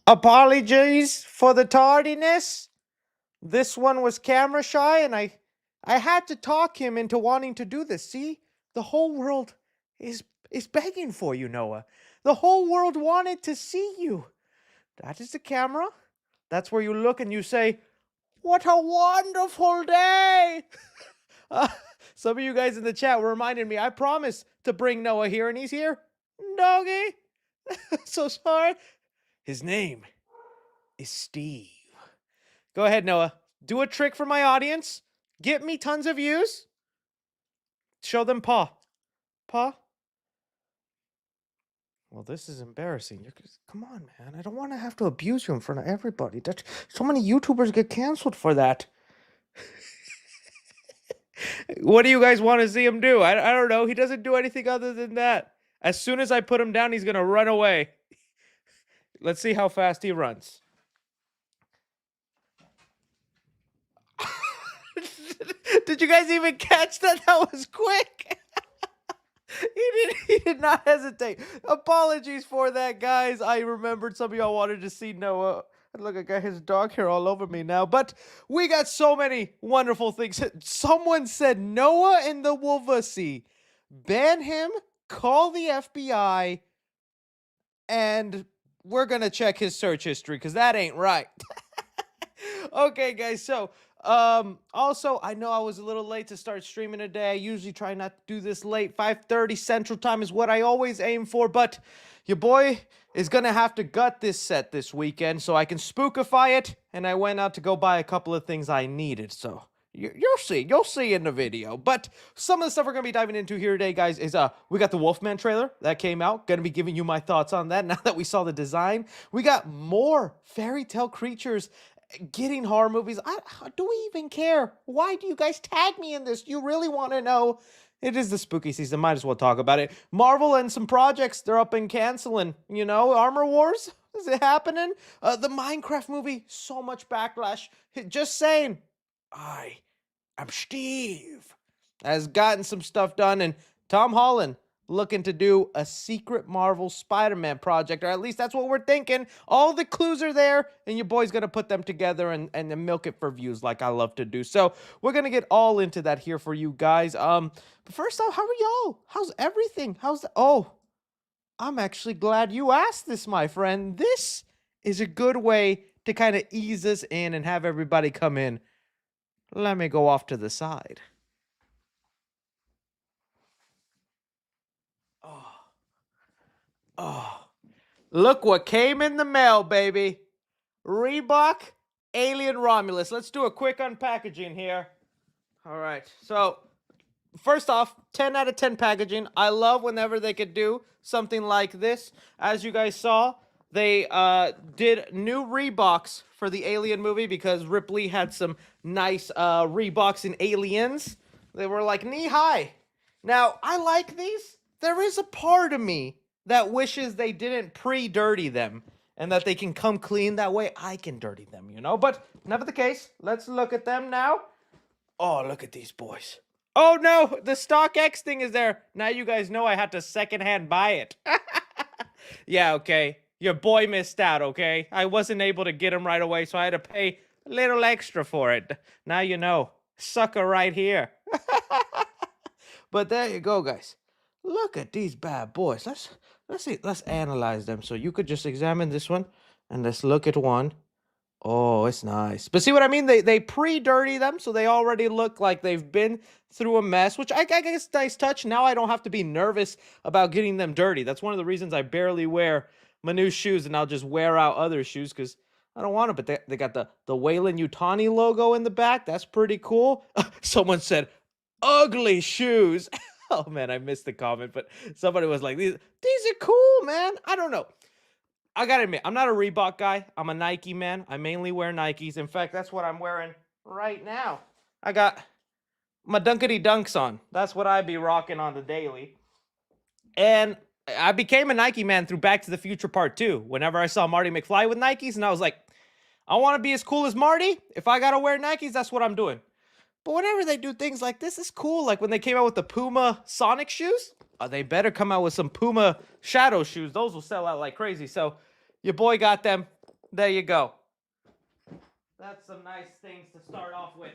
Apologies for the tardiness. This one was camera shy, and I had to talk him into wanting to do this. See, the whole world is begging for you, Noah. The whole world wanted to see you. That is the camera. That's where you look and you say, "What a wonderful day!" Uh, some of you guys in the chat were reminding me. I promised to bring Noah here, and he's here. Doggy. So sorry. His name is Steve. Go ahead, Noah. Do a trick for my audience. Get me tons of views. Show them paw. Paw. Well, this is embarrassing. Come on, man. I don't want to have to abuse you in front of everybody. So many YouTubers get canceled for that. What do you guys want to see him do? I don't know. He doesn't do anything other than that. As soon as I put him down, he's going to run away. Let's see how fast he runs. Did you guys even catch that? That was quick. He did not hesitate. Apologies for that, guys. I remembered some of y'all wanted to see Noah. Look, I got his dog hair all over me now. But we got so many wonderful things. Someone said Noah in the Wolfman. Ban him, call the FBI, and we're going to check his search history because that ain't right. Okay, guys, so also, I know I was a little late to start streaming today. I usually try not to do this late. 5:30 Central Time is what I always aim for, but your boy is going to have to gut this set this weekend so I can spookify it, and I went out to go buy a couple of things I needed, so you'll see in the video. But some of the stuff we're going to be diving into here today, guys, is we got the Wolfman trailer that came out. Going to be giving you my thoughts on that now that we saw the design. We got more fairy tale creatures getting horror movies. Do we even care? Why do you guys tag me in this? You really want to know? It is the spooky season. Might as well talk about it. Marvel and some projects they're up and canceling. You know, Armor Wars. Is it happening? The Minecraft movie. So much backlash. Just saying. I'm Steve. Has gotten some stuff done, and Tom Holland looking to do a secret Marvel Spider-Man project, or at least that's what we're thinking. All the clues are there, and your boy's gonna put them together and milk it for views like I love to do. So we're gonna get all into that here for you guys. But first off, how are y'all? How's everything? I'm actually glad you asked this, my friend. This is a good way to kind of ease us in and have everybody come in. Let me go off to the side. Oh, look what came in the mail, baby. Reebok Alien Romulus. Let's do a quick unpackaging here. All right. So, first off, 10 out of 10 packaging. I love whenever they could do something like this. As you guys saw, they did new Reeboks for the Alien movie because Ripley had some nice Reeboks in Aliens. They were like knee high. Now, I like these. There is a part of me that wishes they didn't pre-dirty them and that they can come clean. That way I can dirty them, you know? But never the case. Let's look at them now. Oh, look at these boys. Oh, no, the StockX thing is there. Now you guys know I had to secondhand buy it. Yeah, okay. Your boy missed out, okay? I wasn't able to get him right away, so I had to pay a little extra for it. Now you know. Sucker right here. But there you go, guys. Look at these bad boys. Let's analyze them. So you could just examine this one and let's look at one. Oh, it's nice. But see what I mean? They pre-dirty them, so they already look like they've been through a mess, which I guess nice touch. Now I don't have to be nervous about getting them dirty. That's one of the reasons I barely wear my new shoes, and I'll just wear out other shoes because I don't want it. But they got the Wayland Yutani logo in the back. That's pretty cool. Someone said, ugly shoes. Oh, man, I missed the comment, but somebody was like, these are cool, man. I don't know. I gotta admit, I'm not a Reebok guy. I'm a Nike man. I mainly wear Nikes. In fact, that's what I'm wearing right now. I got my Dunkity Dunks on. That's what I be rocking on the daily. And I became a Nike man through Back to the Future Part 2. Whenever I saw Marty McFly with Nikes, and I was like, I want to be as cool as Marty. If I gotta wear Nikes, that's what I'm doing. But whenever they do things like this, it's cool. Like when they came out with the Puma Sonic shoes, they better come out with some Puma Shadow shoes. Those will sell out like crazy. So your boy got them. There you go. That's some nice things to start off with.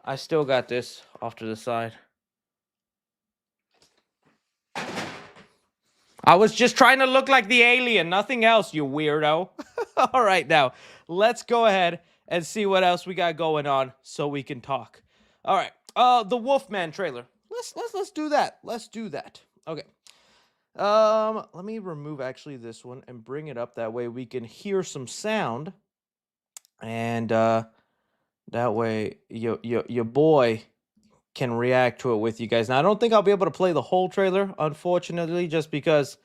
I still got this off to the side. I was just trying to look like the alien, nothing else, you weirdo. All right, now, let's go ahead and see what else we got going on so we can talk. All right, the Wolfman trailer. Let's do that. Let's do that. Okay. Let me remove actually this one and bring it up. That way we can hear some sound. And that way your boy can react to it with you guys. Now, I don't think I'll be able to play the whole trailer, unfortunately, just because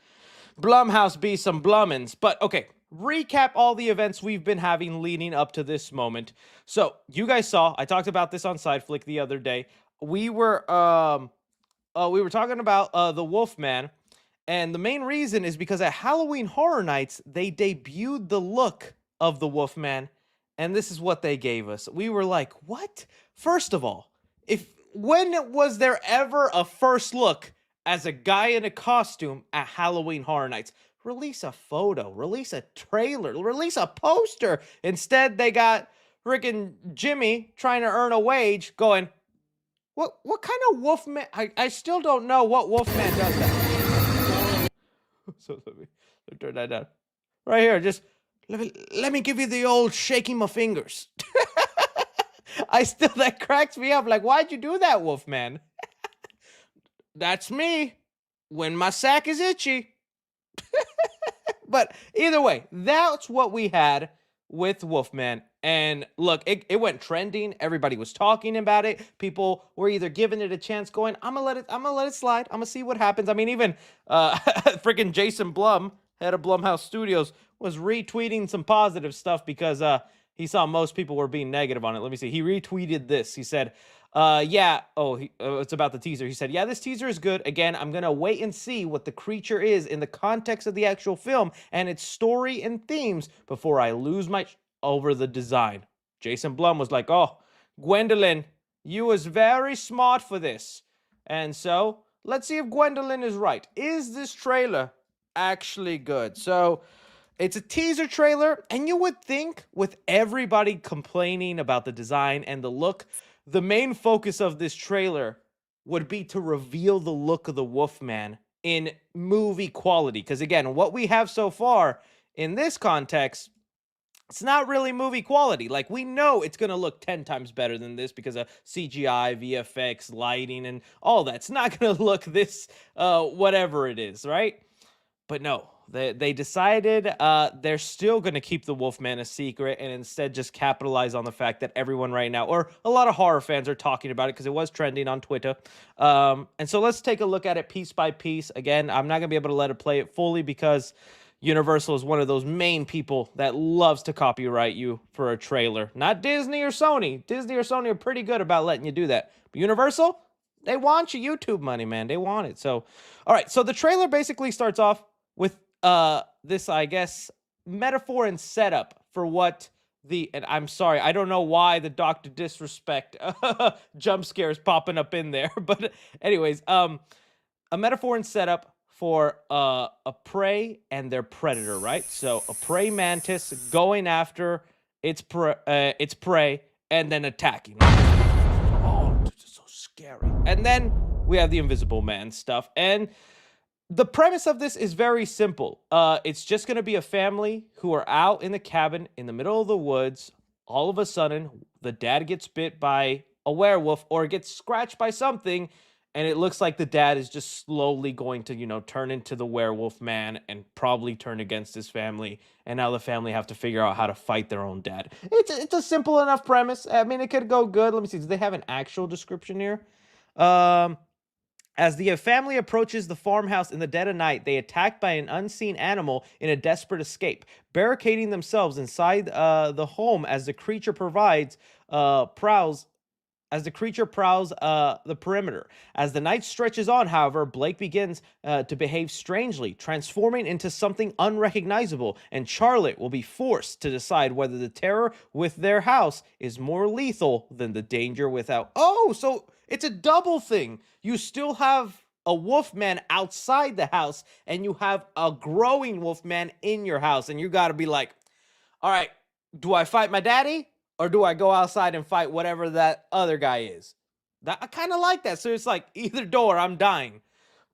Blumhouse be some Blummins. But, okay, recap all the events we've been having leading up to this moment. So, you guys saw, I talked about this on SideFlick the other day. We were talking about the Wolfman, and the main reason is because at Halloween Horror Nights, they debuted the look of the Wolfman, and this is what they gave us. We were like, what? First of all, when was there ever a first look as a guy in a costume at Halloween Horror Nights? Release a photo, release a trailer, release a poster. Instead, they got freaking Jimmy trying to earn a wage going, what kind of Wolfman? I still don't know what Wolfman does that. So let me turn that down. Right here, just let me give you the old shaking my fingers. That cracks me up. Like, why'd you do that, Wolfman? That's me when my sack is itchy. But either way, that's what we had with Wolfman. And look, it went trending. Everybody was talking about it. People were either giving it a chance, going, I'm gonna let it slide. I'm gonna see what happens. I mean, even freaking Jason Blum, head of Blumhouse Studios, was retweeting some positive stuff because he saw most people were being negative on it. Let me see. He retweeted this. He said, it's about the teaser. He said, yeah, this teaser is good. Again, I'm going to wait and see what the creature is in the context of the actual film and its story and themes before I lose my over the design. Jason Blum was like, oh, Gwendolyn, you was very smart for this. And so let's see if Gwendolyn is right. Is this trailer actually good? So it's a teaser trailer, and you would think with everybody complaining about the design and the look, the main focus of this trailer would be to reveal the look of the Wolfman in movie quality. Because again, what we have so far in this context, it's not really movie quality. Like, we know it's going to look 10 times better than this because of CGI, VFX, lighting, and all that. It's not going to look this, whatever it is, right? But no, they decided they're still going to keep the Wolfman a secret and instead just capitalize on the fact that everyone right now, or a lot of horror fans, are talking about it because it was trending on Twitter. And so let's take a look at it piece by piece. Again, I'm not going to be able to let it play it fully because Universal is one of those main people that loves to copyright you for a trailer. Not Disney or Sony. Disney or Sony are pretty good about letting you do that. But Universal, they want your YouTube money, man. They want it. So, all right. So the trailer basically starts off with this, I guess, metaphor and setup for what and I'm sorry, I don't know why the Dr. Disrespect jump scare is popping up in there. But anyways, a metaphor and setup for a prey and their predator, right? So a prey mantis going after its prey and then attacking. Oh, this is so scary. And then we have the Invisible Man stuff. And the premise of this is very simple. It's just going to be a family who are out in the cabin in the middle of the woods. All of a sudden, the dad gets bit by a werewolf or gets scratched by something, and it looks like the dad is just slowly going to, turn into the werewolf man and probably turn against his family. And now the family have to figure out how to fight their own dad. It's a simple enough premise. I mean, it could go good. Let me see. Do they have an actual description here? As the family approaches the farmhouse in the dead of night, they attacked by an unseen animal in a desperate escape, barricading themselves inside the home as the creature prowls the perimeter. As the night stretches on, however, Blake begins to behave strangely, transforming into something unrecognizable, and Charlotte will be forced to decide whether the terror with their house is more lethal than the danger without. Oh, so it's a double thing. You still have a Wolfman outside the house, and you have a growing Wolfman in your house, and you got to be like, all right, do I fight my daddy or do I go outside and fight whatever that other guy is? I kind of like that. So it's like either door, I'm dying.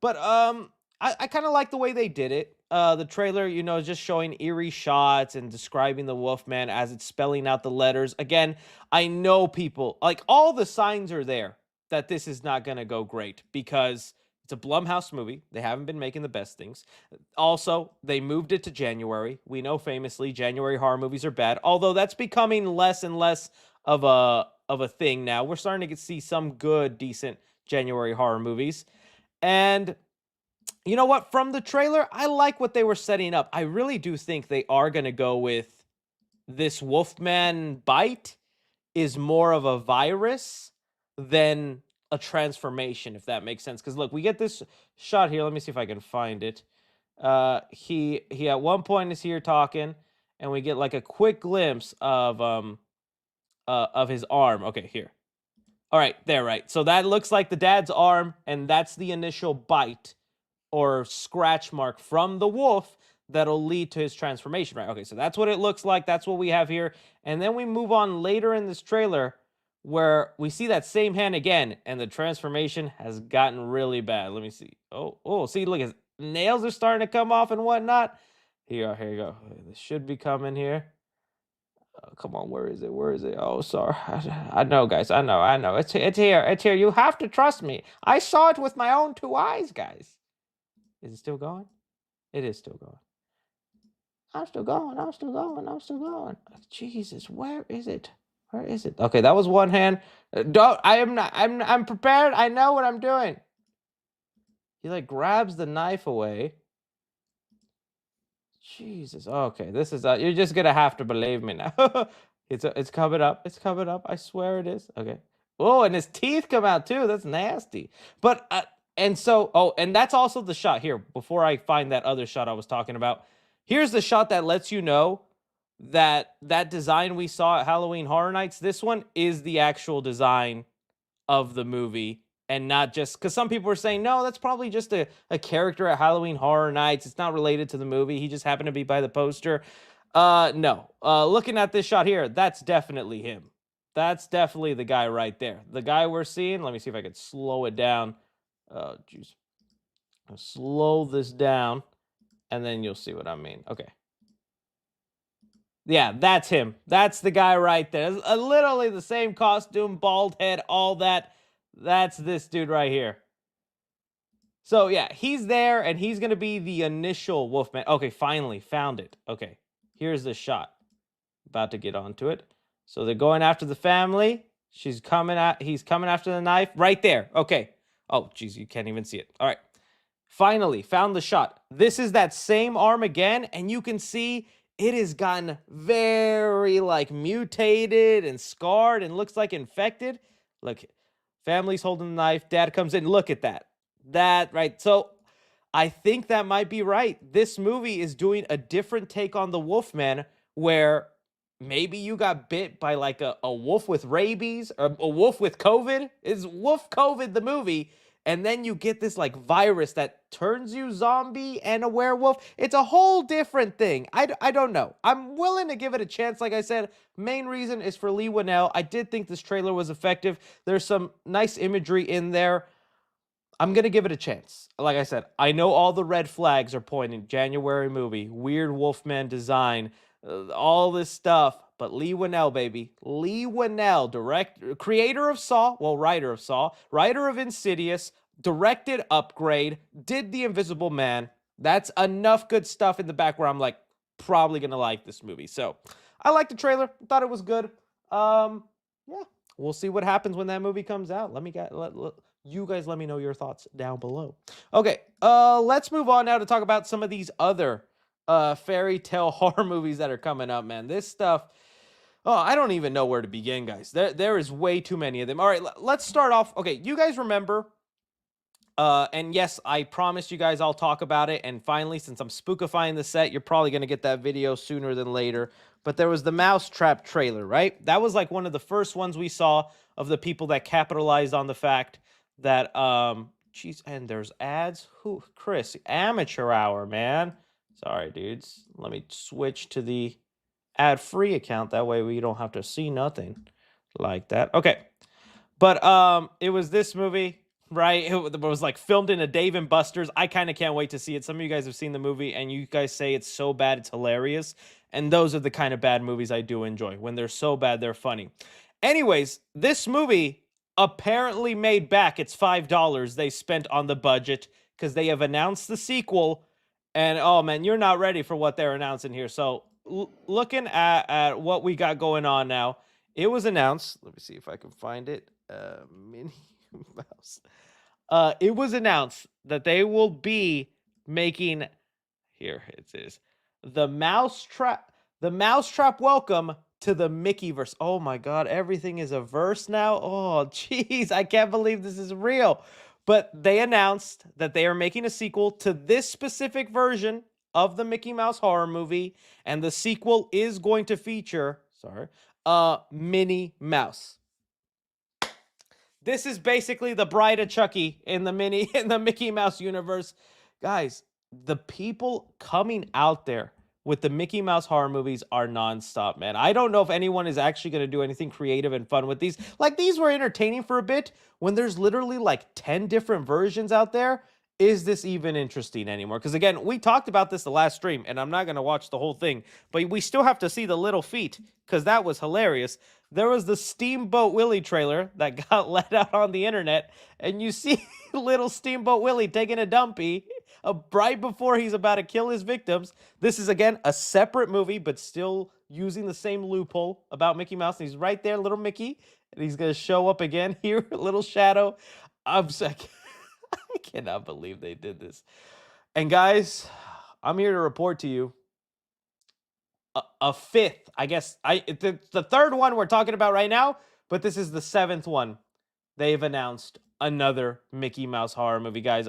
But I kind of like the way they did it. The trailer, just showing eerie shots and describing the Wolfman as it's spelling out the letters. Again, I know people, like, all the signs are there that this is not going to go great because it's a Blumhouse movie. They haven't been making the best things. Also, they moved it to January. We know famously January horror movies are bad, although that's becoming less and less of a thing now. We're starting to see some good, decent January horror movies. And you know what? From the trailer, I like what they were setting up. I really do think they are going to go with this Wolfman bite is more of a virus than a transformation, if that makes sense. Because look, we get this shot here. Let me see if I can find it. He at one point is here talking, and we get like a quick glimpse of his arm. Okay, here. All right, there, right. So that looks like the dad's arm, and that's the initial bite or scratch mark from the wolf that'll lead to his transformation, right? Okay, so that's what it looks like. That's what we have here. And then we move on later in this trailer where we see that same hand again, and the transformation has gotten really bad. Let me see. Oh, see, look, his nails are starting to come off and whatnot. Here you go. This should be coming here. Oh, come on, where is it? Where is it? Oh, sorry. I know, guys. I know. It's here. It's here. You have to trust me. I saw it with my own 2 eyes, guys. Is it still going? It is still going. I'm still going. Jesus, where is it? Where is it? Okay, that was one hand. I'm prepared. I know what I'm doing. He like grabs the knife away. Jesus. Okay, this is you're just gonna have to believe me now. It's coming up. It's coming up. I swear it is. Okay. Oh, and his teeth come out too. That's nasty. But and that's also the shot here. Before I find that other shot I was talking about, here's the shot that lets you know that design we saw at Halloween Horror Nights, this one is the actual design of the movie, and not just because some people were saying, no, that's probably just a character at Halloween Horror Nights. It's not related to the movie. He just happened to be by the poster. No. Looking at this shot here, that's definitely him. That's definitely the guy right there. The guy we're seeing. Let me see if I can slow it down. Oh, jeez. I'll slow this down, and then you'll see what I mean. Okay. Yeah, that's him. That's the guy right there. Literally the same costume, bald head, all that. That's this dude right here. So, yeah, he's there, and he's going to be the initial Wolfman. Okay, finally, found it. Okay, here's the shot. About to get onto it. So they're going after the family. He's coming after the knife. Right there. Okay. Oh, geez, you can't even see it. All right. Finally, found the shot. This is that same arm again, and you can see it has gotten very, like, mutated and scarred and looks like infected. Look, family's holding the knife. Dad comes in. Look at that. That, right? So I think that might be right. This movie is doing a different take on the Wolfman where maybe you got bit by, like, a wolf with rabies or a wolf with COVID. Is Wolf COVID the movie? And then you get this, like, virus that turns you zombie and a werewolf. It's a whole different thing. I don't know. I'm willing to give it a chance. Like I said, main reason is for Leigh Whannell. I did think this trailer was effective. There's some nice imagery in there. I'm going to give it a chance. Like I said, I know all the red flags are pointing. January movie, weird Wolfman design, all this stuff. But Leigh Whannell, baby. Leigh Whannell, creator of Saw, well, writer of Saw, writer of Insidious, directed Upgrade, did The Invisible Man. That's enough good stuff in the back where I'm like, probably going to like this movie. So, I liked the trailer. Thought it was good. Yeah, we'll see what happens when that movie comes out. You guys let me know your thoughts down below. Okay, let's move on now to talk about some of these other fairy tale horror movies that are coming up, man. This stuff, I don't even know where to begin, guys. There is way too many of them. All right, let's start off. Okay, you guys remember, and yes, I promised you guys I'll talk about it, and finally, since I'm spookifying the set, you're probably going to get that video sooner than later, but there was the Mousetrap trailer, right? That was like one of the first ones we saw of the people that capitalized on the fact that Jeez, and there's ads. Who? Chris, amateur hour, man. Sorry, dudes. Let me switch to the ad-free account. That way we don't have to see nothing like that. Okay. But it was this movie, right? It was like filmed in a Dave and Buster's. I kind of can't wait to see it. Some of you guys have seen the movie and you guys say it's so bad it's hilarious. And those are the kind of bad movies I do enjoy. When they're so bad, they're funny. Anyways, this movie apparently made back its $5 they spent on the budget because they have announced the sequel. And oh man, you're not ready for what they're announcing here. So looking at what we got going on now, it was announced. Let me see if I can find it. Minnie Mouse. It was announced that they will be making. Here it is. The Mousetrap. The Mousetrap Welcome to the Mickey verse. Oh my God, everything is a verse now. Oh, jeez, I can't believe this is real. But they announced that they are making a sequel to this specific version of the Mickey Mouse horror movie, and the sequel is going to feature, Minnie Mouse. This is basically the Bride of Chucky in the Mickey Mouse universe. Guys, the people coming out there with the Mickey Mouse horror movies are nonstop, man. I don't know if anyone is actually going to do anything creative and fun with these. Like, these were entertaining for a bit. When there's literally like 10 different versions out there, is this even interesting anymore? Because again, we talked about this the last stream, and I'm not going to watch the whole thing, but we still have to see the little feet, because that was hilarious. There was the Steamboat Willie trailer that got let out on the internet, and you see little Steamboat Willie taking a dumpy right before he's about to kill his victims. This is, again, a separate movie, but still using the same loophole about Mickey Mouse. And he's right there, little Mickey, and he's going to show up again here, little shadow. I'm sick. I cannot believe they did this. And guys, I'm here to report to you a fifth, I guess. The third one we're talking about right now, but this is the seventh one. They've announced another Mickey Mouse horror movie, guys.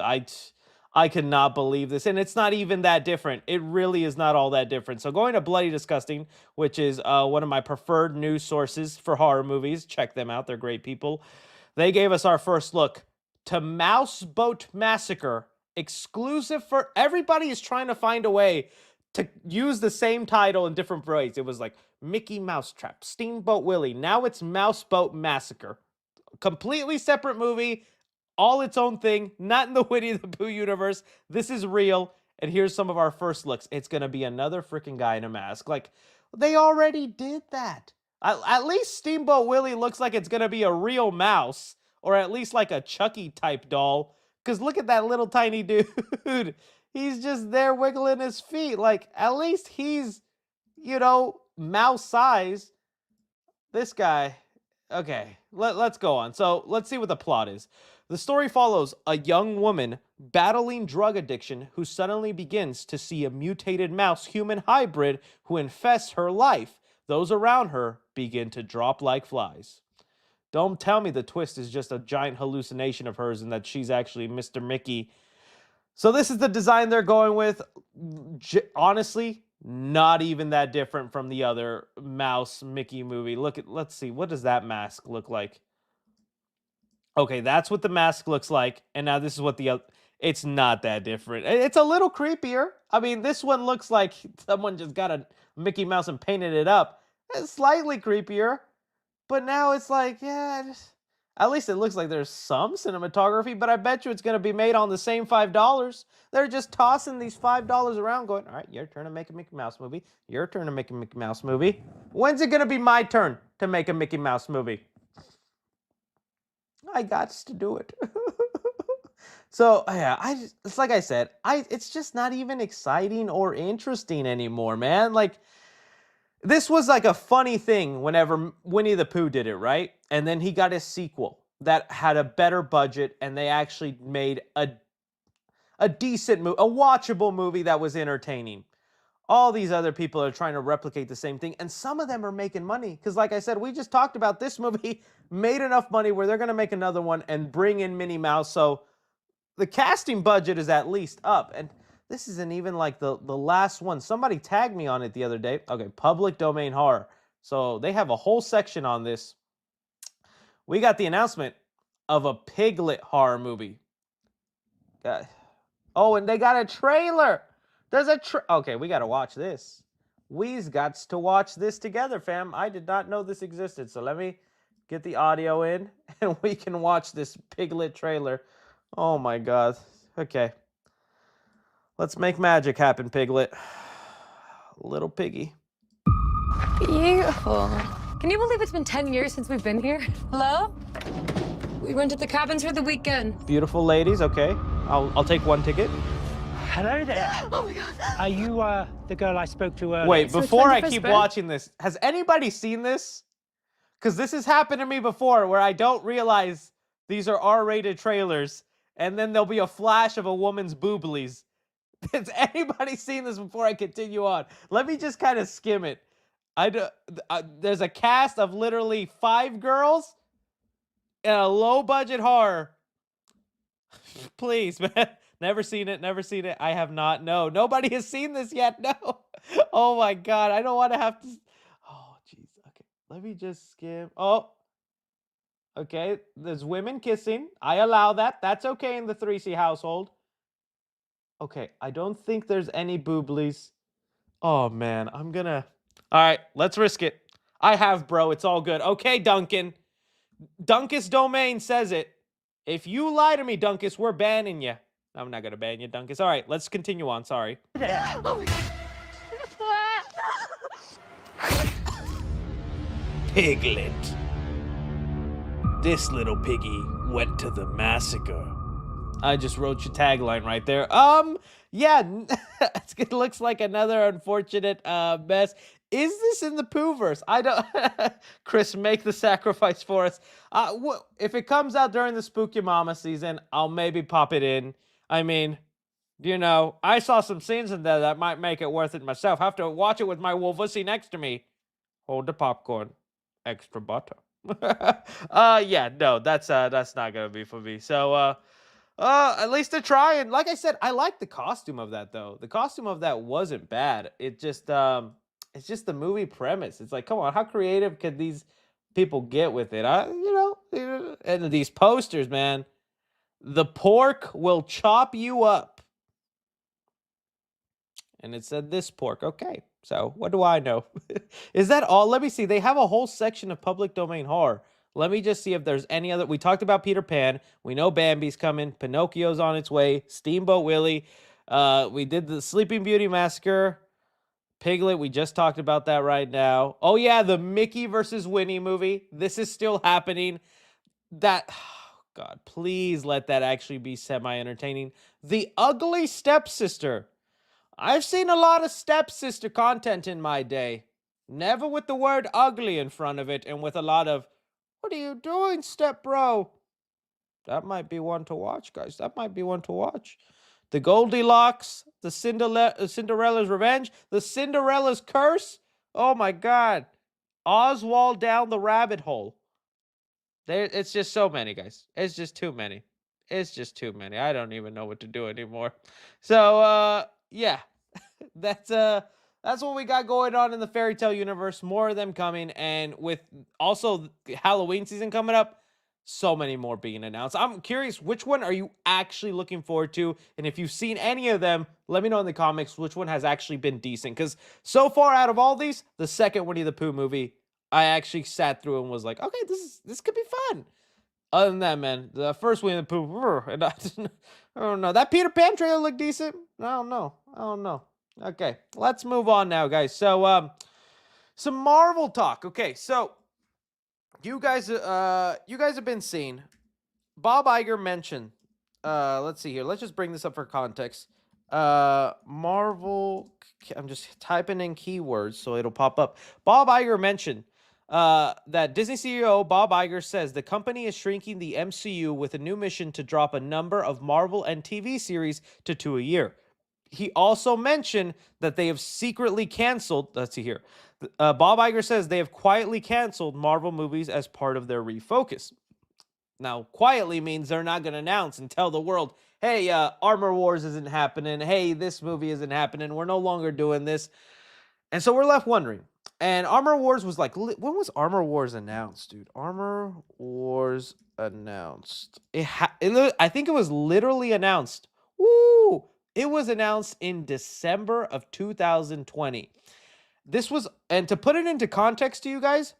I cannot believe this, and it's not even that different. It really is not all that different. So going to Bloody Disgusting, which is one of my preferred news sources for horror movies. Check them out; they're great people. They gave us our first look to Mouseboat Massacre, exclusive for everybody. Is trying to find a way to use the same title in different ways. It was like Mickey Mousetrap, Steamboat Willie. Now it's Mouseboat Massacre. Completely separate movie, all its own thing, not in the Winnie the Pooh universe. This is real, and here's some of our first looks. It's going to be another freaking guy in a mask. Like, they already did that. At least Steamboat Willie looks like it's going to be a real mouse, or at least like a Chucky-type doll, because look at that little tiny dude. He's just there wiggling his feet. Like, at least he's, mouse size. This guy... Okay, let's go on. So let's see what the plot is. The story follows a young woman battling drug addiction who suddenly begins to see a mutated mouse-human hybrid who infests her life. Those around her begin to drop like flies. Don't tell me the twist is just a giant hallucination of hers and that she's actually Mr. Mickey. So this is the design they're going with. Honestly, not even that different from the other Mouse Mickey movie. Let's see, what does that mask look like? Okay, that's what the mask looks like, and now this is what the other... It's not that different. It's a little creepier. I mean, this one looks like someone just got a Mickey Mouse and painted it up. It's slightly creepier, but now it's like, yeah, at least it looks like there's some cinematography, but I bet you it's going to be made on the same $5. They're just tossing these $5 around going, all right, your turn to make a Mickey Mouse movie. Your turn to make a Mickey Mouse movie. When's it going to be my turn to make a Mickey Mouse movie? I got to do it. So, yeah, it's like I said, it's just not even exciting or interesting anymore, man. Like, this was like a funny thing whenever Winnie the Pooh did it, right? And then he got his sequel that had a better budget, and they actually made a decent movie, a watchable movie that was entertaining. All these other people are trying to replicate the same thing, and some of them are making money. Because like I said, we just talked about this movie made enough money where they're going to make another one and bring in Minnie Mouse. So the casting budget is at least up. And this isn't even like the last one. Somebody tagged me on it the other day. Okay, public domain horror. So they have a whole section on this. We got the announcement of a Piglet horror movie. Oh, and they got a trailer. There's a okay, we got to watch this. We's got to watch this together, fam. I did not know this existed. So let me get the audio in and we can watch this Piglet trailer. Oh my god. Okay. Let's make magic happen, Piglet. Little piggy. Beautiful. Can you believe it's been 10 years since we've been here? Hello? We rented the cabins for the weekend. Beautiful ladies, okay. I'll take one ticket. Hello there. Oh my god. Are you the girl I spoke to earlier? Wait, So before I 21st keep birth- watching this, has anybody seen this? Because this has happened to me before where I don't realize these are R-rated trailers and then there'll be a flash of a woman's booblies. Has anybody seen this before I continue on? Let me just kind of skim it. There's a cast of literally 5 girls in a low-budget horror. Please, man. Never seen it. Never seen it. I have not. No. Nobody has seen this yet. No. Oh, my God. I don't want to have to. Oh, jeez. Okay. Let me just skim. Oh. Okay. There's women kissing. I allow that. That's okay in the 3C household. Okay. I don't think there's any booblies. Oh, man. I'm gonna. All right. Let's risk it. I have, bro. It's all good. Okay, Duncan. Dunkus Domain says it. If you lie to me, Dunkus, we're banning you. I'm not gonna ban you, Dunkus. All right, let's continue on. Sorry. Oh my god. Piglet. This little piggy went to the massacre. I just wrote your tagline right there. Yeah, it looks like another unfortunate mess. Is this in the Pooverse? I don't. Chris, make the sacrifice for us. If it comes out during the Spooky Mama season, I'll maybe pop it in. I mean, you know, I saw some scenes in there that might make it worth it myself. Have to watch it with my Wolfussy next to me. Hold the popcorn. Extra butter. Yeah, no, that's not gonna be for me. So, at least they're trying. Like I said, I like the costume of that though. The costume of that wasn't bad. It's just the movie premise. It's like, come on, how creative could these people get with it? And these posters, man. The pork will chop you up. And it said this pork. Okay, so what do I know? Is that all? Let me see. They have a whole section of public domain horror. Let me just see if there's any other. We talked about Peter Pan. We know Bambi's coming. Pinocchio's on its way. Steamboat Willie. We did the Sleeping Beauty Massacre. Piglet, we just talked about that right now. Oh, yeah, the Mickey versus Winnie movie. This is still happening. Oh, God, please let that actually be semi-entertaining. The Ugly Stepsister. I've seen a lot of stepsister content in my day. Never with the word ugly in front of it and with a lot of, what are you doing, step bro? That might be one to watch, guys. That might be one to watch. The Goldilocks, the Cinderella's Revenge, the Cinderella's Curse. Oh my God. Oswald Down the Rabbit Hole. It's just so many, guys. It's just too many. It's just too many. I don't even know what to do anymore. So, yeah. That's what we got going on in the fairy tale universe. More of them coming, and with also Halloween season coming up, so many more being announced. I'm curious, which one are you actually looking forward to? And if you've seen any of them, let me know in the comments which one has actually been decent. Because so far out of all these, the second Winnie the Pooh movie, I actually sat through and was like, okay, this could be fun. Other than that, man, the first Winnie the Pooh, and I don't know. That Peter Pan trailer looked decent. I don't know. Okay, let's move on now, guys. So, some Marvel talk. Okay, so you guys have been seeing Bob Iger mentioned. Let's see here. Let's just bring this up for context. Marvel. I'm just typing in keywords so it'll pop up. Bob Iger mentioned that Disney CEO Bob Iger says the company is shrinking the MCU with a new mission to drop a number of Marvel and TV series to 2 a year. He also mentioned that they have secretly canceled. Let's see here. Bob Iger says they have quietly canceled Marvel movies as part of their refocus. Now, quietly means they're not going to announce and tell the world, hey, Armor Wars isn't happening. Hey, this movie isn't happening. We're no longer doing this. And so we're left wondering. And Armor Wars was like, when was Armor Wars announced, dude? Armor Wars announced? I think it was literally announced. Woo! It was announced in December of 2020. This was, and to put it into context to you guys,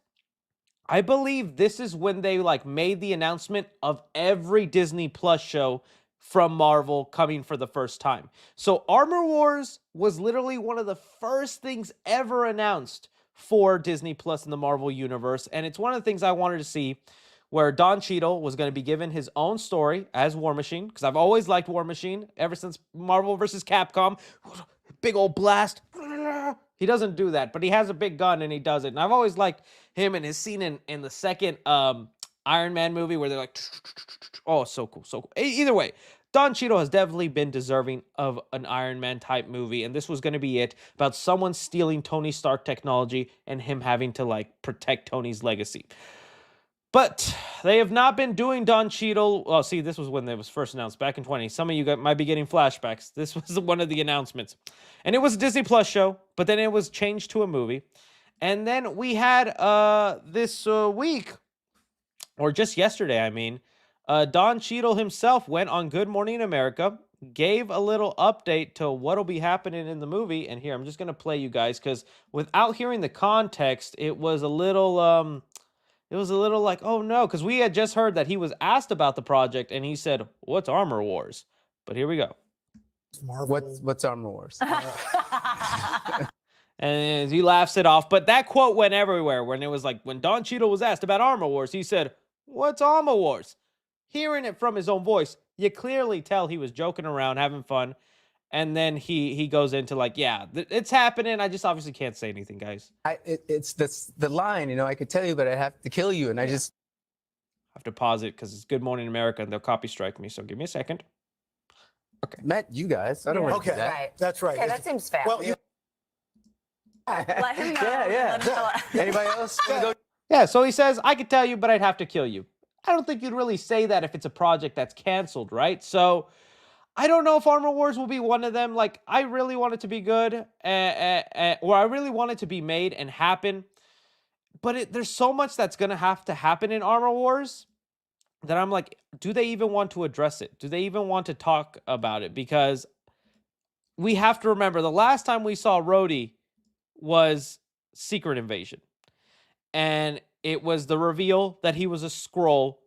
I believe this is when they like made the announcement of every Disney Plus show from Marvel coming for the first time. So Armor Wars was literally one of the first things ever announced for Disney Plus in the Marvel universe, and it's one of the things I wanted to see, where Don Cheadle was going to be given his own story as War Machine, because I've always liked War Machine ever since Marvel vs. Capcom. Big old blast. He doesn't do that, but he has a big gun and he does it. And I've always liked him and his scene in the second Iron Man movie where they're like, oh, so cool, so cool. Either way, Don Cheadle has definitely been deserving of an Iron Man type movie, and this was going to be it, about someone stealing Tony Stark technology and him having to like protect Tony's legacy. But they have not been doing Don Cheadle. Oh, see, this was when it was first announced back in 2020. Some of you might be getting flashbacks. This was one of the announcements. And it was a Disney Plus show, but then it was changed to a movie. And then we had this week, or just yesterday, I mean, Don Cheadle himself went on Good Morning America, gave a little update to what'll be happening in the movie. And here, I'm just going to play you guys, because without hearing the context, it was a little... It was a little like, oh no, because we had just heard that he was asked about the project, and he said, "What's Armor Wars?" But here we go. What's Armor Wars? And he laughs it off. But that quote went everywhere when it was like, when Don Cheadle was asked about Armor Wars, he said, "What's Armor Wars?" Hearing it from his own voice, you clearly tell he was joking around, having fun. And then he goes into like, yeah, it's happening. I just obviously can't say anything, guys. It's the line, I could tell you, but I have to kill you, and I just have to pause it because it's Good Morning America and they'll copy strike me. So give me a second. Okay. met you guys. I don't want to do that. Right. That's right. Okay, that seems fair. Well, Let him know. Yeah. Let him know. Anybody else? Yeah, so he says, I could tell you, but I'd have to kill you. I don't think you'd really say that if it's a project that's canceled, right? So I don't know if Armor Wars will be one of them. Like, I really want it to be good, or I really want it to be made and happen. But there's so much that's going to have to happen in Armor Wars that I'm like, do they even want to address it? Do they even want to talk about it? Because we have to remember, the last time we saw Rhodey was Secret Invasion. And it was the reveal that he was a Skrull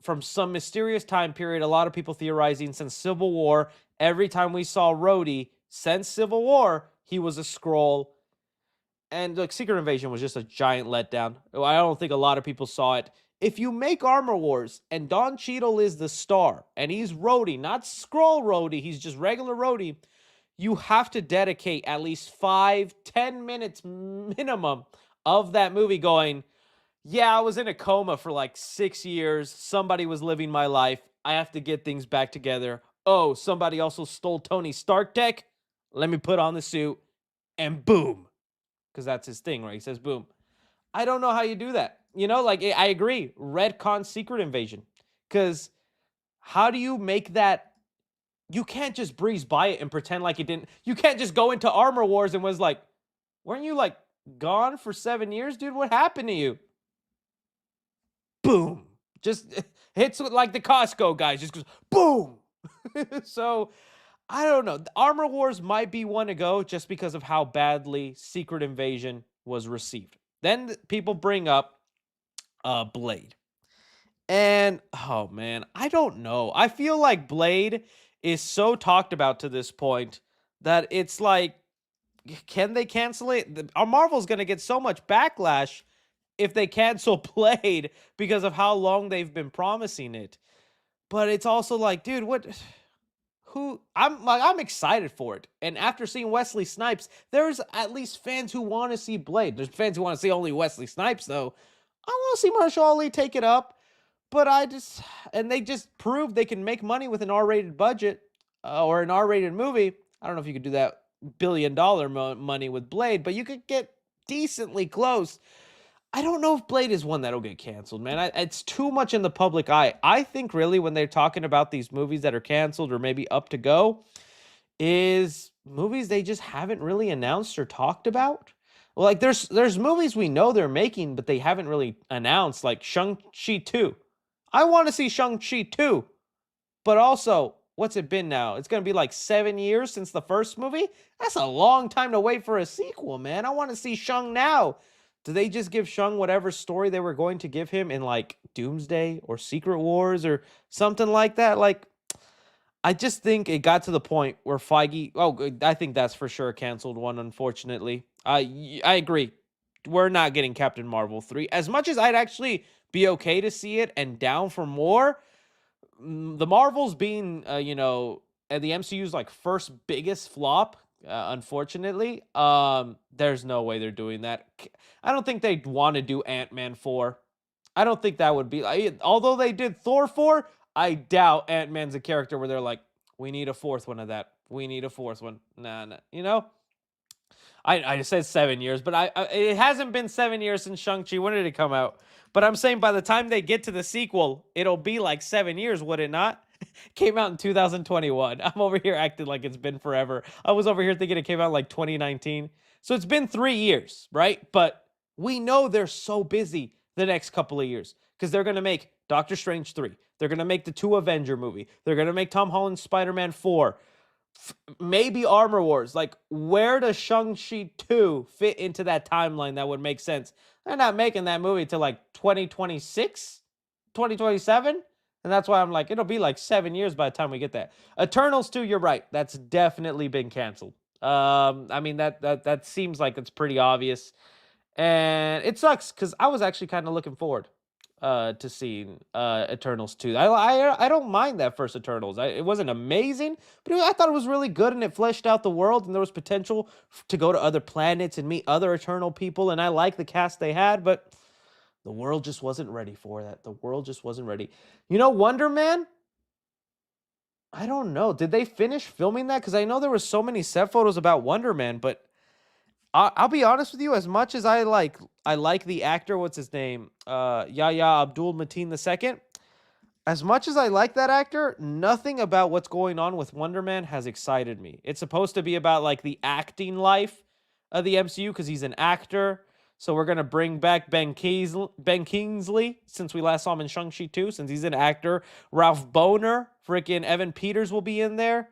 from some mysterious time period. A lot of people theorizing since Civil War. Every time we saw Rhodey since Civil War, he was a Skrull. And like, Secret Invasion was just a giant letdown. I don't think a lot of people saw it. If you make Armor Wars and Don Cheadle is the star and he's Rhodey, not Skrull Rhodey, he's just regular Rhodey, you have to dedicate at least 5-10 minutes minimum of that movie going, yeah, I was in a coma for like 6 years. Somebody was living my life. I have to get things back together. Oh, somebody also stole Tony Stark tech. Let me put on the suit and boom. Because that's his thing, right? He says boom. I don't know how you do that. Like, I agree. Redcon Secret Invasion. Because how do you make that? You can't just breeze by it and pretend like it didn't. You can't just go into Armor Wars and was like, weren't you like gone for 7 years, dude? What happened to you? Boom. Just hits like the Costco guys. Just goes boom. So I don't know. Armor Wars might be one to go just because of how badly Secret Invasion was received. Then people bring up Blade. And, oh man, I don't know. I feel like Blade is so talked about to this point that it's like, can they cancel it? Marvel's going to get so much backlash if they cancel Blade because of how long they've been promising it. But it's also like, dude, I'm excited for it. And after seeing Wesley Snipes, there's at least fans who want to see Blade. There's fans who want to see only Wesley Snipes, though. I want to see Mahershala Ali take it up. But they just proved they can make money with an R-rated budget or an R-rated movie. I don't know if you could do that billion-dollar money with Blade, but you could get decently close. I don't know if Blade is one that'll get canceled, man. It's too much in the public eye. I think really when they're talking about these movies that are canceled or maybe up to go is movies they just haven't really announced or talked about. Like there's movies we know they're making, but they haven't really announced, like Shang-Chi 2. I want to see Shang-Chi 2. But also, what's it been now? It's going to be like 7 years since the first movie? That's a long time to wait for a sequel, man. I want to see Shang now. Do they just give Shang whatever story they were going to give him in like Doomsday or Secret Wars or something like that? Like, I just think it got to the point where Feige... Oh, I think that's for sure a canceled one, unfortunately. I agree. We're not getting Captain Marvel 3. As much as I'd actually be okay to see it and down for more... The Marvels being, the MCU's like first biggest flop, unfortunately, there's no way they're doing that. I don't think they'd want to do Ant-Man 4. I don't think that would be, although they did Thor 4, I doubt Ant-Man's a character where they're like, we need a fourth one of that. We need a fourth one. Nah. I said 7 years, but it hasn't been 7 years since Shang-Chi. When did it come out? But I'm saying by the time they get to the sequel, it'll be like 7 years, would it not? Came out in 2021. I'm over here acting like it's been forever. I was over here thinking it came out like 2019. So it's been 3 years, right? But we know they're so busy the next couple of years because they're going to make Doctor Strange 3. They're going to make the 2 Avenger movie. They're going to make Tom Holland's Spider-Man 4. Maybe Armor Wars. Like, where does Shang-Chi 2 fit into that timeline that would make sense? They're not making that movie till like 2026, 2027. And that's why I'm like, it'll be like 7 years by the time we get that. Eternals 2, you're right. That's definitely been canceled. I mean, that seems like it's pretty obvious. And it sucks because I was actually kind of looking forward to seeing Eternals 2. I don't mind that first Eternals. It wasn't amazing, but I thought it was really good, and it fleshed out the world, and there was potential to go to other planets and meet other Eternal people, and I like the cast they had, but the world just wasn't ready for that. The world just wasn't ready. Wonder Man? I don't know. Did they finish filming that? Because I know there were so many set photos about Wonder Man, but I'll be honest with you. As much as I like the actor, what's his name, Yahya Abdul-Mateen II. As much as I like that actor, nothing about what's going on with Wonder Man has excited me. It's supposed to be about like the acting life of the MCU because he's an actor. So we're gonna bring back Ben Kingsley since we last saw him in Shang-Chi 2, since he's an actor. Ralph Boner, freaking Evan Peters will be in there.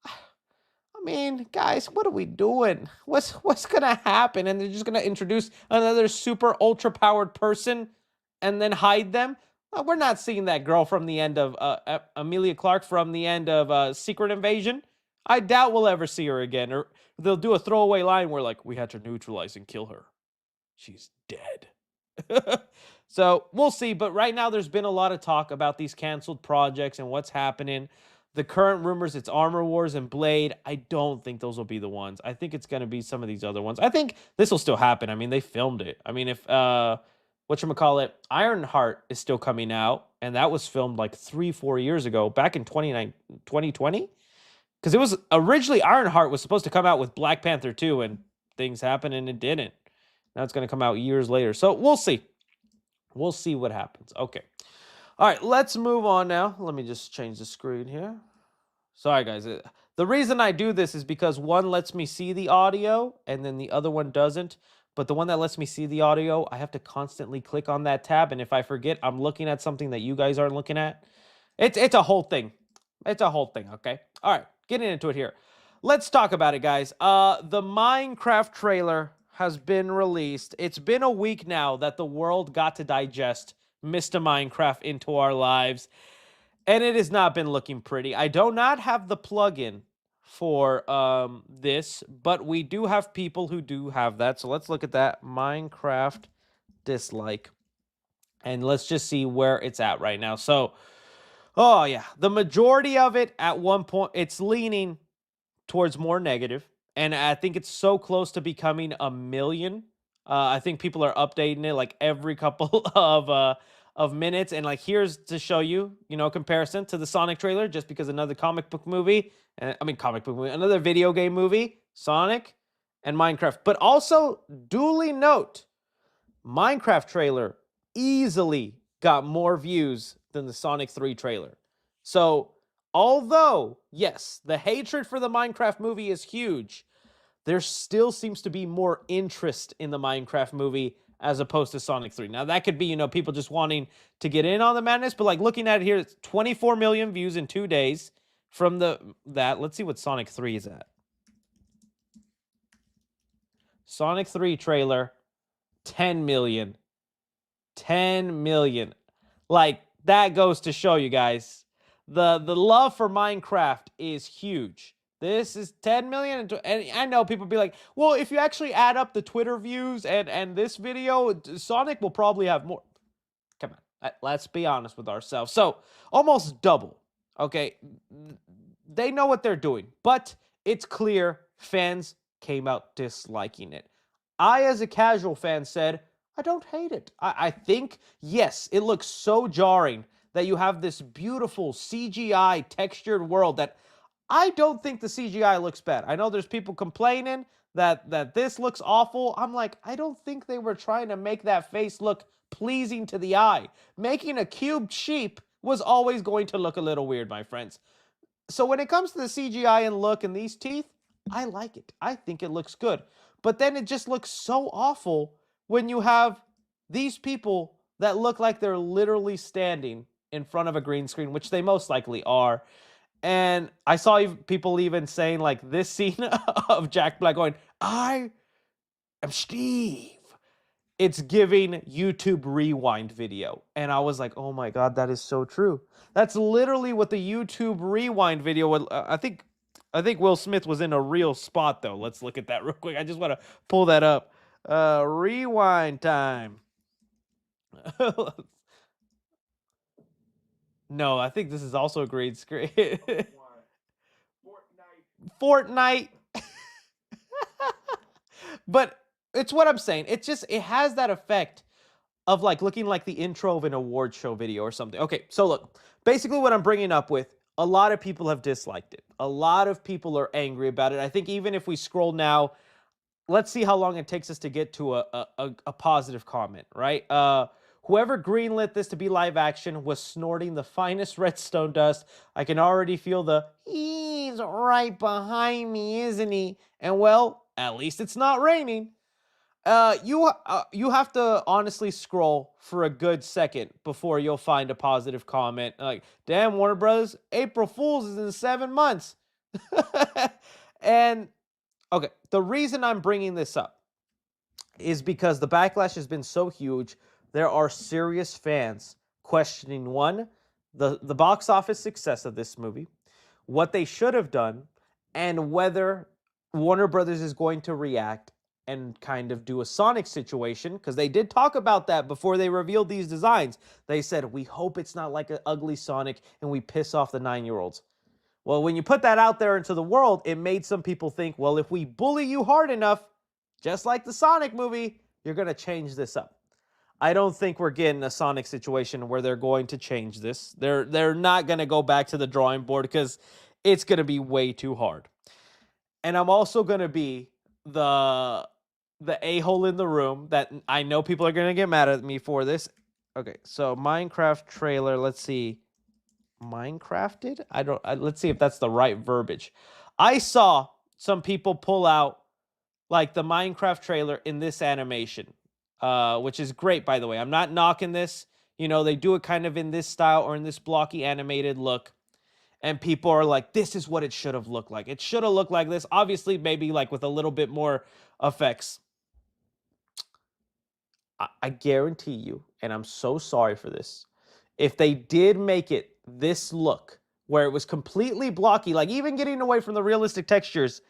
I mean, guys, what are we doing? What's gonna happen? And they're just gonna introduce another super ultra powered person and then hide them? We're not seeing that girl from the end of Emilia Clarke from the end of Secret Invasion. I doubt we'll ever see her again. Or they'll do a throwaway line where like, we had to neutralize and kill her. She's dead. So we'll see. But right now, there's been a lot of talk about these canceled projects and what's happening. The current rumors, it's Armor Wars and Blade. I don't think those will be the ones. I think it's going to be some of these other ones. I think this will still happen. I mean, they filmed it. I mean, if, whatchamacallit, Ironheart is still coming out, and that was filmed like 3-4 years ago, back in 2020? Because it was, originally Ironheart was supposed to come out with Black Panther 2, and things happened, and it didn't. Now it's going to come out years later. So we'll see. We'll see what happens. Okay. All right, let's move on now. Let me just change the screen here. Sorry, guys. The reason I do this is because one lets me see the audio, and then the other one doesn't. But the one that lets me see the audio, I have to constantly click on that tab. And if I forget, I'm looking at something that you guys aren't looking at. It's a whole thing. It's a whole thing, okay? All right, getting into it here. Let's talk about it, guys. The Minecraft trailer has been released. It's been a week now that the world got to digest Mr. Minecraft into our lives, and it has not been looking pretty. I do not have the plugin for this, but we do have people who do have that. So let's look at that Minecraft dislike, and let's just see where it's at right now. So, oh yeah, the majority of it at one point, it's leaning towards more negative. And I think it's so close to becoming 1 million. I think people are updating it like every couple of minutes. And like, here's to show you, comparison to the Sonic trailer, just because another comic book movie, another video game movie, Sonic and Minecraft. But also, duly note, Minecraft trailer easily got more views than the Sonic 3 trailer. So, although, yes, the hatred for the Minecraft movie is huge, there still seems to be more interest in the Minecraft movie as opposed to Sonic 3. Now, that could be, people just wanting to get in on the madness, but like looking at it here, it's 24 million views in 2 days from that. Let's see what Sonic 3 is at. Sonic 3 trailer, 10 million. 10 million. Like, that goes to show you guys, the love for Minecraft is huge. This is 10 million, and I know people be like, well, if you actually add up the Twitter views and this video, Sonic will probably have more. Come on, let's be honest with ourselves. So, almost double, okay? They know what they're doing, but it's clear fans came out disliking it. I, as a casual fan, said, I don't hate it. I think, yes, it looks so jarring that you have this beautiful CGI textured world that I don't think the CGI looks bad. I know there's people complaining that this looks awful. I'm like, I don't think they were trying to make that face look pleasing to the eye. Making a cubed sheep was always going to look a little weird, my friends. So when it comes to the CGI and look and these teeth, I like it. I think it looks good. But then it just looks so awful when you have these people that look like they're literally standing in front of a green screen, which they most likely are. And I saw people even saying, like, this scene of Jack Black going, I am Steve. It's giving YouTube Rewind video. And I was like, oh my God, that is so true. That's literally what the YouTube Rewind video would, I think Will Smith was in a real spot, though. Let's look at that real quick. I just want to pull that up. Rewind time. No, I think this is also a green screen. Fortnite. But it's what I'm saying. It has that effect of like looking like the intro of an award show video or something. Okay, so look, basically what I'm bringing up with, a lot of people have disliked it. A lot of people are angry about it. I think even if we scroll now, let's see how long it takes us to get to a positive comment, right? Whoever greenlit this to be live action was snorting the finest redstone dust. I can already feel he's right behind me, isn't he? And well, at least it's not raining. You have to honestly scroll for a good second before you'll find a positive comment. Like, damn, Warner Brothers, April Fool's is in 7 months. And, okay, the reason I'm bringing this up is because the backlash has been so huge. There are serious fans questioning, one, the box office success of this movie, what they should have done, and whether Warner Brothers is going to react and kind of do a Sonic situation, because they did talk about that before they revealed these designs. They said, we hope it's not like an ugly Sonic and we piss off the 9-year-olds. Well, when you put that out there into the world, it made some people think, well, if we bully you hard enough, just like the Sonic movie, you're going to change this up. I don't think we're getting a Sonic situation where they're going to change this. They're not going to go back to the drawing board because it's going to be way too hard. And I'm also going to be the a-hole in the room that I know people are going to get mad at me for this. Okay, so Minecraft trailer, let's see. Minecrafted? Let's see if that's the right verbiage. I saw some people pull out like the Minecraft trailer in this animation. Which is great, by the way. I'm not knocking this. You know, they do it kind of in this style or in this blocky animated look. And people are like, this is what it should have looked like. It should have looked like this. Obviously, maybe like with a little bit more effects. I guarantee you, and I'm so sorry for this, if they did make it this look, where it was completely blocky, like even getting away from the realistic textures,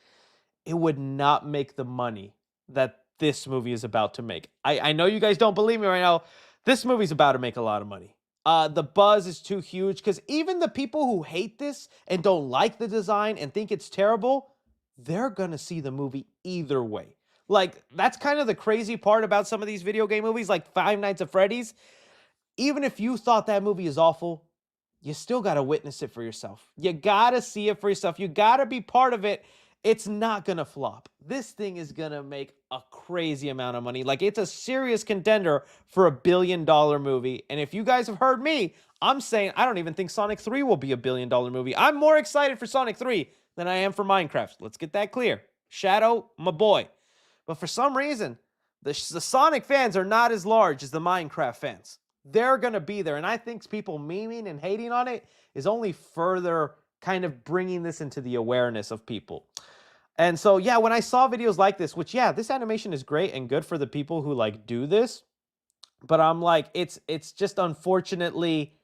it would not make the money that this movie is about to make. I know you guys don't believe me right now. This movie's about to make a lot of money. The buzz is too huge because even the people who hate this and don't like the design and think it's terrible, they're gonna see the movie either way. Like, that's kind of the crazy part about some of these video game movies, like Five Nights at Freddy's. Even if you thought that movie is awful, you still gotta witness it for yourself. You gotta see it for yourself. You gotta be part of it. It's not gonna flop. This thing is gonna make a crazy amount of money. Like, it's a serious contender for $1 billion movie. And if you guys have heard me, I'm saying I don't even think Sonic 3 will be $1 billion movie. I'm more excited for Sonic 3 than I am for Minecraft. Let's get that clear. Shadow, my boy. But for some reason, The Sonic fans are not as large as the Minecraft fans. They're going to be there. And I think people memeing and hating on it is only further kind of bringing this into the awareness of people. And so, yeah, when I saw videos like this, which, yeah, this animation is great and good for the people who, like, do this. But I'm like, it's just unfortunately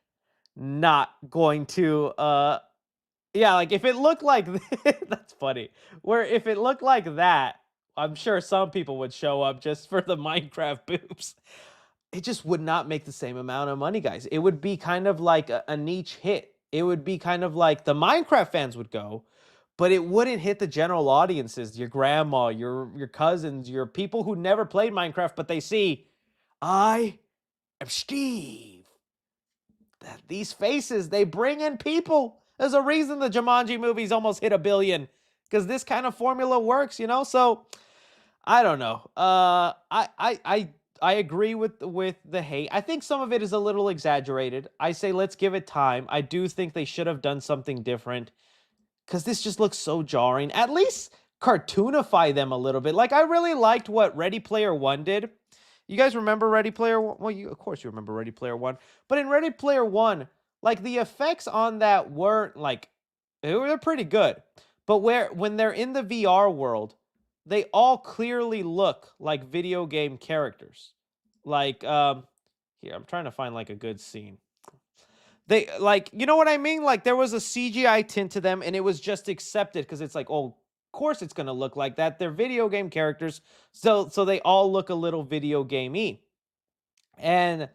not going to, yeah, like, if it looked like that's funny. Where if it looked like that, I'm sure some people would show up just for the Minecraft boobs. It just would not make the same amount of money, guys. It would be kind of like a niche hit. It would be kind of like the Minecraft fans would go, but it wouldn't hit the general audiences, your grandma, your cousins, your people who never played Minecraft, but they see, I am Steve. These faces, they bring in people. There's a reason the Jumanji movies almost hit $1 billion, because this kind of formula works, you know? So, I don't know. I agree with the hate. I think some of it is a little exaggerated. I say let's give it time. I do think they should have done something different, because this just looks so jarring. At least cartoonify them a little bit. Like, I really liked what Ready Player One did. You guys remember Ready Player One? Well, of course you remember Ready Player One. But in Ready Player One, like, the effects on that weren't, like, they're pretty good. But when they're in the VR world, they all clearly look like video game characters. Like, here, I'm trying to find, like, a good scene. They, like, you know what I mean? Like, there was a CGI tint to them, and it was just accepted, because it's like, oh, of course it's going to look like that. They're video game characters, so they all look a little video gamey. And,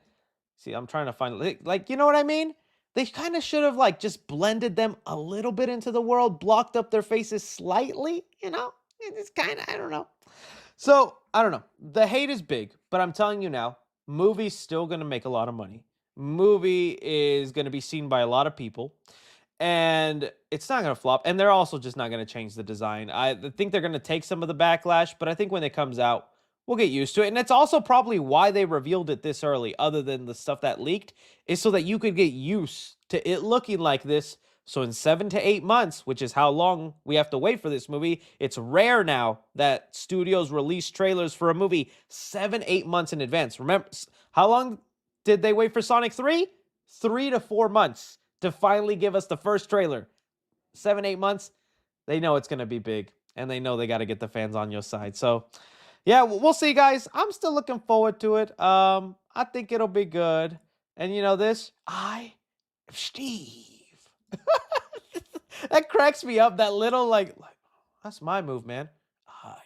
see, I'm trying to find, like, you know what I mean? They kind of should have, like, just blended them a little bit into the world, blocked up their faces slightly, you know? It's kind of, I don't know. So, I don't know. The hate is big, but I'm telling you now, movie's still going to make a lot of money. Movie is going to be seen by a lot of people, and it's not going to flop. And they're also just not going to change the design. I think they're going to take some of the backlash, but I think when it comes out, we'll get used to it. And it's also probably why they revealed it this early, other than the stuff that leaked, is so that you could get used to it looking like this. So in 7 to 8 months, which is how long we have to wait for this movie, it's rare now that studios release trailers for a movie 7, 8 months in advance. Remember, how long did they wait for Sonic 3? 3 to 4 months to finally give us the first trailer. 7, 8 months. They know it's going to be big, and they know they got to get the fans on your side. So, yeah, we'll see, guys. I'm still looking forward to it. I think it'll be good. And you know this? I am Steve. That cracks me up. That little, like, that's my move, man. I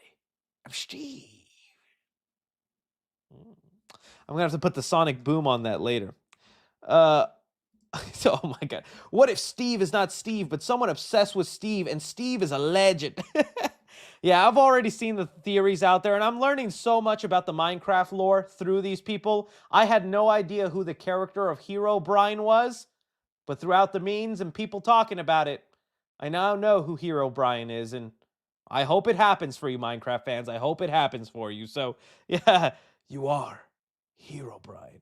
am Steve. I'm going to have to put the sonic boom on that later. So, oh my God. What if Steve is not Steve, but someone obsessed with Steve, and Steve is a legend? Yeah, I've already seen the theories out there, and I'm learning so much about the Minecraft lore through these people. I had no idea who the character of Hero Brian was, but throughout the memes and people talking about it, I now know who Hero Brian is, and I hope it happens for you, Minecraft fans. I hope it happens for you. So, yeah, you are Hero Brian.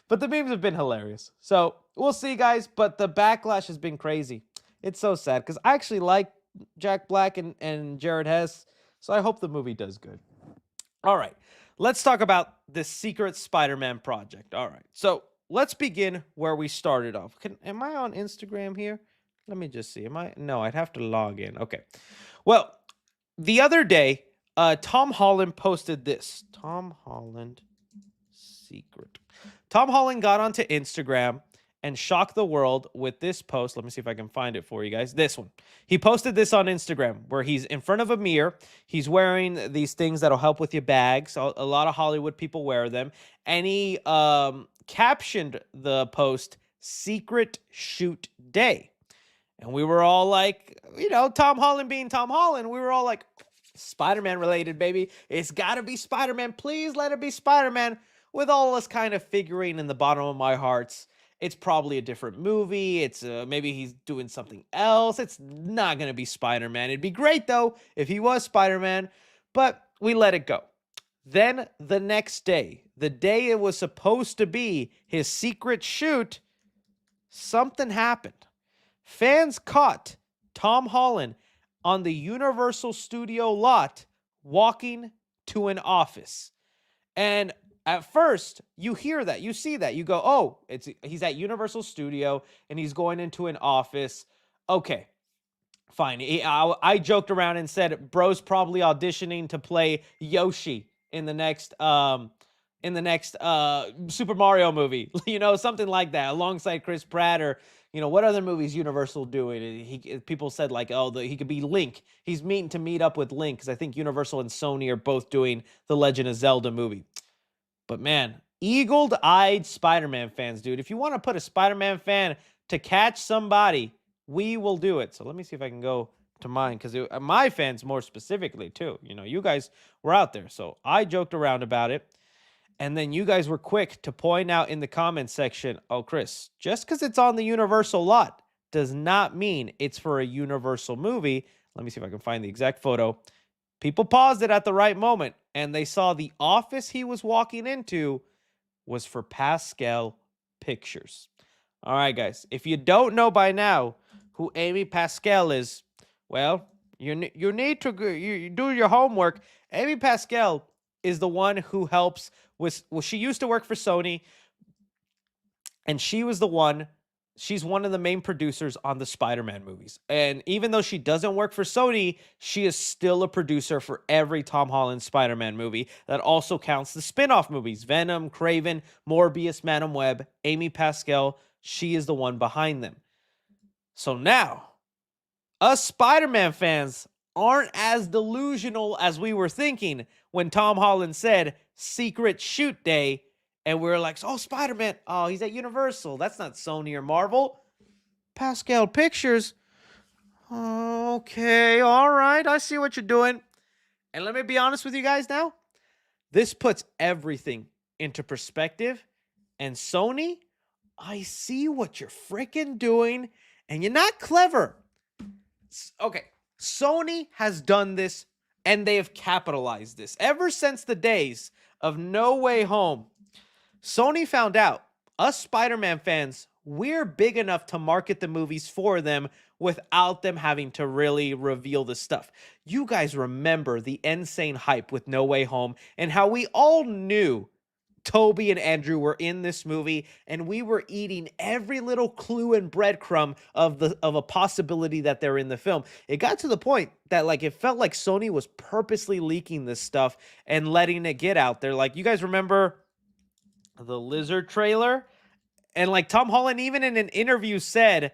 But the memes have been hilarious. So, we'll see, guys, but the backlash has been crazy. It's so sad, because I actually like Jack Black and Jared Hess, so I hope the movie does good. All right, let's talk about this secret Spider-Man project. All right, so let's begin where we started off. Am I on Instagram here? Let me just see. Am I? No, I'd have to log in. Okay. Well, the other day, Tom Holland posted this. Tom Holland secret. Tom Holland got onto Instagram and shocked the world with this post. Let me see if I can find it for you guys. This one. He posted this on Instagram where he's in front of a mirror. He's wearing these things that'll help with your bags. So a lot of Hollywood people wear them. And he captioned the post, "Secret Shoot Day." And we were all like, you know, Tom Holland being Tom Holland, we were all like, Spider-Man related, baby. It's got to be Spider-Man. Please let it be Spider-Man. With all us kind of figuring in the bottom of my hearts, it's probably a different movie. It's maybe he's doing something else. It's not going to be Spider-Man. It'd be great, though, if he was Spider-Man. But we let it go. Then the next day, the day it was supposed to be his secret shoot, something happened. Fans caught Tom Holland on the Universal Studio lot walking to an office. And at first, you hear that, you see that, you go, oh, he's at Universal Studio and he's going into an office. Okay, fine. I joked around and said, bro's probably auditioning to play Yoshi in the next Super Mario movie, something like that, alongside Chris Pratt, or what other movies Universal doing? People said like, oh, he could be Link. He's meeting to meet up with Link, because I think Universal and Sony are both doing the Legend of Zelda movie. But man, eagle-eyed Spider-Man fans, dude. If you want to put a Spider-Man fan to catch somebody, we will do it. So let me see if I can go to mine, because my fans more specifically too. You guys were out there, so I joked around about it. And then you guys were quick to point out in the comments section, oh, Chris, just because it's on the Universal lot does not mean it's for a Universal movie. Let me see if I can find the exact photo. People paused it at the right moment, and they saw the office he was walking into was for Pascal Pictures. All right, guys, if you don't know by now who Amy Pascal is, well, you need to you do your homework. Amy Pascal is the one who helps with, well, she used to work for Sony, and she's one of the main producers on the Spider-Man movies. And even though she doesn't work for Sony, she is still a producer for every Tom Holland Spider-Man movie. That also counts the spin-off movies, Venom, Kraven, Morbius, Madam Web. Amy Pascal, she is the one behind them. So now, us Spider-Man fans aren't as delusional as we were thinking when Tom Holland said secret shoot day, and we were like, oh, Spider-Man, oh, he's at Universal. That's not Sony or Marvel. Pascal Pictures. Okay, all right, I see what you're doing. And let me be honest with you guys now. This puts everything into perspective. And Sony, I see what you're freaking doing, and you're not clever. Okay, Sony has done this, and they have capitalized this. Ever since the days of No Way Home, Sony found out us Spider-Man fans, we're big enough to market the movies for them without them having to really reveal the stuff. You guys remember the insane hype with No Way Home and how we all knew Toby and Andrew were in this movie, and we were eating every little clue and breadcrumb of a possibility that they're in the film. It got to the point that like it felt like Sony was purposely leaking this stuff and letting it get out there. Like, you guys remember the Lizard trailer? And like Tom Holland, even in an interview, said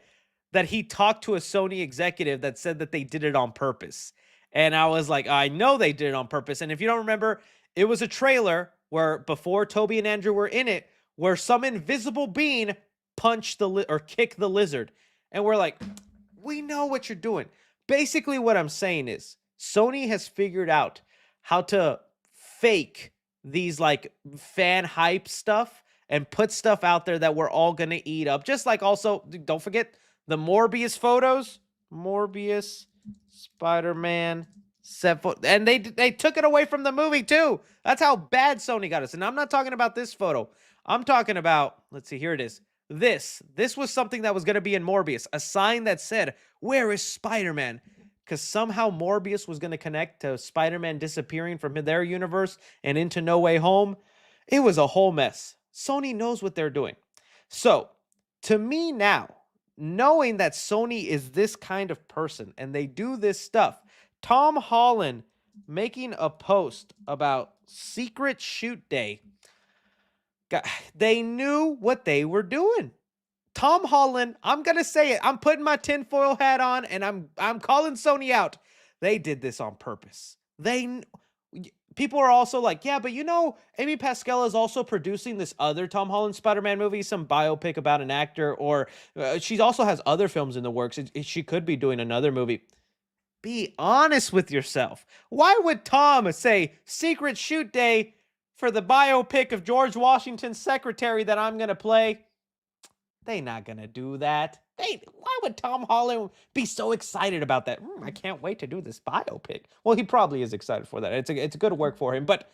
that he talked to a Sony executive that said that they did it on purpose. And I was like, I know they did it on purpose. And if you don't remember, it was a trailer where before Toby and Andrew were in it, where some invisible being punched or kicked the lizard. And we're like, we know what you're doing. Basically what I'm saying is Sony has figured out how to fake these like fan hype stuff and put stuff out there that we're all going to eat up. Just like, also, don't forget the Morbius photos. Morbius, Spider-Man, and they took it away from the movie too. That's how bad Sony got us. And I'm not talking about this photo. I'm talking about, let's see, here it is. This was something that was going to be in Morbius, a sign that said, where is Spider-Man? Because somehow Morbius was going to connect to Spider-Man disappearing from their universe and into No Way Home. It was a whole mess. Sony knows what they're doing. So, to me now, knowing that Sony is this kind of person and they do this stuff, Tom Holland making a post about secret shoot day, they knew what they were doing. Tom Holland, I'm going to say it. I'm putting my tinfoil hat on and I'm calling Sony out. They did this on purpose. People are also like, yeah, but Amy Pascal is also producing this other Tom Holland Spider-Man movie, some biopic about an actor, or she also has other films in the works. She could be doing another movie. Be honest with yourself. Why would Tom say secret shoot day for the biopic of George Washington's secretary that I'm going to play? They not going to do that. Why would Tom Holland be so excited about that? I can't wait to do this biopic. Well, he probably is excited for that. It's a good work for him. But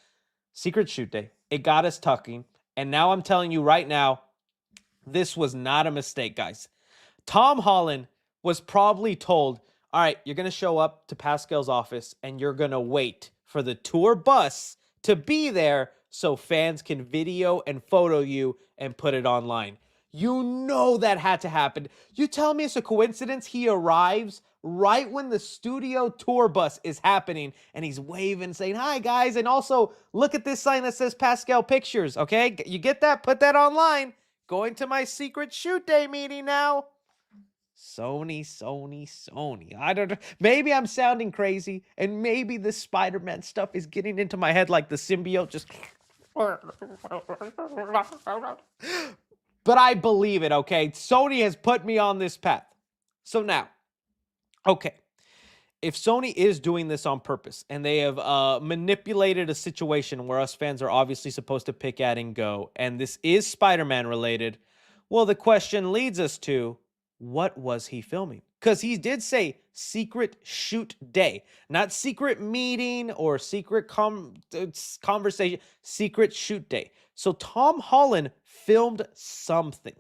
secret shoot day, it got us talking. And now I'm telling you right now, this was not a mistake, guys. Tom Holland was probably told, all right, you're going to show up to Pascal's office and you're going to wait for the tour bus to be there so fans can video and photo you and put it online. You know that had to happen. You tell me it's a coincidence he arrives right when the studio tour bus is happening and he's waving, saying, "Hi, guys, and also look at this sign that says Pascal Pictures," okay? You get that? Put that online. Going to my secret shoot day meeting now. Sony. I don't know. Maybe I'm sounding crazy, and maybe this Spider-Man stuff is getting into my head like the symbiote just... But I believe it, okay? Sony has put me on this path. So now, okay, if Sony is doing this on purpose and they have manipulated a situation where us fans are obviously supposed to pick at and go, and this is Spider-Man related, well, the question leads us to, what was he filming? Because he did say secret shoot day, not secret meeting or secret conversation, secret shoot day. So Tom Holland filmed something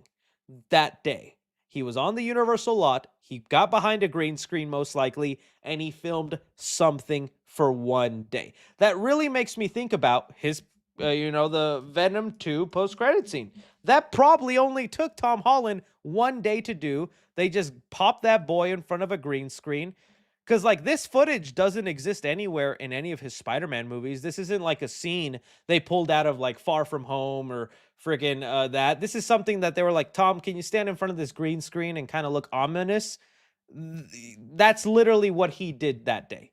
that day. He was on the Universal lot. He got behind a green screen most likely, and he filmed something for one day. That really makes me think about his, the Venom 2 post-credit scene. That probably only took Tom Holland one day to do. They just popped that boy in front of a green screen. Because, like, this footage doesn't exist anywhere in any of his Spider-Man movies. This isn't like a scene they pulled out of, like, Far From Home or friggin' that. This is something that they were like, "Tom, can you stand in front of this green screen and kind of look ominous?" That's literally what he did that day.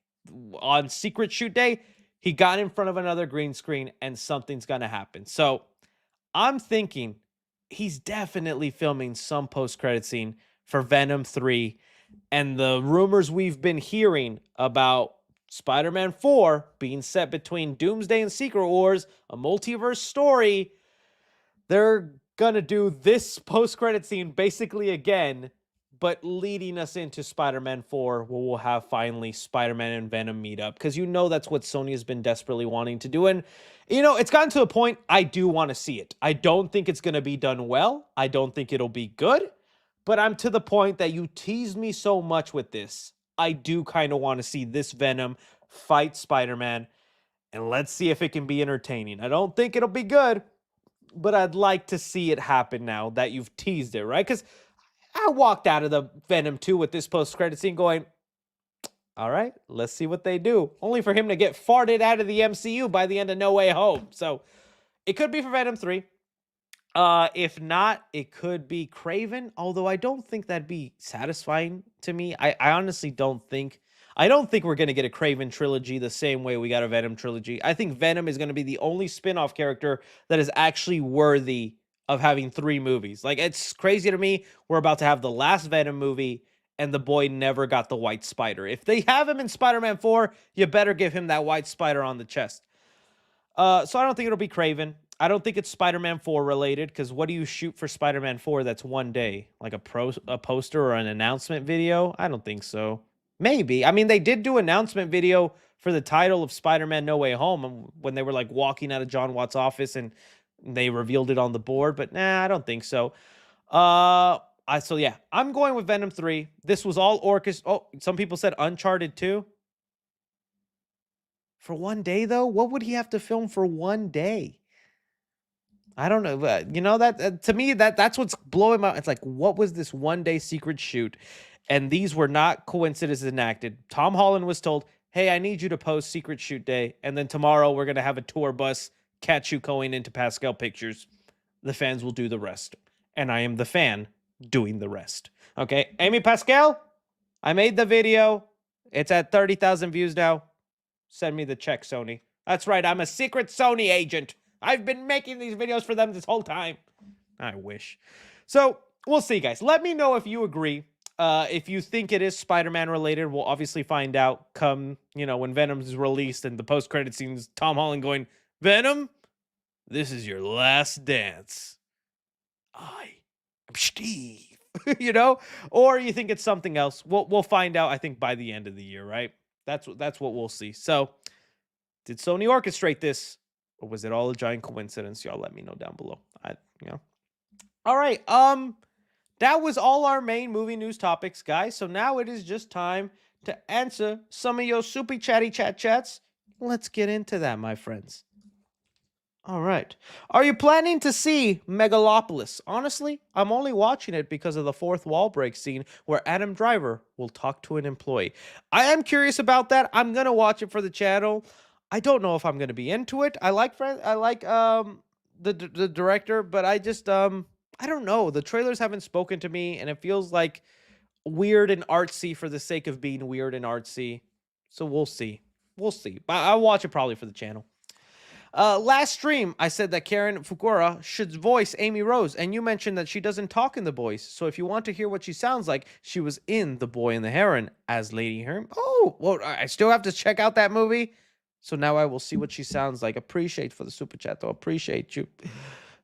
On Secret Shoot Day, he got in front of another green screen and something's going to happen. So I'm thinking he's definitely filming some post-credit scene for Venom 3. And the rumors we've been hearing about Spider-Man 4 being set between Doomsday and Secret Wars, a multiverse story, they're gonna do this post-credit scene basically again, but leading us into Spider-Man 4, where we'll have finally Spider-Man and Venom meet up. Because that's what Sony has been desperately wanting to do. And, it's gotten to a point I do want to see it. I don't think it's going to be done well. I don't think it'll be good. But I'm to the point that you teased me so much with this. I do kind of want to see this Venom fight Spider-Man. And let's see if it can be entertaining. I don't think it'll be good, but I'd like to see it happen now that you've teased it, right? Because I walked out of the Venom 2 with this post-credit scene going, all right, let's see what they do. Only for him to get farted out of the MCU by the end of No Way Home. So it could be for Venom 3. If not, it could be Craven, although I don't think that'd be satisfying to me. I honestly don't think we're going to get a Craven trilogy the same way we got a Venom trilogy. I think Venom is going to be the only spin-off character that is actually worthy of having 3 movies. Like, it's crazy to me we're about to have the last Venom movie and the boy never got the white spider. If they have him in Spider-Man 4, you better give him that white spider on the chest. So I don't think it'll be Craven. I don't think it's Spider-Man 4 related, because what do you shoot for Spider-Man 4 that's one day? Like a poster or an announcement video? I don't think so. Maybe. I mean, they did do announcement video for the title of Spider-Man No Way Home when they were like walking out of John Watt's office and they revealed it on the board, but nah, I don't think so. So yeah, I'm going with Venom 3. This was all orchestra. Oh, some people said Uncharted 2. For one day, though? What would he have to film for one day? I don't know. That to me, that's what's blowing my... It's like, what was this one-day secret shoot? And these were not coincidences enacted. Tom Holland was told, hey, I need you to post secret shoot day, and then tomorrow we're going to have a tour bus catch you going into Pascal Pictures. The fans will do the rest. And I am the fan doing the rest. Okay, Amy Pascal, I made the video. It's at 30,000 views now. Send me the check, Sony. That's right, I'm a secret Sony agent. I've been making these videos for them this whole time. I wish. So, we'll see, guys. Let me know if you agree. If you think it is Spider-Man related, we'll obviously find out come, when Venom is released and the post-credit scenes, Tom Holland going, Venom, this is your last dance. I am Steve. Or you think it's something else. We'll find out, I think, by the end of the year, right? That's what we'll see. So, did Sony orchestrate this? Or was it all a giant coincidence? Y'all let me know down below. All right. That was all our main movie news topics, guys. So now it is just time to answer some of your super chatty chats. Let's get into that, my friends. All right. Are you planning to see Megalopolis? Honestly, I'm only watching it because of the fourth wall break scene where Adam Driver will talk to an employee. I am curious about that. I'm gonna watch it for the channel. I don't know if I'm gonna be into it. I like the director, but I don't know. The trailers haven't spoken to me, and it feels like weird and artsy for the sake of being weird and artsy. So we'll see. We'll see. But I'll watch it probably for the channel. Last stream, I said that Karen Fukuura should voice Amy Rose, and you mentioned that she doesn't talk in The Boys. So if you want to hear what she sounds like, she was in The Boy and the Heron as Lady Herm. Oh, well, I still have to check out that movie. So now I will see what she sounds like. Appreciate for the super chat, though. Appreciate you.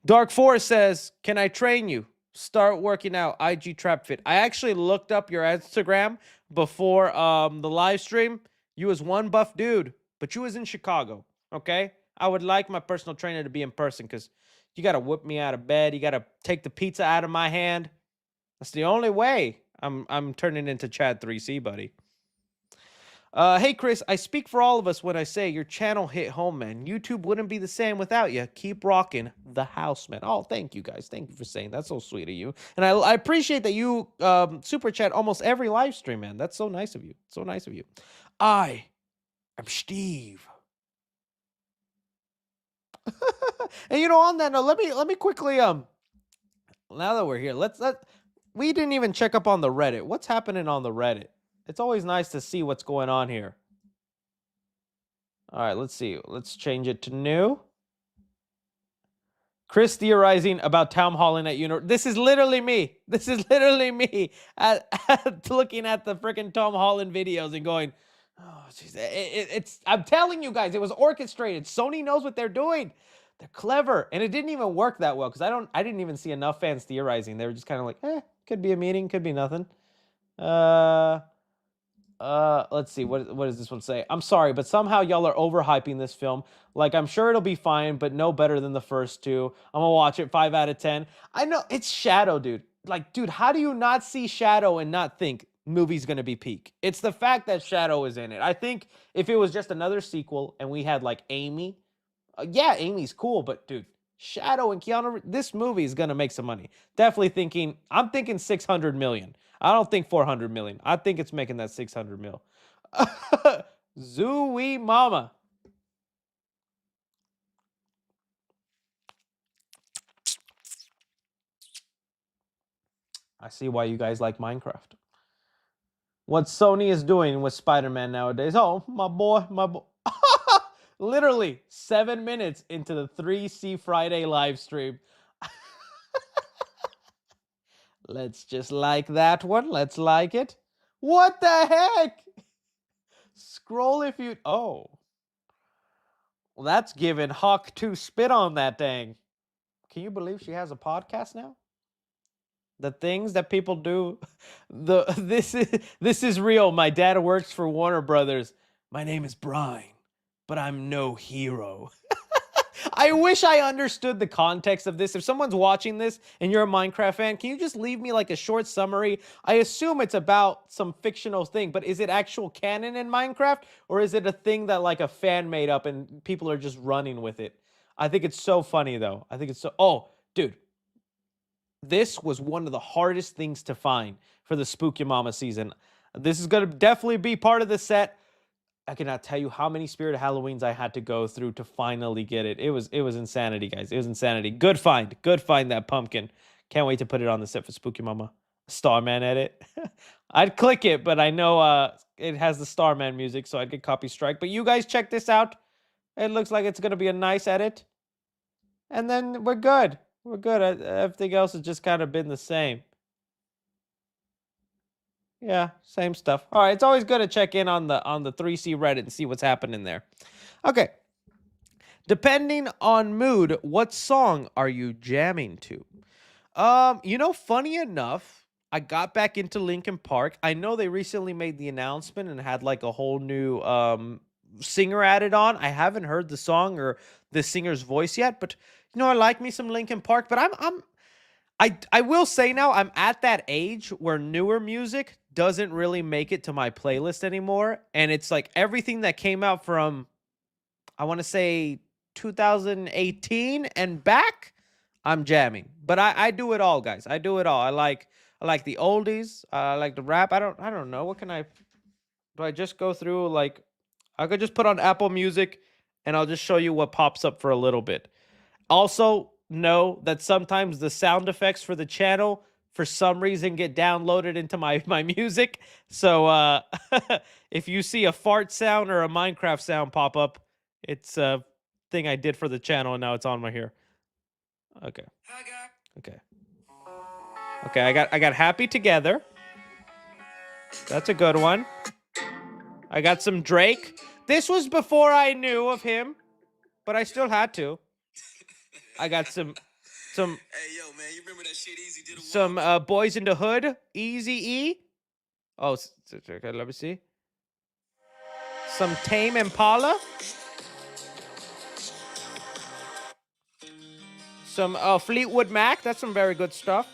Dark Forest says, can I train you? Start working out. IG Trap Fit. I actually looked up your Instagram before the live stream. You was one buff dude, but you was in Chicago, okay? I would like my personal trainer to be in person because you got to whip me out of bed. You got to take the pizza out of my hand. That's the only way I'm turning into Chad 3C, buddy. Hey, Chris, I speak for all of us when I say your channel hit home, man. YouTube wouldn't be the same without you. Keep rocking the house, man. Oh, thank you, guys. Thank you for saying that. That's so sweet of you. And I appreciate that you super chat almost every live stream, man. That's so nice of you. So nice of you. I am Steve. And you know, on that note, let me quickly now that we're here, we didn't even check up on the Reddit. What's happening on the Reddit? It's always nice to see what's going on here. All right, let's see. Let's change it to new. Chris theorizing about Tom Holland at Universal. This is literally me. This is literally me looking at the freaking Tom Holland videos and going, oh, geez. It's. I'm telling you guys, it was orchestrated. Sony knows what they're doing. They're clever, and it didn't even work that well because I didn't even see enough fans theorizing. They were just kind of like, could be a meeting, could be nothing. Let's see. What does this one say? I'm sorry, but somehow y'all are overhyping this film. Like, I'm sure it'll be fine, but no better than the first two. I'm gonna watch it 5 out of 10. I know it's Shadow, dude. Like, dude, how do you not see Shadow and not think movie's gonna be peak? It's the fact that Shadow is in it. I think if it was just another sequel and we had like Amy, yeah, Amy's cool, but dude, Shadow and Keanu, this movie is gonna make some money. Definitely thinking. I'm thinking 600 million. I don't think 400 million. I think it's making that 600 mil. Zooey mama. I see why you guys like Minecraft. What Sony is doing with Spider-Man nowadays. Oh, my boy, my boy. Literally 7 minutes into the 3C Friday live stream. Let's just like that one. Let's like it. What the heck? Scroll if you... Oh. Well, that's giving Hawk 2 spit on that dang. Can you believe she has a podcast now? The things that people do. This is real. My dad works for Warner Brothers. My name is Brian, but I'm no hero. I wish I understood the context of this. If someone's watching this and you're a Minecraft fan, can you just leave me like a short summary? I assume it's about some fictional thing, but is it actual canon in Minecraft? Or is it a thing that like a fan made up and people are just running with it? I think it's so funny though. I think it's so... Oh, dude. This was one of the hardest things to find for the Spooky Mama season. This is going to definitely be part of the set. I cannot tell you how many Spirit Halloweens I had to go through to finally get it. It was insanity, guys. It was insanity. Good find. Good find, that pumpkin. Can't wait to put it on the set for Spooky Mama. Starman edit. I'd click it, but I know it has the Starman music, so I'd get copy strike. But you guys check this out. It looks like it's going to be a nice edit. And then we're good. We're good. Everything else has just kind of been the same. Yeah, same stuff. All right, it's always good to check in on the 3C Reddit and see what's happening there. Okay. Depending on mood, what song are you jamming to? You know, funny enough, I got back into Linkin Park. I know they recently made the announcement and had like a whole new singer added on. I haven't heard the song or the singer's voice yet, but you know, I like me some Linkin Park, but I will say now I'm at that age where newer music doesn't really make it to my playlist anymore. And it's like everything that came out from, I want to say 2018 and back, I'm jamming. But I do it all, guys. I do it all. I like the oldies. I like the rap. I don't know. What can I do? I just go through, like, I could just put on Apple Music and I'll just show you what pops up for a little bit. Also, know that sometimes the sound effects for the channel for some reason get downloaded into my music. So if you see a fart sound or a Minecraft sound pop up, it's a thing I did for the channel and now it's on my here. Okay. Okay. Okay, I got Happy Together. That's a good one. I got some Drake. This was before I knew of him, but I still had to. I got some Hey yo, man, you remember that shit Easy did? Some Boys in the Hood, Easy-E. Oh, okay, let me see. Some Tame Impala. Some Fleetwood Mac. That's some very good stuff.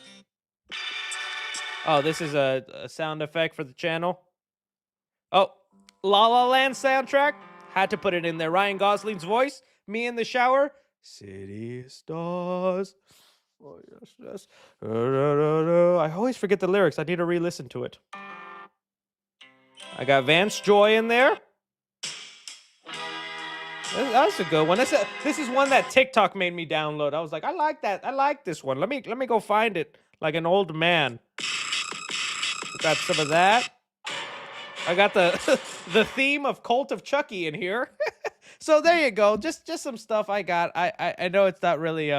Oh, this is a sound effect for the channel. Oh, La La Land soundtrack. Had to put it in there. Ryan Gosling's voice. Me in the shower. City Stars. Oh, yes, yes. I always forget the lyrics. I need to re-listen to it. I got Vance Joy in there. That's a good one. This is one that TikTok made me download. I was like, I like that. I like this one. Let me go find it like an old man. Got some of that. I got the the theme of Cult of Chucky in here. So there you go. Just some stuff I got. I know it's not really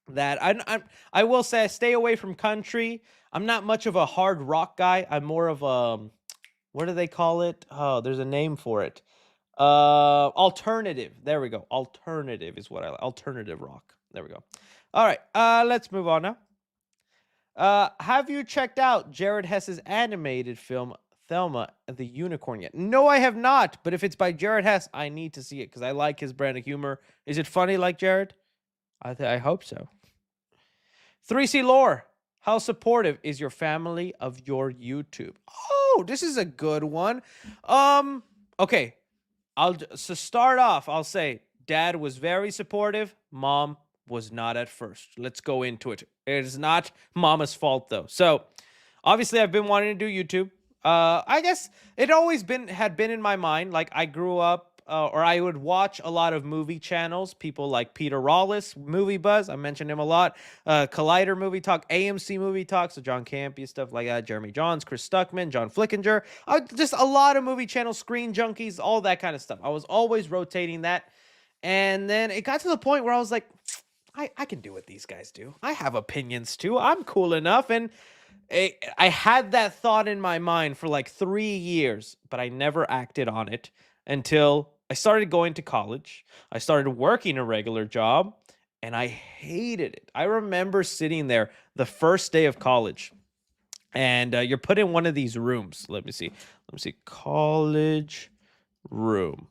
that. I will say I stay away from country. I'm not much of a hard rock guy. I'm more of a what do they call it? Oh, there's a name for it. Alternative. There we go. Alternative is what I like. Alternative rock. There we go. All right. Let's move on now. Have you checked out Jared Hess's animated film Thelma and the Unicorn yet? No, I have not. But if it's by Jared Hess, I need to see it because I like his brand of humor. Is it funny like Jared? I hope so. 3C Lore. How supportive is your family of your YouTube? Oh, this is a good one. Okay. So start off, I'll say Dad was very supportive. Mom was not at first. Let's go into it. It is not Mama's fault though. So obviously I've been wanting to do YouTube. I guess it always had been in my mind. Like I grew up, or I would watch a lot of movie channels. People like Peter Rawlis, Movie Buzz. I mentioned him a lot. Collider Movie Talk, AMC Movie Talk. So John Campea, stuff like that. Jeremy Johns, Chris Stuckman, John Flickinger. Just a lot of movie channels, Screen Junkies, all that kind of stuff. I was always rotating that. And then it got to the point where I was like, I can do what these guys do. I have opinions too. I'm cool enough. And I had that thought in my mind for like 3 years, but I never acted on it until I started going to college. I started working a regular job, and I hated it. I remember sitting there the first day of college, and you're put in one of these rooms. Let me see. College room.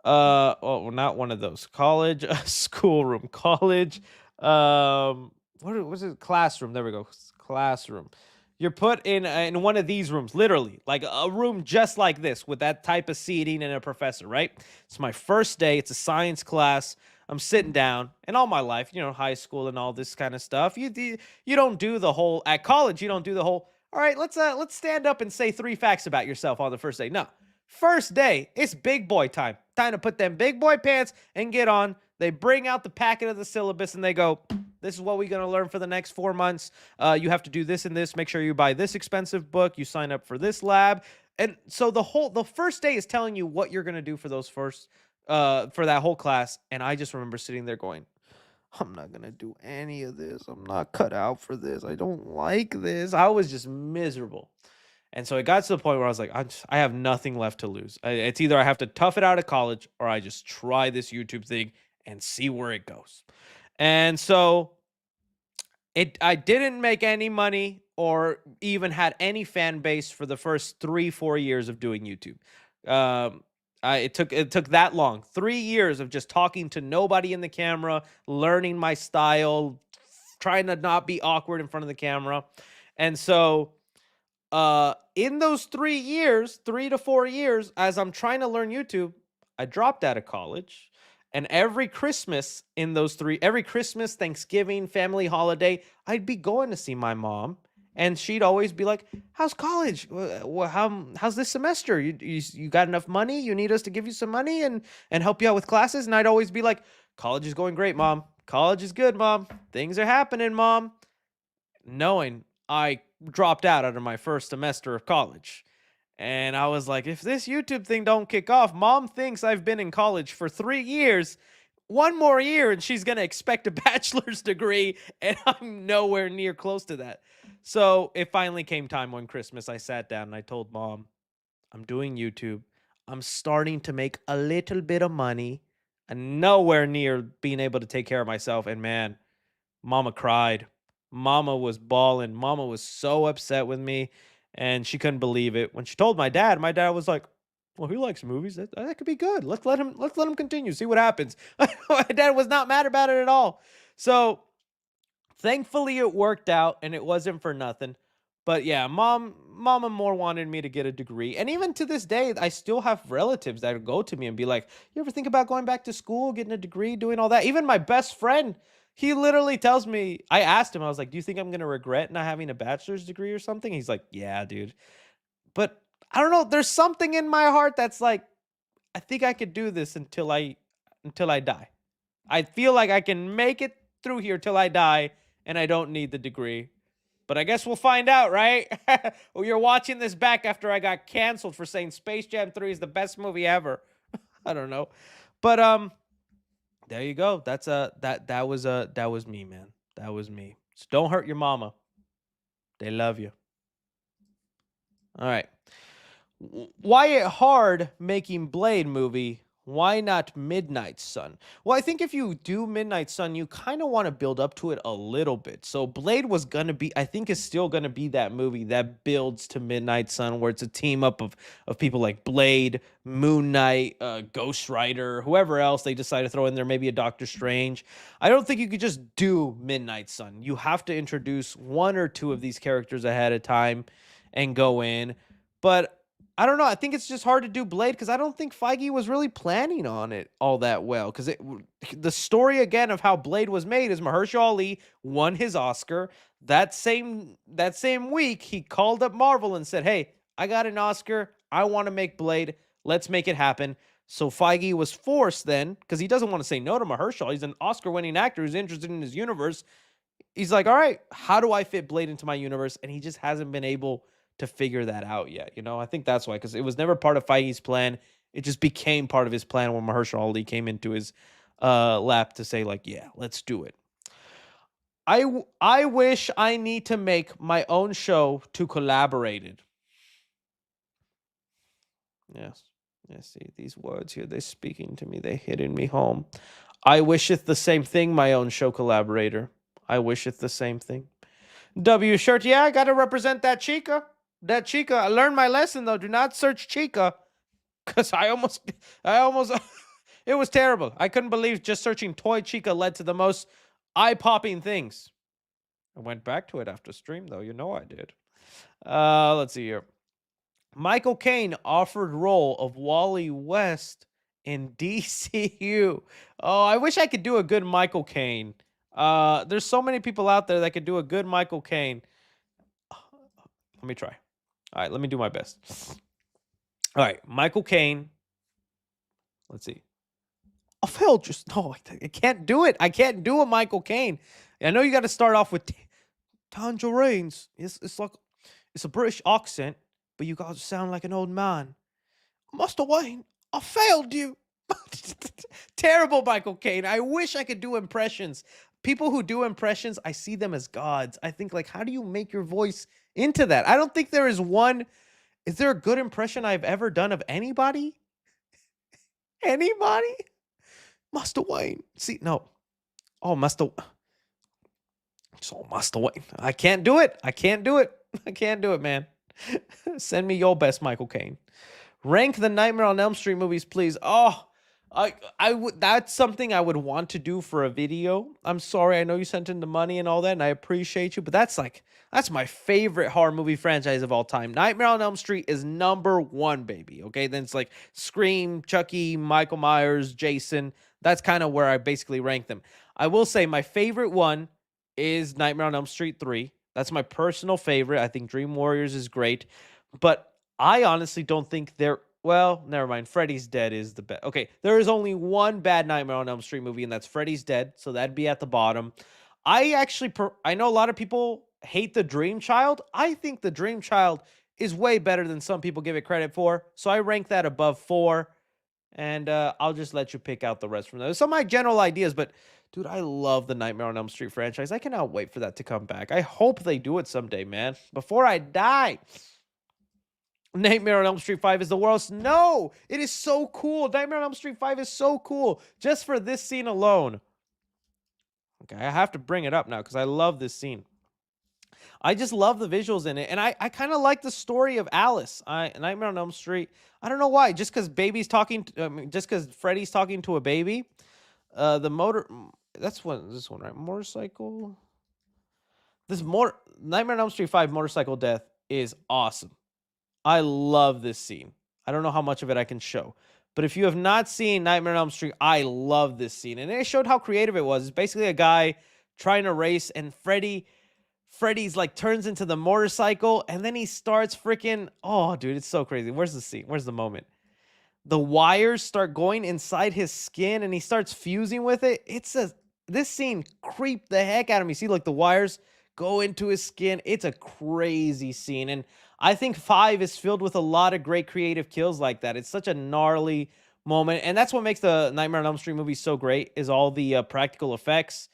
Oh, not one of those. College, schoolroom, college. What was it? Classroom. There we go. Classroom. You're put in one of these rooms, literally, like a room just like this with that type of seating and a professor, right? It's my first day. It's a science class. I'm sitting down, and all my life, high school and all this kind of stuff. You don't do the whole at college. You don't do the whole. All right, let's stand up and say 3 facts about yourself on the first day. No, first day, it's big boy time. Time to put them big boy pants and get on. They bring out the packet of the syllabus and they go, this is what we're going to learn for the next 4 months. You have to do this and this. Make sure you buy this expensive book. You sign up for this lab. And so the first day is telling you what you're going to do for those for that whole class. And I just remember sitting there going, I'm not going to do any of this. I'm not cut out for this. I don't like this. I was just miserable. And so it got to the point where I was like, I have nothing left to lose. It's either I have to tough it out of college or I just try this YouTube thing and see where it goes. And so I didn't make any money or even had any fan base for the first 3-4 years of doing YouTube. It took that long. 3 years of just talking to nobody in the camera, learning my style, trying to not be awkward in front of the camera. And so in those 3 years, 3 to 4 years, as I'm trying to learn YouTube, I dropped out of college. And every Christmas every Christmas, Thanksgiving, family holiday, I'd be going to see my mom. And she'd always be like, how's college? How's this semester? You got enough money? You need us to give you some money and help you out with classes? And I'd always be like, college is going great, Mom. College is good, Mom. Things are happening, Mom. Knowing I dropped out of my first semester of college. And I was like, if this YouTube thing don't kick off, Mom thinks I've been in college for 3 years. One more year and she's going to expect a bachelor's degree, and I'm nowhere near close to that. So it finally came time one Christmas. I sat down and I told Mom, I'm doing YouTube. I'm starting to make a little bit of money and nowhere near being able to take care of myself. And man, Mama cried. Mama was bawling. Mama was so upset with me, and she couldn't believe it. When she told my dad was like, well, he likes movies. That could be good. Let's let him continue. See what happens. My dad was not mad about it at all. So thankfully it worked out and it wasn't for nothing. But yeah, Mama more wanted me to get a degree. And even to this day, I still have relatives that go to me and be like, you ever think about going back to school, getting a degree, doing all that? Even my best friend, he literally tells me, I asked him, I was like, do you think I'm going to regret not having a bachelor's degree or something? He's like, yeah, dude. But I don't know. There's something in my heart that's like, I think I could do this until I die. I feel like I can make it through here till I die, and I don't need the degree. But I guess we'll find out, right? Well, you're watching this back after I got canceled for saying Space Jam 3 is the best movie ever. I don't know. But there you go. That was me, man. That was me. So don't hurt your mama. They love you. All right. Why it hard making Blade movie? Why not Midnight Sun? Well, I think if you do Midnight Sun, you kind of want to build up to it a little bit. So Blade was going to be, I think is still going to be that movie that builds to Midnight Sun, where it's a team up of people like Blade, Moon Knight, Ghost Rider, whoever else they decide to throw in there, maybe a Doctor Strange. I don't think you could just do Midnight Sun. You have to introduce one or two of these characters ahead of time and go in. But I don't know. I think it's just hard to do Blade because I don't think Feige was really planning on it all that well. Because the story, again, of how Blade was made is Mahershala Ali won his Oscar. That same week, he called up Marvel and said, hey, I got an Oscar. I want to make Blade. Let's make it happen. So Feige was forced then, because he doesn't want to say no to Mahershala. He's an Oscar-winning actor who's interested in his universe. He's like, all right, how do I fit Blade into my universe? And he just hasn't been able to figure that out yet. You know, I think that's why, because it was never part of Feige's plan. It just became part of his plan when Mahershala Ali came into his lap to say, like, yeah, let's do it. I wish I need to make my own show to collaborated. Yes. See, these words here, they're speaking to me. They're hitting me home. I wish it the same thing, my own show collaborator. I wish it the same thing. W shirt, yeah, I got to represent that chica. That chica. I learned my lesson, though. Do not search chica. Because I almost, it was terrible. I couldn't believe just searching toy chica led to the most eye-popping things. I went back to it after stream, though. You know I did. Let's see here. Michael Caine offered role of Wally West in DCU. Oh, I wish I could do a good Michael Caine. There's so many people out there that could do a good Michael Caine. Let me try. All right, let me do my best. All right, Michael Caine. Let's see. I failed just... No, I can't do it. I can't do a Michael Caine. I know you got to start off with tangerines. It's like... It's a British accent, but you guys sound like an old man. Master Wayne, I failed you. Terrible Michael Caine. I wish I could do impressions. People who do impressions, I see them as gods. I think, like, how do you make your voice into that? I don't think there is one. Is there a good impression I've ever done of anybody? Anybody? Master Wayne. See, no. Oh, Master Wayne. I can't do it. I can't do it, man. Send me your best Michael Caine. Rank the Nightmare on Elm Street movies, please. Oh, I would. That's something I would want to do for a video. I'm sorry, I know you sent in the money and all that, and I appreciate you, but that's my favorite horror movie franchise of all time. Nightmare on Elm Street is #1, baby. Okay, then it's like Scream, Chucky, Michael Myers, Jason. That's kind of where I basically rank them. I will say my favorite one is Nightmare on Elm Street 3. That's my personal favorite. I think Dream Warriors is great, but I honestly don't think they're. Well, never mind. Freddy's Dead is the best. Okay, there is only one bad Nightmare on Elm Street movie, and that's Freddy's Dead. So that'd be at the bottom. I actually, I know a lot of people hate The Dream Child. I think The Dream Child is way better than some people give it credit for. So I rank that above 4, and I'll just let you pick out the rest from those. Some of my general ideas, but dude, I love the Nightmare on Elm Street franchise. I cannot wait for that to come back. I hope they do it someday, man. Before I die. Nightmare on Elm Street 5 is the worst. No, it is so cool. Nightmare on Elm Street 5 is so cool. Just for this scene alone. Okay, I have to bring it up now because I love this scene. I just love the visuals in it. And I kind of like the story of Alice. Nightmare on Elm Street. I don't know why. Just because baby's talking, just because Freddy's talking to a baby. The motor, that's one, this one, right? Motorcycle. Nightmare on Elm Street 5 motorcycle death is awesome. I love this scene. I don't know how much of it I can show. But if you have not seen Nightmare on Elm Street, I love this scene. And it showed how creative it was. It's basically a guy trying to race, and Freddy's like turns into the motorcycle, and then he starts freaking... Oh, dude, it's so crazy. Where's the scene? Where's the moment? The wires start going inside his skin, and he starts fusing with it. This scene creeped the heck out of me. See, like the wires go into his skin. It's a crazy scene, and I think 5 is filled with a lot of great creative kills like that. It's such a gnarly moment, and that's what makes the Nightmare on Elm Street movie so great, is all the practical effects.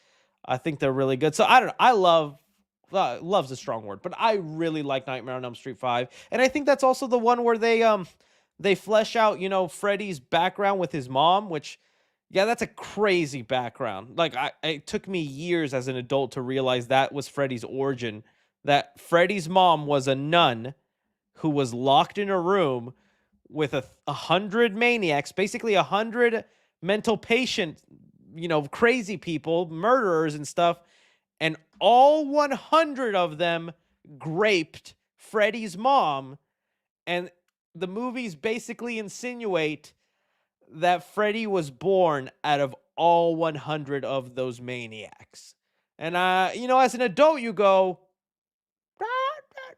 I think they're really good. So I don't know. I love's a strong word, but I really like Nightmare on Elm Street 5, and I think that's also the one where they flesh out, you know, Freddy's background with his mom, which, yeah, that's a crazy background. Like, it took me years as an adult to realize that was Freddy's origin. That Freddy's mom was a nun who was locked in a room with 100 maniacs, basically 100 mental patient, you know, crazy people, murderers and stuff, and all 100 of them raped Freddy's mom, and the movies basically insinuate that Freddy was born out of all 100 of those maniacs. And, you know, as an adult, you go,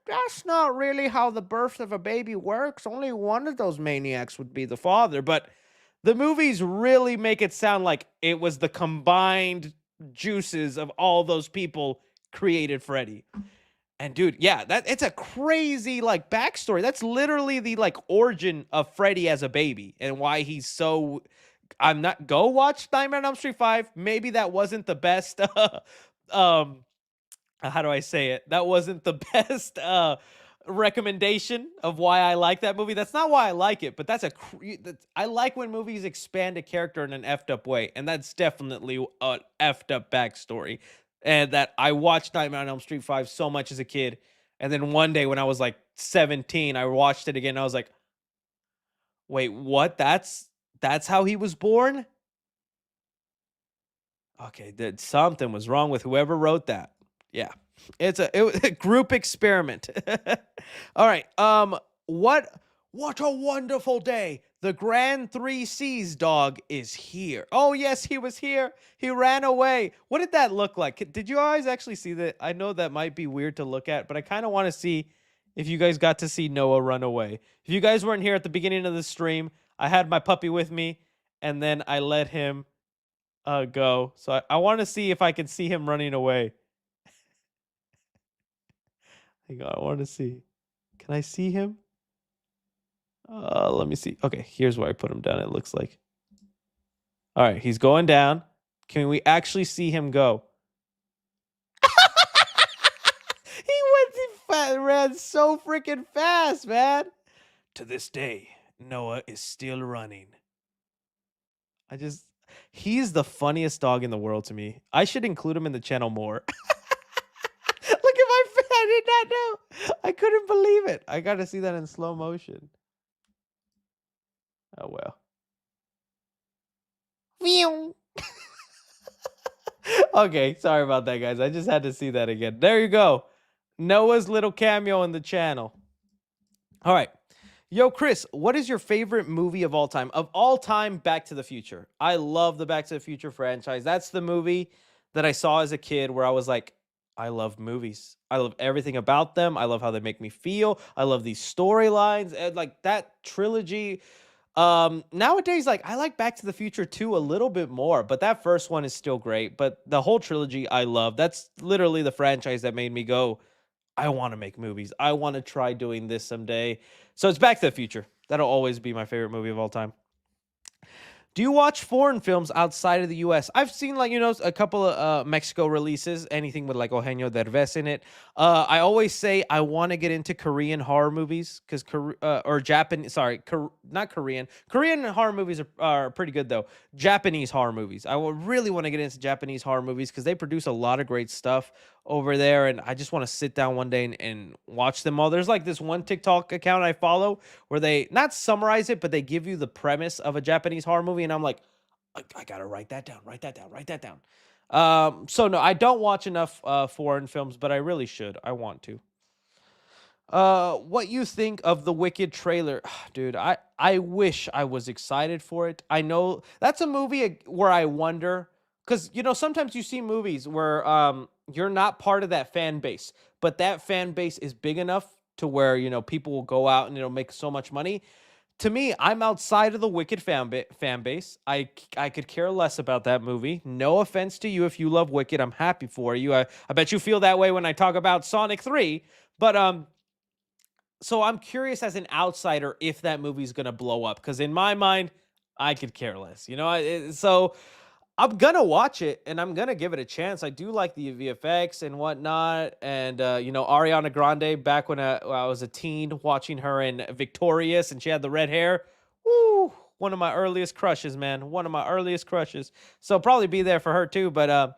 that's not really how the birth of a baby works. Only one of those maniacs would be the father. But the movies really make it sound like it was the combined juices of all those people created Freddy. And dude, yeah, it's a crazy like backstory. That's literally the like origin of Freddy as a baby and why he's so... Go watch Nightmare on Elm Street 5. Maybe that wasn't the best how do I say it? That wasn't the best recommendation of why I like that movie. That's not why I like it, but I like when movies expand a character in an effed up way, and that's definitely an effed up backstory. And that I watched Nightmare on Elm Street 5 so much as a kid, and then one day when I was like 17, I watched it again, and I was like, wait, what? That's how he was born? Okay, something was wrong with whoever wrote that. Yeah, it was a group experiment. All right. What a wonderful day. The Grand 3 C's dog is here. Oh, yes, he was here. He ran away. What did that look like? Did you guys actually see that? I know that might be weird to look at, but I kind of want to see if you guys got to see Noah run away. If you guys weren't here at the beginning of the stream, I had my puppy with me, and then I let him go. So I want to see if I can see him running away. Hang on, I want to see. Can I see him? Let me see. Okay, here's where I put him down, it looks like. All right, he's going down. Can we actually see him go? He ran so freaking fast, man. To this day, Noah is still running. He's the funniest dog in the world to me. I should include him in the channel more. Look at my face. I did not know. I couldn't believe it. I got to see that in slow motion. Oh, well. Okay, sorry about that, guys. I just had to see that again. There you go. Noah's little cameo in the channel. All right. Yo, Chris, what is your favorite movie of all time? Of all time, Back to the Future. I love the Back to the Future franchise. That's the movie that I saw as a kid where I was like, I love movies. I love everything about them. I love how they make me feel. I love these storylines. And like that trilogy. Nowadays, like I like Back to the Future 2 a little bit more, but that first one is still great. But the whole trilogy I love. That's literally the franchise that made me go, I want to make movies. I want to try doing this someday. So it's Back to the Future. That'll always be my favorite movie of all time. Do you watch foreign films outside of the U.S.? I've seen, like, a couple of Mexico releases, anything with, like, Eugenio Derbez in it. I always say I want to get into Korean horror movies, because, or Japanese, sorry, not Korean. Korean horror movies are pretty good, though. Japanese horror movies. I really want to get into Japanese horror movies, because they produce a lot of great stuff over there, and I just want to sit down one day and watch them all. There's like this one TikTok account I follow where they not summarize it, but they give you the premise of a Japanese horror movie, and I'm like, I gotta write that down, write that down. So no, I don't watch enough foreign films, but I really should. I want to. What you think of the Wicked trailer? Dude, I wish I was excited for it. I know that's a movie where I wonder, because sometimes you see movies where you're not part of that fan base, but that fan base is big enough to where people will go out and it'll make so much money. To me, I'm outside of the Wicked fan base. I could care less about that movie. No offense to you if you love Wicked. I'm happy for you. I bet you feel that way when I talk about Sonic 3. But so I'm curious as an outsider if that movie's going to blow up, because in my mind, I could care less. So I'm going to watch it, and I'm going to give it a chance. I do like the VFX and whatnot. And, Ariana Grande, back when I was a teen, watching her in Victorious, and she had the red hair. Woo! One of my earliest crushes, man. One of my earliest crushes. So probably be there for her, too. But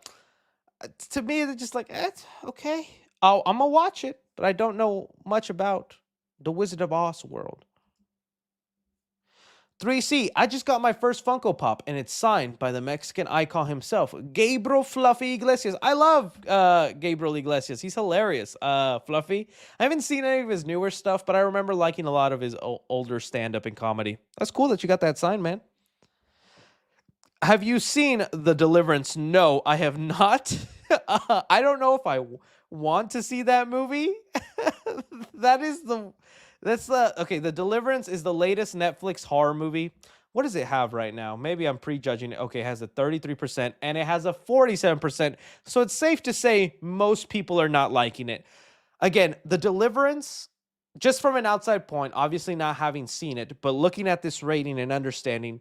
to me, they're just like, it's okay. I'm going to watch it, but I don't know much about the Wizard of Oz world. 3C, I just got my first Funko Pop, and it's signed by the Mexican icon himself, Gabriel Fluffy Iglesias. I love Gabriel Iglesias. He's hilarious. Fluffy. I haven't seen any of his newer stuff, but I remember liking a lot of his older stand-up and comedy. That's cool that you got that signed, man. Have you seen The Deliverance? No, I have not. I don't know if I want to see that movie. Okay, The Deliverance is the latest Netflix horror movie. What does it have right now? Maybe I'm prejudging it. Okay, it has a 33% and it has a 47%. So it's safe to say most people are not liking it. Again, The Deliverance, just from an outside point, obviously not having seen it, but looking at this rating and understanding,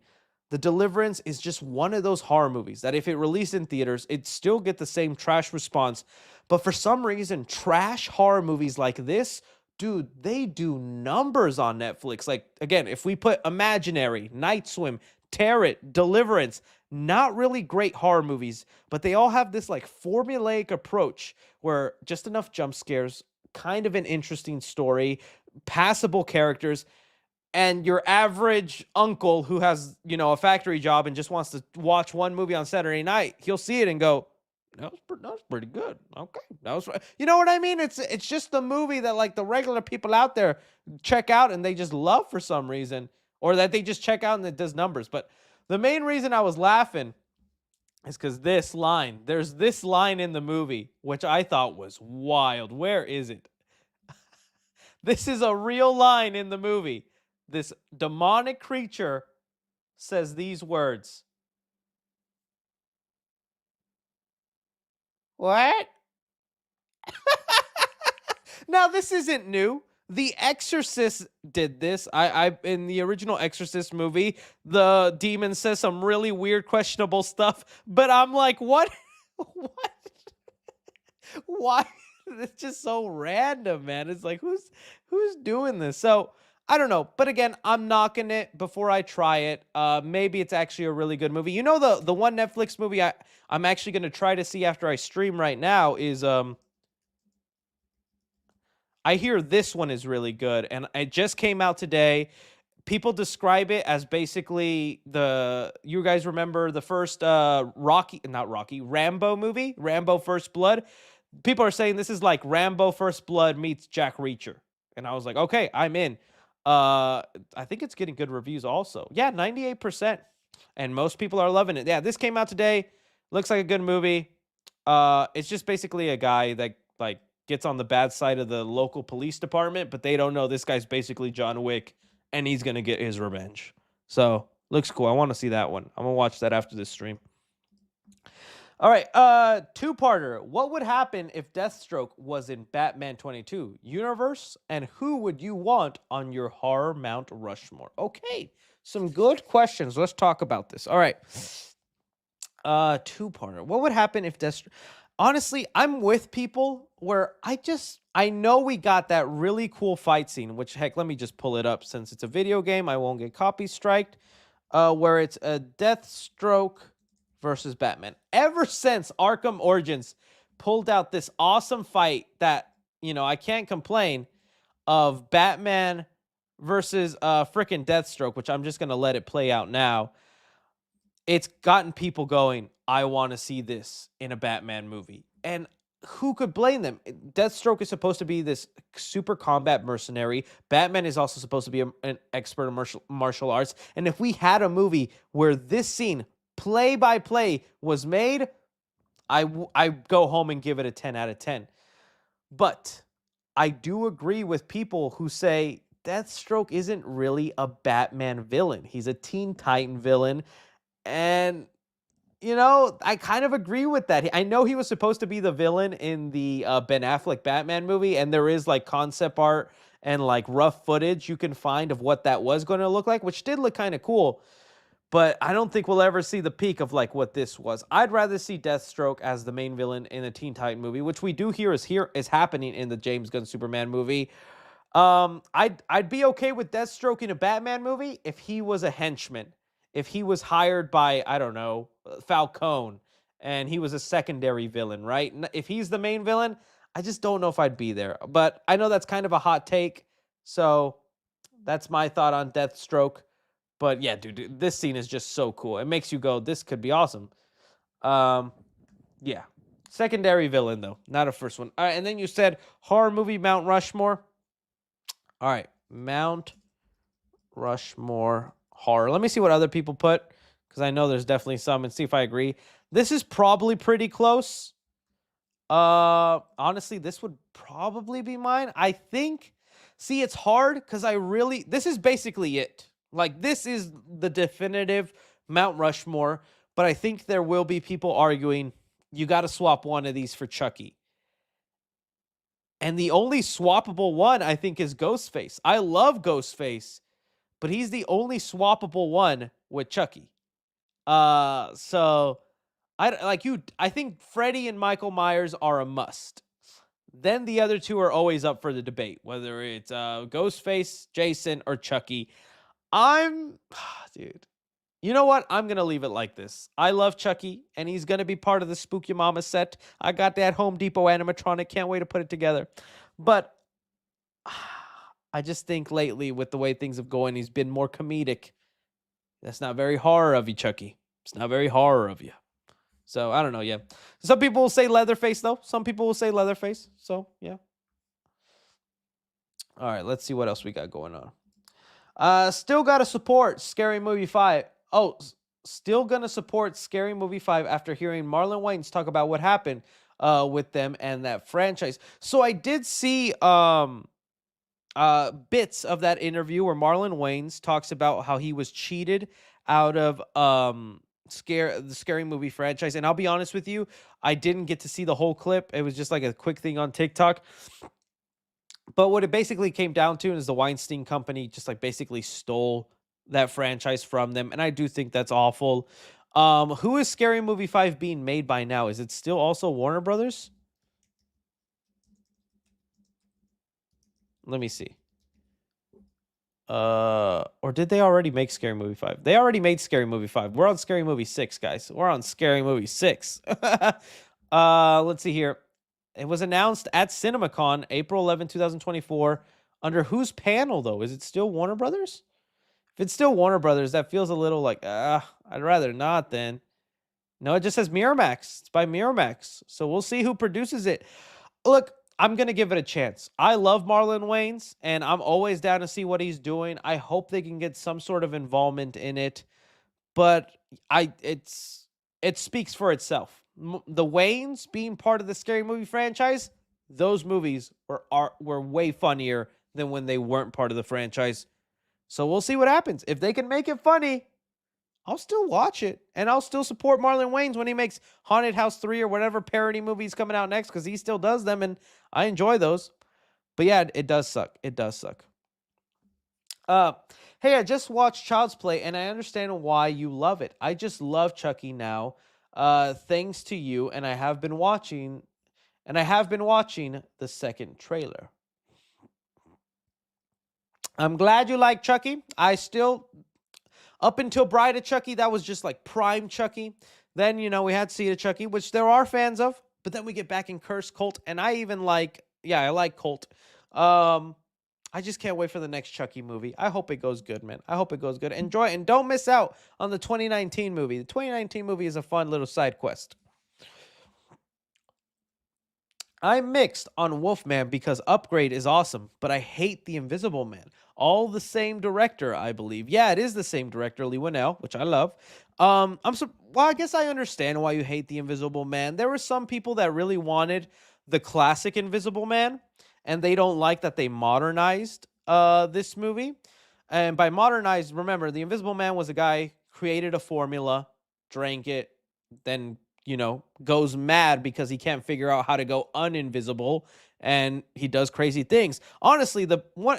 The Deliverance is just one of those horror movies that if it released in theaters, it'd still get the same trash response. But for some reason, trash horror movies like this, dude, they do numbers on Netflix. Like, again, if we put Imaginary, Night Swim, Tear It, Deliverance, not really great horror movies, but they all have this like formulaic approach where just enough jump scares, kind of an interesting story, passable characters, and your average uncle who has, a factory job and just wants to watch one movie on Saturday night, he'll see it and go, that was pretty good. Okay. You know what I mean? It's just the movie that like the regular people out there check out and they just love for some reason, or that they just check out and it does numbers. But the main reason I was laughing is because there's this line in the movie, which I thought was wild. Where is it? This is a real line in the movie. This demonic creature says these words. What? Now, this isn't new. The Exorcist did this. I in the original Exorcist movie, the demon says some really weird, questionable stuff, but I'm like, what? What? Why? It's just so random, man. It's like, who's doing this? So I don't know. But again, I'm knocking it before I try it. Maybe it's actually a really good movie. The one Netflix movie I'm actually going to try to see after I stream right now is I hear this one is really good, and it just came out today. people describe it as basically you guys remember the first Rambo movie, Rambo First Blood? People are saying this is like Rambo First Blood meets Jack Reacher. And I was like, okay, I'm in. I think it's getting good reviews also. Yeah, 98%. And most people are loving it. Yeah, this came out today. Looks like a good movie. It's just basically a guy that like gets on the bad side of the local police department, but they don't know this guy's basically John Wick and he's going to get his revenge. So, looks cool. I want to see that one. I'm going to watch that after this stream. All right, two-parter. What would happen if Deathstroke was in Batman 22 universe, and who would you want on your horror Mount Rushmore? Okay, some good questions. Let's talk about this. All right, two-parter. What would happen if Deathstroke... Honestly, I'm with people where I know we got that really cool fight scene, which, heck, let me just pull it up. Since it's a video game, I won't get copy striked, where it's a Deathstroke versus Batman. Ever since Arkham Origins pulled out this awesome fight that, I can't complain, of Batman versus frickin' Deathstroke, which I'm just going to let it play out now. It's gotten people going, I want to see this in a Batman movie. And who could blame them? Deathstroke is supposed to be this super combat mercenary. Batman is also supposed to be an expert in martial arts. And if we had a movie where this scene play by play was made, I go home and give it a 10 out of 10. But I do agree with people who say Deathstroke isn't really a Batman villain. He's a Teen Titan villain. And, I kind of agree with that. I know he was supposed to be the villain in the Ben Affleck Batman movie, and there is like concept art and like rough footage you can find of what that was going to look like, which did look kind of cool. But I don't think we'll ever see the peak of like what this was. I'd rather see Deathstroke as the main villain in a Teen Titan movie, which we do hear is happening in the James Gunn Superman movie. I'd be okay with Deathstroke in a Batman movie if he was a henchman. If he was hired by, I don't know, Falcone, and he was a secondary villain, right? If he's the main villain, I just don't know if I'd be there. But I know that's kind of a hot take, so that's my thought on Deathstroke. But yeah, dude, this scene is just so cool. It makes you go, this could be awesome. Yeah. Secondary villain, though, not a first one. All right, and then you said horror movie Mount Rushmore. All right, Mount Rushmore horror. Let me see what other people put, because I know there's definitely some, and see if I agree. This is probably pretty close. Honestly, this would probably be mine. I think, see, it's hard, because this is basically it. Like, this is the definitive Mount Rushmore, but I think there will be people arguing, you got to swap one of these for Chucky. And the only swappable one, I think, is Ghostface. I love Ghostface, but he's the only swappable one with Chucky. So I think Freddy and Michael Myers are a must. Then the other two are always up for the debate, whether it's Ghostface, Jason, or Chucky. Dude, you know what? I'm going to leave it like this. I love Chucky, and he's going to be part of the Spook Your Mama set. I got that Home Depot animatronic. Can't wait to put it together. But I just think lately, with the way things have gone, he's been more comedic. That's not very horror of you, Chucky. It's not very horror of you. So, I don't know, yeah. Some people will say Leatherface, though. Some people will say Leatherface. So, yeah. All right, let's see what else we got going on. Still got to support Scary Movie 5. Oh, still going to support Scary Movie 5 after hearing Marlon Wayans talk about what happened with them and that franchise. So I did see bits of that interview where Marlon Wayans talks about how he was cheated out of the Scary Movie franchise. And I'll be honest with you, I didn't get to see the whole clip. It was just like a quick thing on TikTok. But what it basically came down to is the Weinstein Company just like basically stole that franchise from them. And I do think that's awful. Who is Scary Movie 5 being made by now? Is it still also Warner Brothers? Let me see. Or did they already make Scary Movie 5? They already made Scary Movie 5. We're on Scary Movie 6, guys. We're on Scary Movie 6. Let's see here. It was announced at CinemaCon, April 11, 2024. Under whose panel, though? Is it still Warner Brothers? If it's still Warner Brothers, that feels a little like, I'd rather not then. No, it just says Miramax. It's by Miramax. So we'll see who produces it. Look, I'm going to give it a chance. I love Marlon Wayans, and I'm always down to see what he's doing. I hope they can get some sort of involvement in it. But it speaks for itself. The Wayans being part of the Scary Movie franchise, those movies were way funnier than when they weren't part of the franchise. So we'll see what happens. If they can make it funny, I'll still watch it. And I'll still support Marlon Wayans when he makes Haunted House 3 or whatever parody movie's coming out next, because he still does them, and I enjoy those. But yeah, it does suck. It does suck. Hey, I just watched Child's Play, and I understand why you love it. I just love Chucky now, thanks to you, and I have been watching the second trailer. I'm glad you like Chucky. I still, up until Bride of Chucky, that was just like prime Chucky. Then, we had Seed of Chucky, which there are fans of, but then we get back in Curse Cult, and I even like Cult. I just can't wait for the next Chucky movie. I hope it goes good, man. I hope it goes good. Enjoy it, and don't miss out on the 2019 movie. The 2019 movie is a fun little side quest. I'm mixed on Wolfman because Upgrade is awesome, but I hate The Invisible Man. All the same director, I believe. Yeah, it is the same director, Lee Winnell, which I love. Well, I guess I understand why you hate The Invisible Man. There were some people that really wanted the classic Invisible Man, and they don't like that they modernized this movie. And by modernized, remember, The Invisible Man was a guy created a formula, drank it, then goes mad because he can't figure out how to go uninvisible, and he does crazy things. Honestly,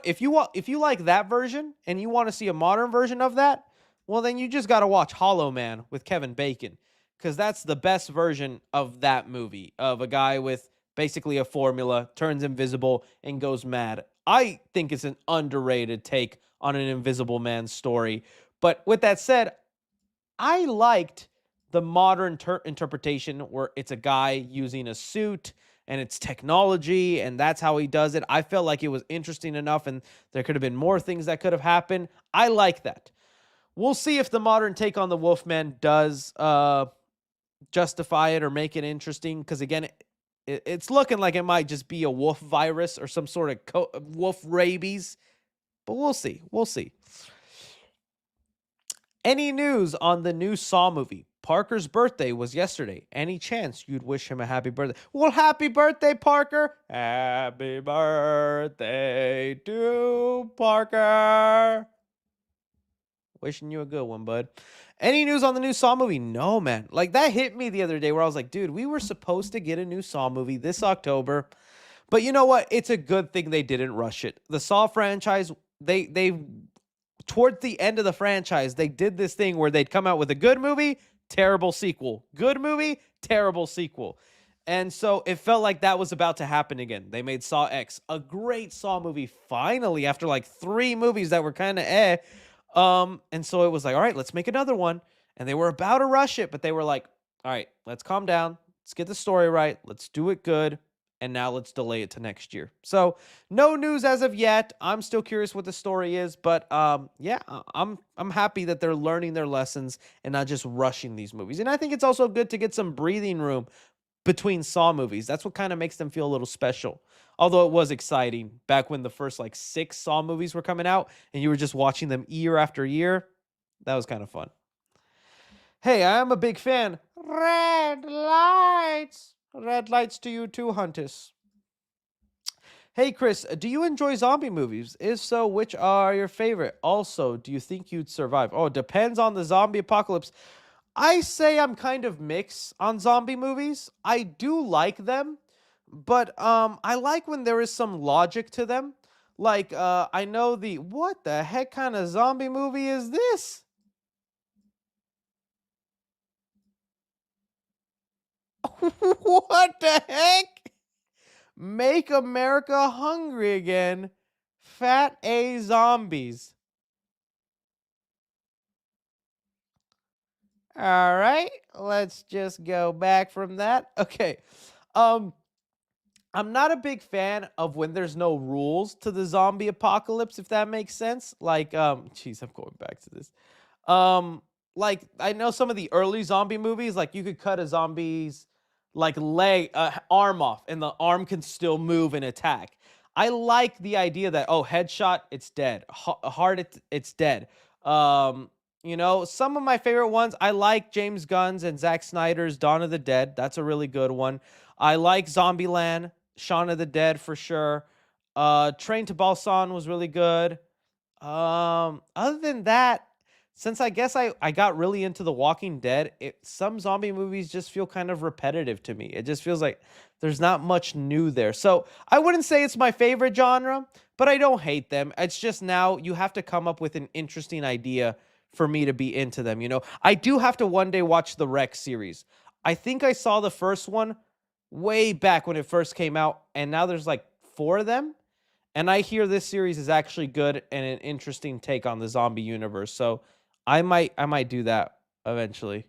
if you like that version and you want to see a modern version of that, well, then you just got to watch Hollow Man with Kevin Bacon, because that's the best version of that movie, of a guy with basically a formula, turns invisible, and goes mad. I think it's an underrated take on an Invisible Man story. But with that said, I liked the modern interpretation where it's a guy using a suit and it's technology and that's how he does it. I felt like it was interesting enough, and there could have been more things that could have happened. I like that. We'll see if the modern take on the Wolfman does justify it or make it interesting, because again, it's looking like it might just be a wolf virus or some sort of wolf rabies. But we'll see. We'll see. Any news on the new Saw movie? Parker's birthday was yesterday. Any chance you'd wish him a happy birthday? Well, happy birthday, Parker. Happy birthday to Parker. Wishing you a good one, bud. Any news on the new Saw movie? No, man. Like, that hit me the other day where I was like, dude, we were supposed to get a new Saw movie this October. But you know what? It's a good thing they didn't rush it. The Saw franchise, they towards the end of the franchise, they did this thing where they'd come out with a good movie, terrible sequel. Good movie, terrible sequel. And so it felt like that was about to happen again. They made Saw X, a great Saw movie, finally, after like 3 movies that were kind of and so it was like, all right, let's make another one. And they were about to rush it, but they were like, all right, let's calm down. Let's get the story right. Let's do it good. And now let's delay it to next year. So no news as of yet. I'm still curious what the story is, but yeah, I'm happy that they're learning their lessons and not just rushing these movies. And I think it's also good to get some breathing room between Saw movies. That's what kind of makes them feel a little special. Although it was exciting back when the first 6 Saw movies were coming out and you were just watching them year after year. That was kind of fun. Hey, I am a big fan. Red lights. Red lights to you too, Huntus. Hey, Chris, do you enjoy zombie movies? If so, which are your favorite? Also, do you think you'd survive? Oh, it depends on the zombie apocalypse. I say I'm kind of mixed on zombie movies. I do like them, but I like when there is some logic to them. Like, I know what the heck kind of zombie movie is this? What the heck? Make America Hungry Again. Fat A Zombies. All right, let's just go back from that. Okay. I'm not a big fan of when there's no rules to the zombie apocalypse, if that makes sense. Like, jeez, I'm going back to this. Like I know some of the early zombie movies, like you could cut a zombie's like leg, arm off, and the arm can still move and attack. I like the idea that headshot, it's dead. Heart, it's dead. Some of my favorite ones. I like James Gunn's and Zack Snyder's Dawn of the Dead. That's a really good one. I like Zombieland, Shaun of the Dead for sure. Train to Busan was really good. Other than that, since I guess I got really into The Walking Dead, some zombie movies just feel kind of repetitive to me. It just feels like there's not much new there. So I wouldn't say it's my favorite genre, but I don't hate them. It's just now you have to come up with an interesting idea for me to be into them. I do have to one day watch the Rex series. I think I saw the first one way back when it first came out, and now there's like 4 of them. And I hear this series is actually good and an interesting take on the zombie universe. So I might do that eventually.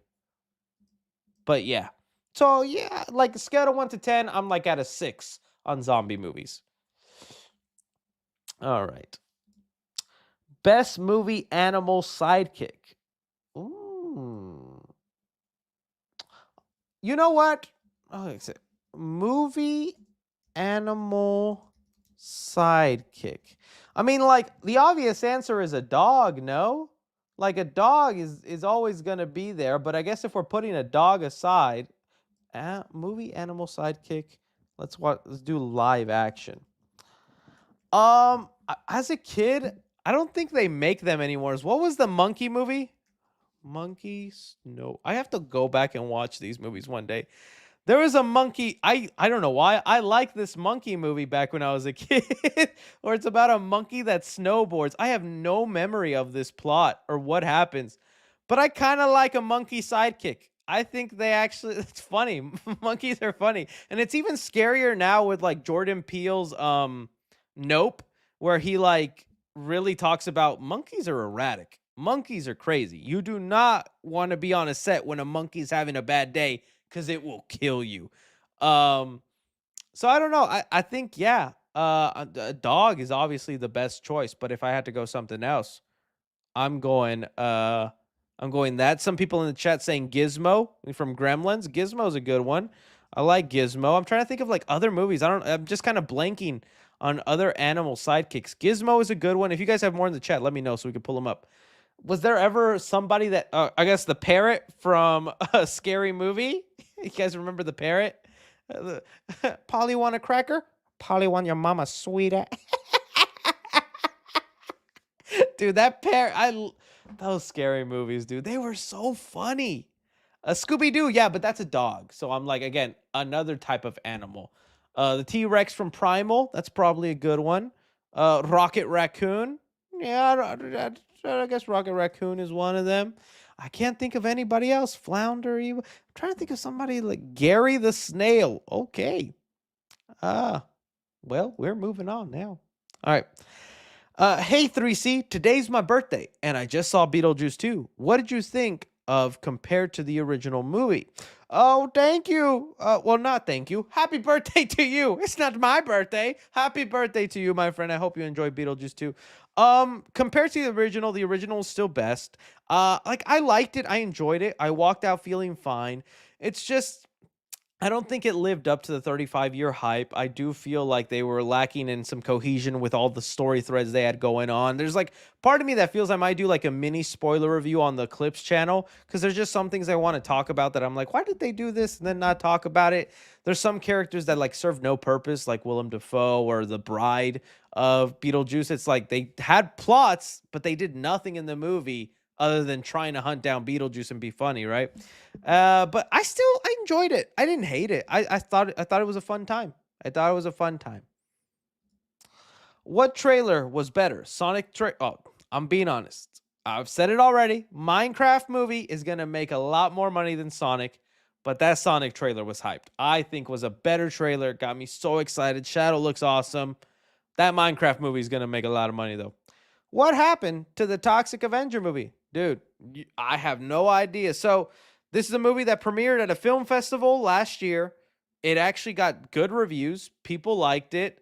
But yeah. So yeah, like a scale of 1 to 10, I'm like at a 6 on zombie movies. All right. Best movie animal sidekick. Ooh. You know what? Movie animal sidekick. I mean, like, the obvious answer is a dog, no? Like, a dog is always going to be there, but I guess if we're putting a dog aside, movie animal sidekick, let's do live action. As a kid, I don't think they make them anymore. What was the monkey movie? Monkeys? No. I have to go back and watch these movies one day. There was a monkey. I don't know why. I liked this monkey movie back when I was a kid, where it's about a monkey that snowboards. I have no memory of this plot or what happens, but I kind of like a monkey sidekick. I think it's funny. Monkeys are funny. And it's even scarier now with like Jordan Peele's Nope, where he like really talks about monkeys are erratic. Monkeys are crazy. You do not want to be on a set when a monkey's having a bad day, because it will kill you. So I don't know. I think, yeah, a dog is obviously the best choice. But if I had to go something else, I'm going that. Some people in the chat saying Gizmo from Gremlins. Gizmo's a good one. I like Gizmo. I'm trying to think of like other movies. I'm just kind of blanking on other animal sidekicks. Gizmo is a good one. If you guys have more in the chat, let me know so we can pull them up. Was there ever somebody that, I guess the parrot from a Scary Movie? You guys remember the parrot? Polly want a cracker? Polly want your mama sweeter? Dude, that parrot, those Scary Movies, dude, they were so funny. Scooby-Doo, yeah, but that's a dog. So I'm like, again, another type of animal. The T-Rex from Primal, that's probably a good one. Rocket Raccoon, yeah, I guess Rocket Raccoon is one of them. I can't think of anybody else. Flounder, even. I'm trying to think of somebody like Gary the Snail. Okay. Well, we're moving on now. All right. Hey, 3C, today's my birthday, and I just saw Beetlejuice 2. What did you think of compared to the original movie? Oh, thank you. Well, not thank you. Happy birthday to you. It's not my birthday. Happy birthday to you, my friend. I hope you enjoyed Beetlejuice 2. Compared to the original is still best. Like, I liked it. I enjoyed it. I walked out feeling fine. It's just, I don't think it lived up to the 35-year hype. I do feel like they were lacking in some cohesion with all the story threads they had going on. There's like part of me that feels I might do like a mini spoiler review on the Clips channel, because there's just some things I want to talk about that I'm like, why did they do this and then not talk about it? There's some characters that like serve no purpose, like Willem Dafoe or the bride of Beetlejuice. It's like they had plots, but they did nothing in the movie other than trying to hunt down Beetlejuice and be funny, right? But I enjoyed it. I didn't hate it. I thought it was a fun time. What trailer was better? Oh, I'm being honest. I've said it already. Minecraft movie is going to make a lot more money than Sonic, but that Sonic trailer was hyped. I think was a better trailer. It got me so excited. Shadow looks awesome. That Minecraft movie is going to make a lot of money, though. What happened to the Toxic Avenger movie? Dude, I have no idea. So this is a movie that premiered at a film festival last year. it actually got good reviews. People liked it.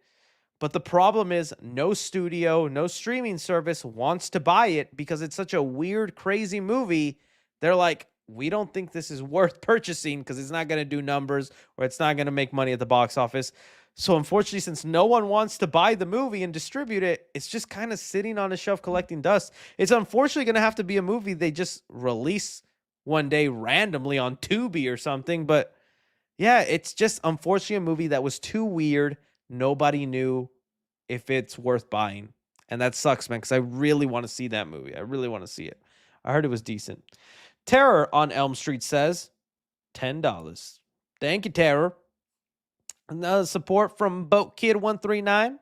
But the problem is no studio, no streaming service wants to buy it because it's such a weird, crazy movie. They're like, we don't think this is worth purchasing because it's not going to do numbers or it's not going to make money at the box office. So unfortunately, since no one wants to buy the movie and distribute it, it's just kind of sitting on a shelf collecting dust. It's unfortunately going to have to be a movie they just release one day randomly on Tubi or something. But yeah, it's just unfortunately a movie that was too weird. Nobody knew if it's worth buying. And that sucks, man, because I really want to see that movie. I really want to see it. I heard it was decent. Terror on Elm Street says $10. Thank you, Terror. Another support from Boat Kid 139.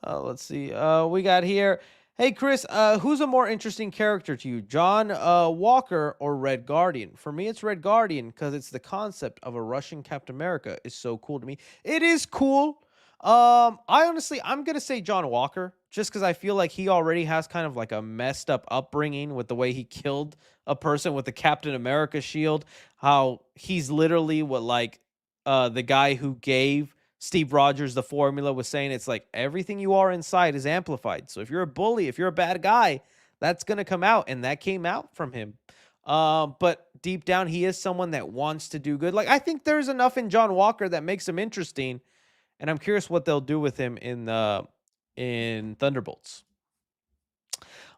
Let's see. We got here. Hey, Chris, who's a more interesting character to you, John Walker or Red Guardian? For me, it's Red Guardian because it's the concept of a Russian Captain America is so cool to me. It is cool. I'm going to say John Walker just because I feel like he already has kind of like a messed up upbringing with the way he killed a person with the Captain America shield, how he's literally the guy who gave Steve Rogers the formula was saying it's like everything you are inside is amplified. So if you're a bully, if you're a bad guy, that's going to come out, and that came out from him. But deep down, he is someone that wants to do good. Like, I think there's enough in John Walker that makes him interesting. And I'm curious what they'll do with him in Thunderbolts.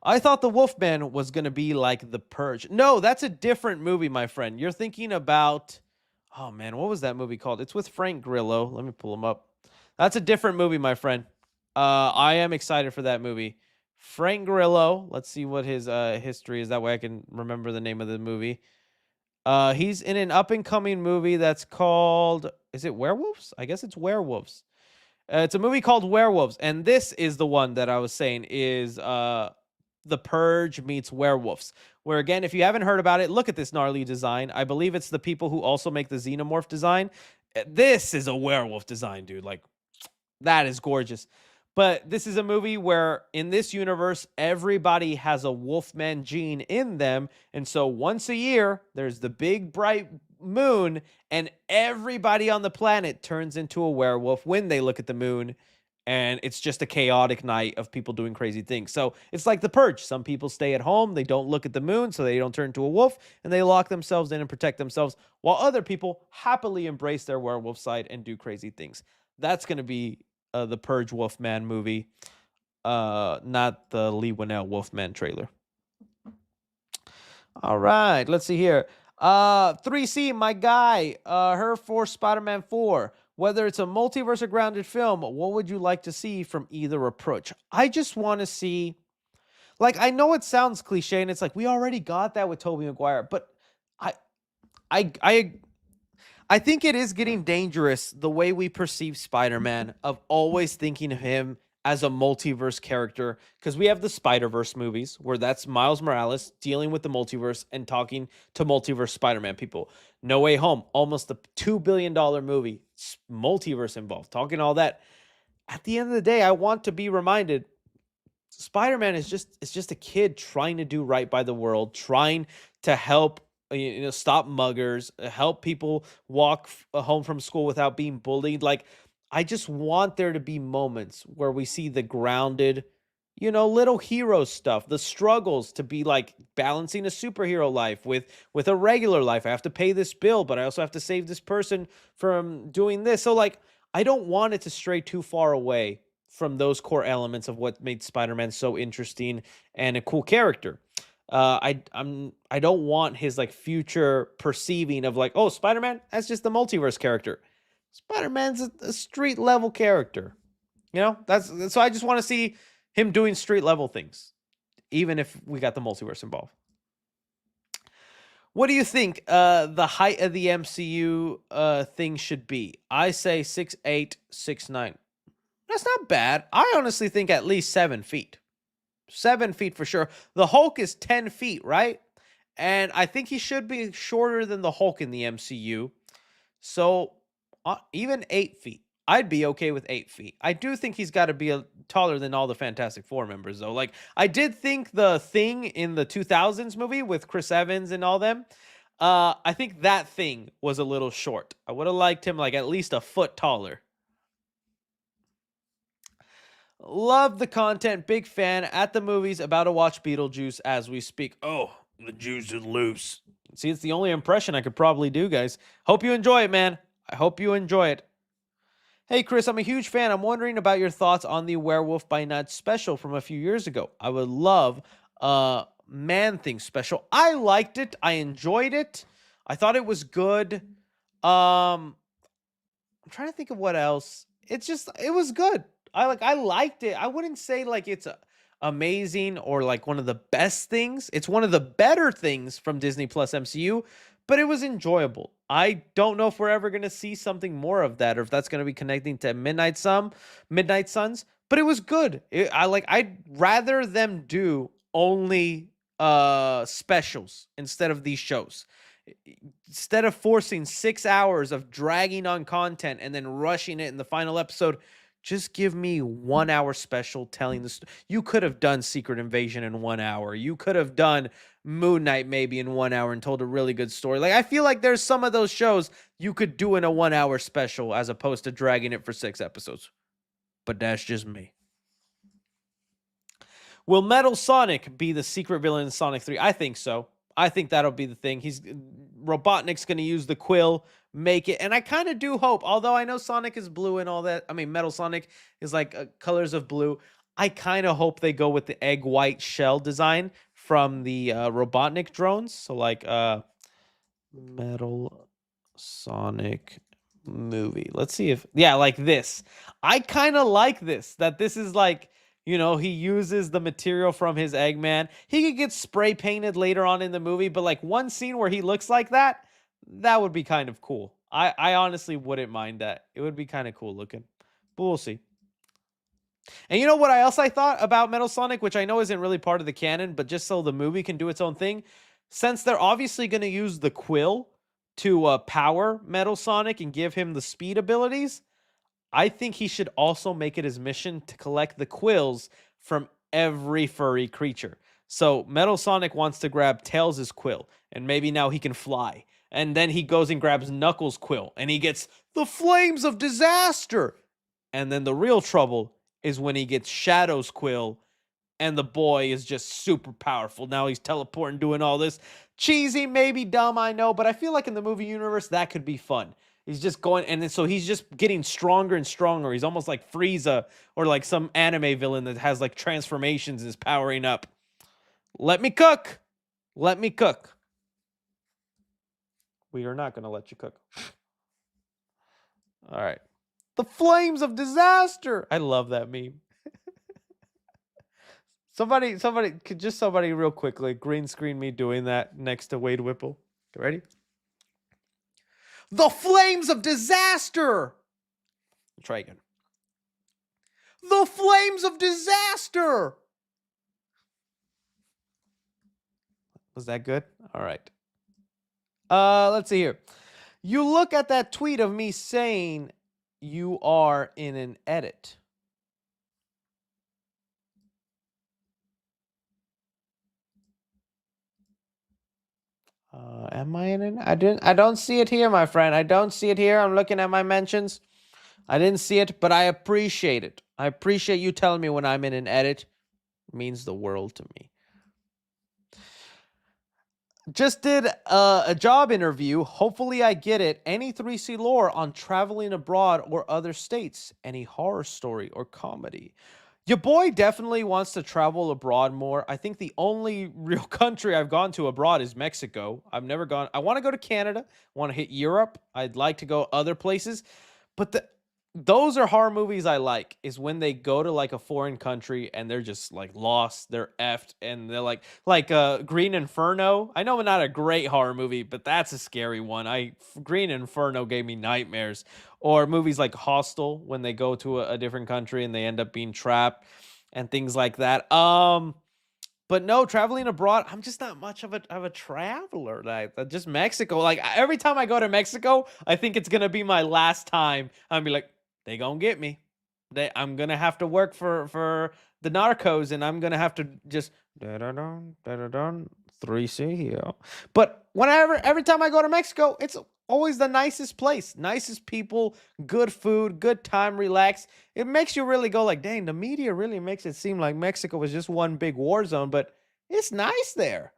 I thought the Wolfman was going to be like The Purge. No, that's a different movie, my friend. You're thinking about, oh man, what was that movie called? It's with Frank Grillo. Let me pull him up. That's a different movie, my friend. I am excited for that movie. Frank Grillo. Let's see what his history is. That way I can remember the name of the movie. He's in an up-and-coming movie that's called, is it Werewolves? I guess it's Werewolves. It's a movie called Werewolves, and this is the one that I was saying is The Purge meets Werewolves, where, again, if you haven't heard about it, look at this gnarly design. I believe it's the people who also make the Xenomorph design. This is a werewolf design, dude. Like, that is gorgeous. But this is a movie where in this universe, everybody has a Wolfman gene in them. And so once a year, there's the big bright moon and everybody on the planet turns into a werewolf when they look at the moon. And it's just a chaotic night of people doing crazy things. So it's like The Purge. Some people stay at home. They don't look at the moon so they don't turn into a wolf. And they lock themselves in and protect themselves. While other people happily embrace their werewolf side and do crazy things. That's going to be the Purge Wolfman movie, not the Lee Winnell Wolfman trailer. All right, let's see here. 3C, my guy, her for Spider-Man 4. Whether it's a multiverse or grounded film, what would you like to see from either approach? I just want to see, like, I know it sounds cliche, and it's like, we already got that with Tobey Maguire, but I think it is getting dangerous the way we perceive Spider-Man of always thinking of him as a multiverse character, because we have the Spider-Verse movies where that's Miles Morales dealing with the multiverse and talking to multiverse Spider-Man people. No Way Home, almost a $2 billion movie, multiverse involved, talking all that. At the end of the day, I want to be reminded Spider-Man is just a kid trying to do right by the world, trying to help stop muggers, help people walk home from school without being bullied. Like, I just want there to be moments where we see the grounded, little hero stuff, the struggles to be like balancing a superhero life with a regular life. I have to pay this bill, but I also have to save this person from doing this. So like, I don't want it to stray too far away from those core elements of what made Spider-Man so interesting and a cool character. I don't want his like future perceiving of like, oh, Spider-Man, that's just the multiverse character. Spider-Man's a street level character. That's so I just want to see him doing street level things, even if we got the multiverse involved. What do you think the height of the MCU thing should be? I say 6'8", 6'9". That's not bad. I honestly think at least 7 feet. 7 feet for sure. The Hulk is 10 feet, right? And I think he should be shorter than the Hulk in the MCU. So even 8 feet. I'd be okay with 8 feet. I do think he's got to be taller than all the Fantastic Four members, though. Like, I did think the Thing in the 2000s movie with Chris Evans and all them, I think that thing was a little short. I would have liked him like at least a foot taller. Love the content. Big fan. At the movies. About to watch Beetlejuice as we speak. Oh, the juice is loose. See, it's the only impression I could probably do, guys. Hope you enjoy it, man. I hope you enjoy it. Hey, Chris, I'm a huge fan. I'm wondering about your thoughts on the Werewolf by Night special from a few years ago. I would love Man-Thing special. I liked it. I enjoyed it. I thought it was good. I'm trying to think of what else. It was good. I liked it. I wouldn't say like it's amazing or like one of the best things. It's one of the better things from Disney Plus MCU, but it was enjoyable. I don't know if we're ever going to see something more of that or if that's going to be connecting to Midnight Suns, but it was good. I'd rather them do only specials instead of these shows. Instead of forcing 6 hours of dragging on content and then rushing it in the final episode, just give me 1 hour special telling the story. You could have done Secret Invasion in 1 hour. You could have done Moon Knight maybe in 1 hour and told a really good story. Like, I feel like there's some of those shows you could do in a 1 hour special as opposed to dragging it for 6 episodes. But that's just me. Will Metal Sonic be the secret villain in Sonic 3? I think so. I think that'll be the thing. Robotnik's going to use the quill, make it. And I kind of do hope, although I know Sonic is blue and all that. I mean, Metal Sonic is like colors of blue. I kind of hope they go with the egg white shell design from the Robotnik drones. So like Metal Sonic movie. Let's see if, yeah, like this. I kind of like this, that this is like, you know, he uses the material from his Eggman. He could get spray painted later on in the movie, but like one scene where he looks like that would be kind of cool. I honestly wouldn't mind that. It would be kind of cool looking, but we'll see. And you know what else I thought about Metal Sonic, which I know isn't really part of the canon, but just so the movie can do its own thing, since they're obviously going to use the quill to power Metal Sonic and give him the speed abilities, I think he should also make it his mission to collect the quills from every furry creature. So Metal Sonic wants to grab Tails' quill, and maybe now he can fly. And then he goes and grabs Knuckles' quill, and he gets the Flames of Disaster. And then the real trouble is when he gets Shadow's quill, and the boy is just super powerful. Now he's teleporting, doing all this. Cheesy, maybe dumb, I know, but I feel like in the movie universe, that could be fun. He's just going, and then so he's just getting stronger and stronger. He's almost like Frieza or like some anime villain that has like transformations and is powering up. Let me cook. Let me cook. We are not going to let you cook. All right. The Flames of Disaster. I love that meme. Somebody real quickly green screen me doing that next to Wade Whipple. You ready? The Flames of Disaster. Try again. The Flames of Disaster. Was that good? All right. Let's see here. You look at that tweet of me saying you are in an edit. Am I in an? I don't see it here, my friend. I don't see it here. I'm looking at my mentions. I didn't see it, but I appreciate it. I appreciate you telling me when I'm in an edit. It means the world to me. Just did a job interview. Hopefully I get it. Any 3C lore on traveling abroad or other states? Any horror story or comedy? Your boy definitely wants to travel abroad more. I think the only real country I've gone to abroad is Mexico. I've never gone. I want to go to Canada. I want to hit Europe. I'd like to go other places. But those are horror movies I like, is when they go to like a foreign country and they're just like lost, they're effed, and they're like Green Inferno. I know it's not a great horror movie, but that's a scary one. Green Inferno gave me nightmares. Or movies like Hostel, when they go to a different country and they end up being trapped and things like that. But no, traveling abroad, I'm just not much of a traveler. Like just Mexico. Like every time I go to Mexico, I think it's gonna be my last time. I'll be like, they gonna get me. I'm gonna have to work for the narcos, and I'm gonna have to just 3C here. But every time I go to Mexico, it's always the nicest place, nicest people, good food, good time, relax. It makes you really go like, dang, the media really makes it seem like Mexico was just one big war zone, but it's nice there.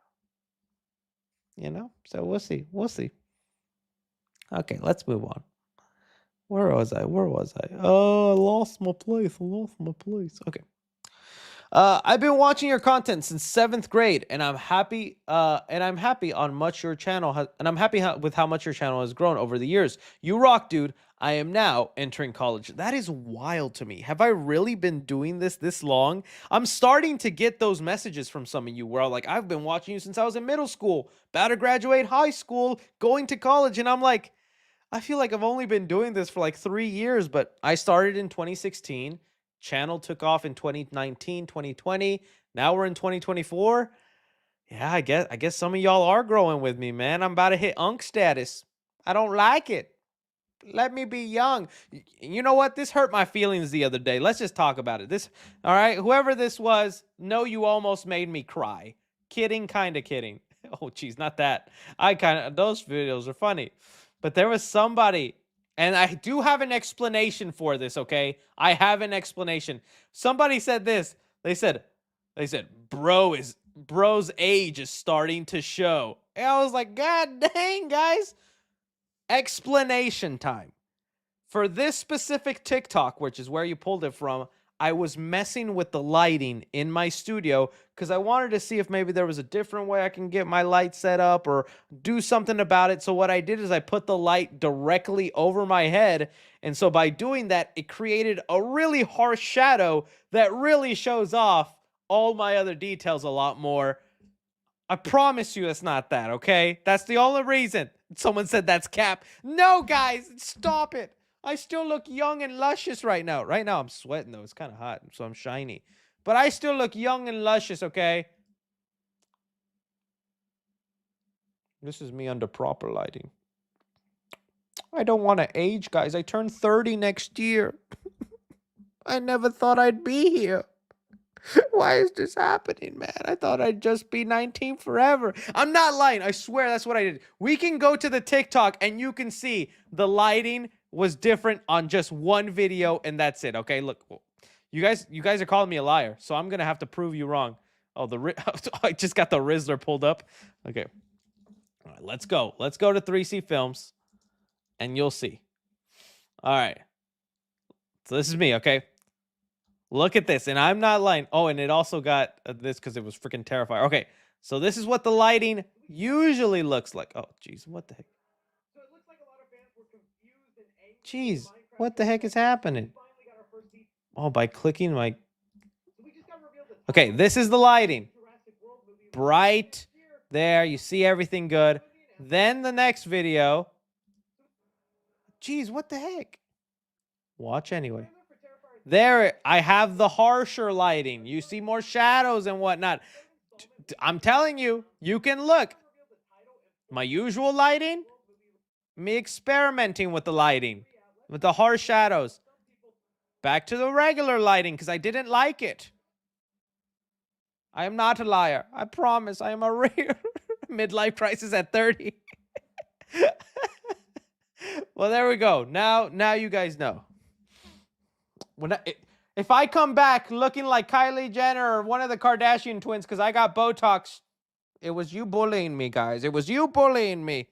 You know? So we'll see. We'll see. Okay, let's move on. Where was I? Oh, I lost my place. Okay. I've been watching your content since 7th grade, and I'm happy. I'm happy with how much your channel has grown over the years. You rock, dude. I am now entering college. That is wild to me. Have I really been doing this long? I'm starting to get those messages from some of you where like, I've been watching you since I was in middle school, about to graduate high school, going to college, and I'm like, I feel like I've only been doing this for like 3 years, but I started in 2016. Channel took off in 2019, 2020. Now we're in 2024. Yeah, I guess some of y'all are growing with me, man. I'm about to hit Unk status. I don't like it. Let me be young. You know what? This hurt my feelings the other day. Let's just talk about it. All right, whoever this was, no, you almost made me cry. Kidding, kind of kidding. Oh, geez, not that. Those videos are funny. But there was somebody, and I do have an explanation for this, okay? I have an explanation. Somebody said this. They said, bro's age is starting to show. And I was like, God dang, guys. Explanation time. For this specific TikTok, which is where you pulled it from, I was messing with the lighting in my studio because I wanted to see if maybe there was a different way I can get my light set up or do something about it. So what I did is I put the light directly over my head. And so by doing that, it created a really harsh shadow that really shows off all my other details a lot more. I promise you it's not that, okay? That's the only reason. Someone said that's cap. No, guys, stop it. I still look young and luscious right now. Right now, I'm sweating, though. It's kind of hot, so I'm shiny. But I still look young and luscious, okay? This is me under proper lighting. I don't want to age, guys. I turn 30 next year. I never thought I'd be here. Why is this happening, man? I thought I'd just be 19 forever. I'm not lying. I swear that's what I did. We can go to the TikTok and you can see the lighting was different on just one video and that's it. Okay, look. You guys are calling me a liar, so I'm going to have to prove you wrong. Oh, I just got the Rizzler pulled up. Okay. All right, let's go. Let's go to 3C Films and you'll see. All right. So this is me, okay? Look at this, and I'm not lying. Oh, and it also got this because it was freaking terrifying. Okay, so this is what the lighting usually looks like. Oh, jeez, what the heck? Jeez, what the heck is happening? Oh, by clicking my... Okay, this is the lighting. Bright. There, you see everything good. Then the next video. Jeez, what the heck? Watch anyway. There, I have the harsher lighting. You see more shadows and whatnot. I'm telling you, you can look. My usual lighting, me experimenting with the lighting, with the harsh shadows. Back to the regular lighting because I didn't like it. I am not a liar. I promise I am a real midlife crisis at 30. Well, there we go. Now you guys know. If I come back looking like Kylie Jenner or one of the Kardashian twins because I got Botox, it was you bullying me, guys. It was you bullying me.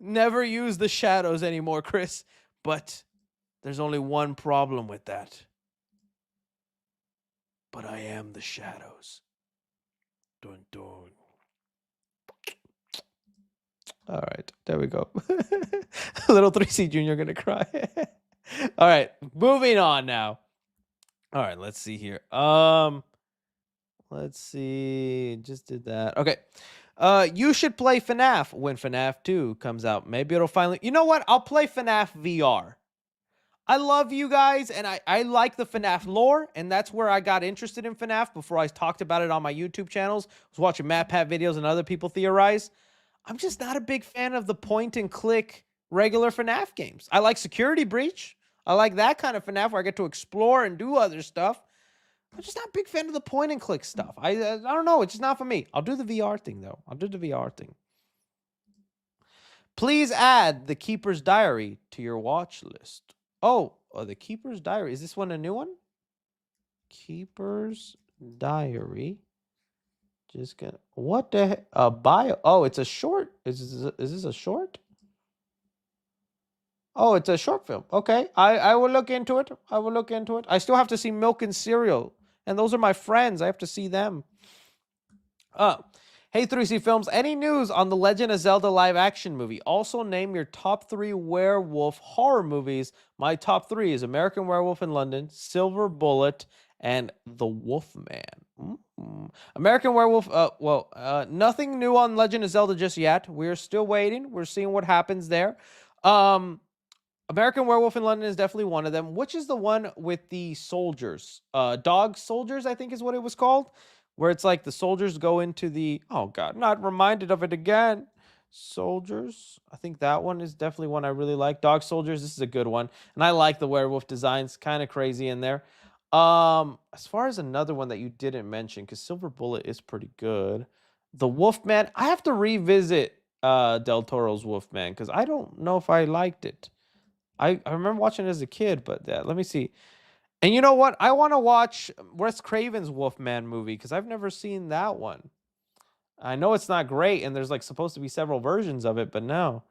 Never use the shadows anymore, Chris. But there's only one problem with that. But I am the shadows. Dun, dun. All right, there we go. Little 3C Junior gonna cry. All right, moving on now. All right, let's see here. Let's see. Just did that. Okay. You should play FNAF when FNAF 2 comes out. Maybe it'll finally... You know what? I'll play FNAF VR. I love you guys, and I like the FNAF lore, and that's where I got interested in FNAF before I talked about it on my YouTube channels. I was watching MatPat videos and other people theorize. I'm just not a big fan of the point-and-click regular FNAF games. I like Security Breach. I like that kind of FNAF where I get to explore and do other stuff. I'm just not a big fan of the point and click stuff. I don't know. It's just not for me. I'll do the VR thing though. I'll do the VR thing. Please add The Keeper's Diary to your watch list. Oh, The Keeper's Diary. Is this one a new one? Keeper's Diary. Just gonna. What the heck? A bio. Oh, it's a short. Is this a short? Oh, it's a short film. Okay. I will look into it. I will look into it. I still have to see Milk and Cereal. And those are my friends. I have to see them. Hey, 3C Films, any news on the Legend of Zelda live-action movie? Also, name your top 3 werewolf horror movies. My top 3 is American Werewolf in London, Silver Bullet, and The Wolfman. American Werewolf, nothing new on Legend of Zelda just yet. We're still waiting. We're seeing what happens there. American Werewolf in London is definitely one of them. Which is the one with the soldiers? Dog Soldiers, I think is what it was called. Where it's like the soldiers go into the... Oh, God, not reminded of it again. Soldiers. I think that one is definitely one I really like. Dog Soldiers, this is a good one. And I like the werewolf designs. Kind of crazy in there. As far as another one that you didn't mention, because Silver Bullet is pretty good. The Wolfman. I have to revisit Del Toro's Wolfman, because I don't know if I liked it. I remember watching it as a kid, but let me see. And you know what? I want to watch Wes Craven's Wolfman movie because I've never seen that one. I know it's not great, and there's like supposed to be several versions of it, but no.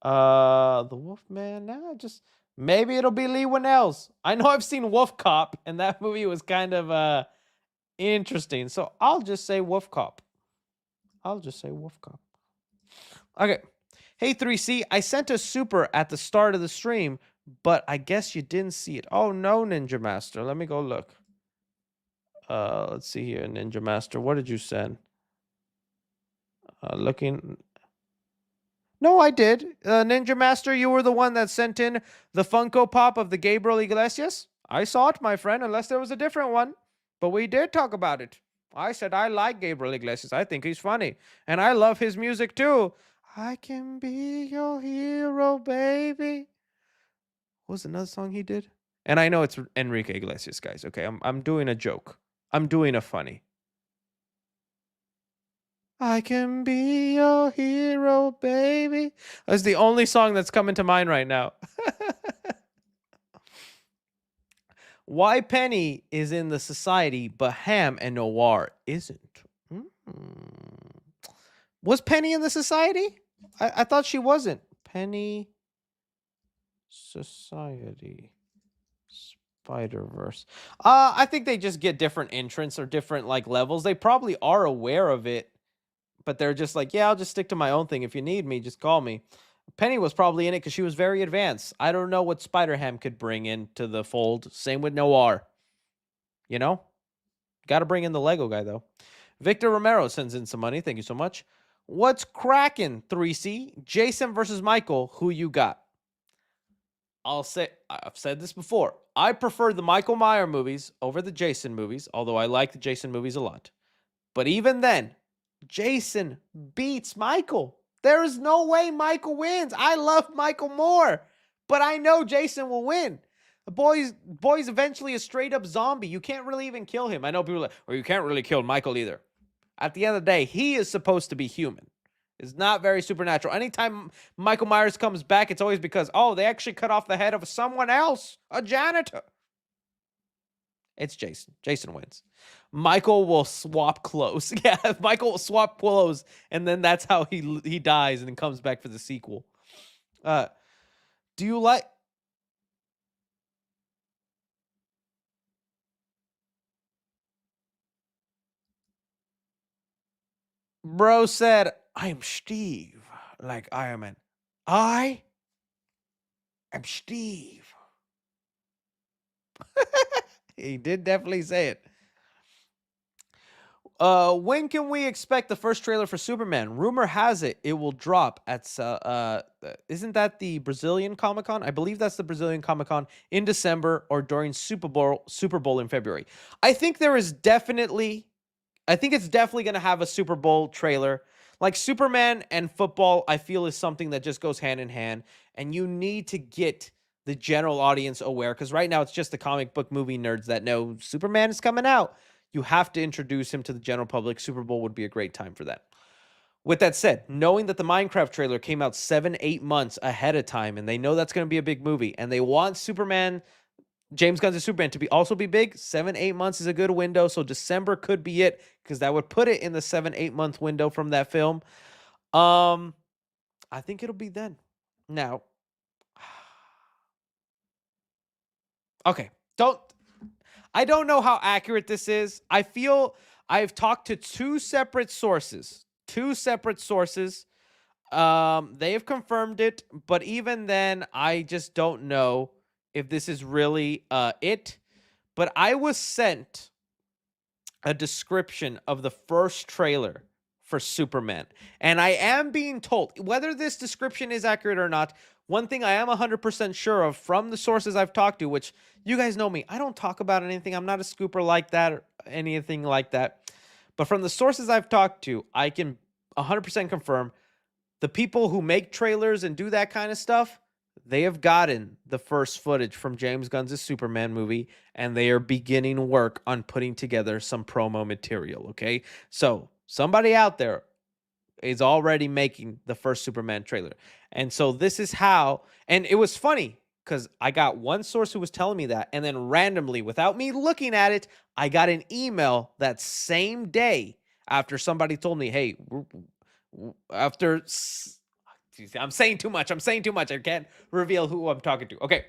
The Wolfman, just maybe it'll be Lee Winnell's. I know I've seen Wolf Cop, and that movie was kind of interesting. So I'll just say Wolf Cop. I'll just say Wolf Cop. Okay. Hey, 3C, I sent a super at the start of the stream, but I guess you didn't see it. Oh, no, Ninja Master. Let me go look. Let's see here, Ninja Master. What did you send? Looking. No, I did. Ninja Master, you were the one that sent in the Funko Pop of the Gabriel Iglesias. I saw it, my friend, unless there was a different one. But we did talk about it. I said I like Gabriel Iglesias. I think he's funny. And I love his music, too. I can be your hero, baby. What was another song he did? And I know it's Enrique Iglesias, guys. Okay, I'm doing a joke. I'm doing a funny. I can be your hero, baby. That's the only song that's coming to mind right now. Why Penny is in the Society, but Ham and Noir isn't? Was Penny in the Society? I thought she wasn't. Penny... Society. Spider-Verse. I think they just get different entrants or different like levels. They probably are aware of it, but they're just like, yeah, I'll just stick to my own thing. If you need me, just call me. Penny was probably in it because she was very advanced. I don't know what Spider-Ham could bring into the fold. Same with Noir. You know? Got to bring in the Lego guy, though. Victor Romero sends in some money. Thank you so much. What's cracking, 3C? Jason versus Michael. Who you got? I've said this before. I prefer the Michael Myers movies over the Jason movies, although I like the Jason movies a lot. But even then, Jason beats Michael. There is no way Michael wins. I love Michael more, but I know Jason will win. The boy's eventually a straight up zombie. You can't really even kill him. I know people are like, well, you can't really kill Michael either. At the end of the day, he is supposed to be human. It's not very supernatural. Anytime Michael Myers comes back, it's always because, oh, they actually cut off the head of someone else, a janitor. It's Jason. Jason wins. Michael will swap clothes. Yeah, Michael will swap clothes, and then that's how he dies and then comes back for the sequel. Do you like... Bro said, I am Steve, like Iron Man. I am Steve. He did definitely say it. When can we expect the first trailer for Superman? Rumor has it will drop at isn't that the Brazilian Comic-Con? I believe that's the Brazilian Comic-Con in December or during Super Bowl in February. I think it's definitely going to have a Super Bowl trailer. Like Superman and football, I feel is something that just goes hand in hand, and you need to get the general audience aware, because right now it's just the comic book movie nerds that know Superman is coming out. You have to introduce him to the general public. Super Bowl would be a great time for that. With that said, knowing that the Minecraft trailer came out 7-8 months ahead of time, and they know that's going to be a big movie, and they want Superman, James Gunn's Superman, to also be big, 7-8 months is a good window, so December could be it, because that would put it in the 7-8 month window from that film. I think it'll be then. Now, okay, I don't know how accurate this is. I feel I've talked to two separate sources. They have confirmed it, but even then, I just don't know if this is really it. But I was sent a description of the first trailer for Superman, and I am being told, whether this description is accurate or not, one thing I am 100% sure of from the sources I've talked to, which you guys know me, I don't talk about anything. I'm not a scooper like that or anything like that. But from the sources I've talked to, I can 100% confirm the people who make trailers and do that kind of stuff, they have gotten the first footage from James Gunn's Superman movie, and they are beginning work on putting together some promo material, okay? So somebody out there is already making the first Superman trailer. And so this is how, and it was funny because I got one source who was telling me that, and then randomly, without me looking at it, I got an email that same day after somebody told me, hey, after, I'm saying too much. I can't reveal who I'm talking to. Okay.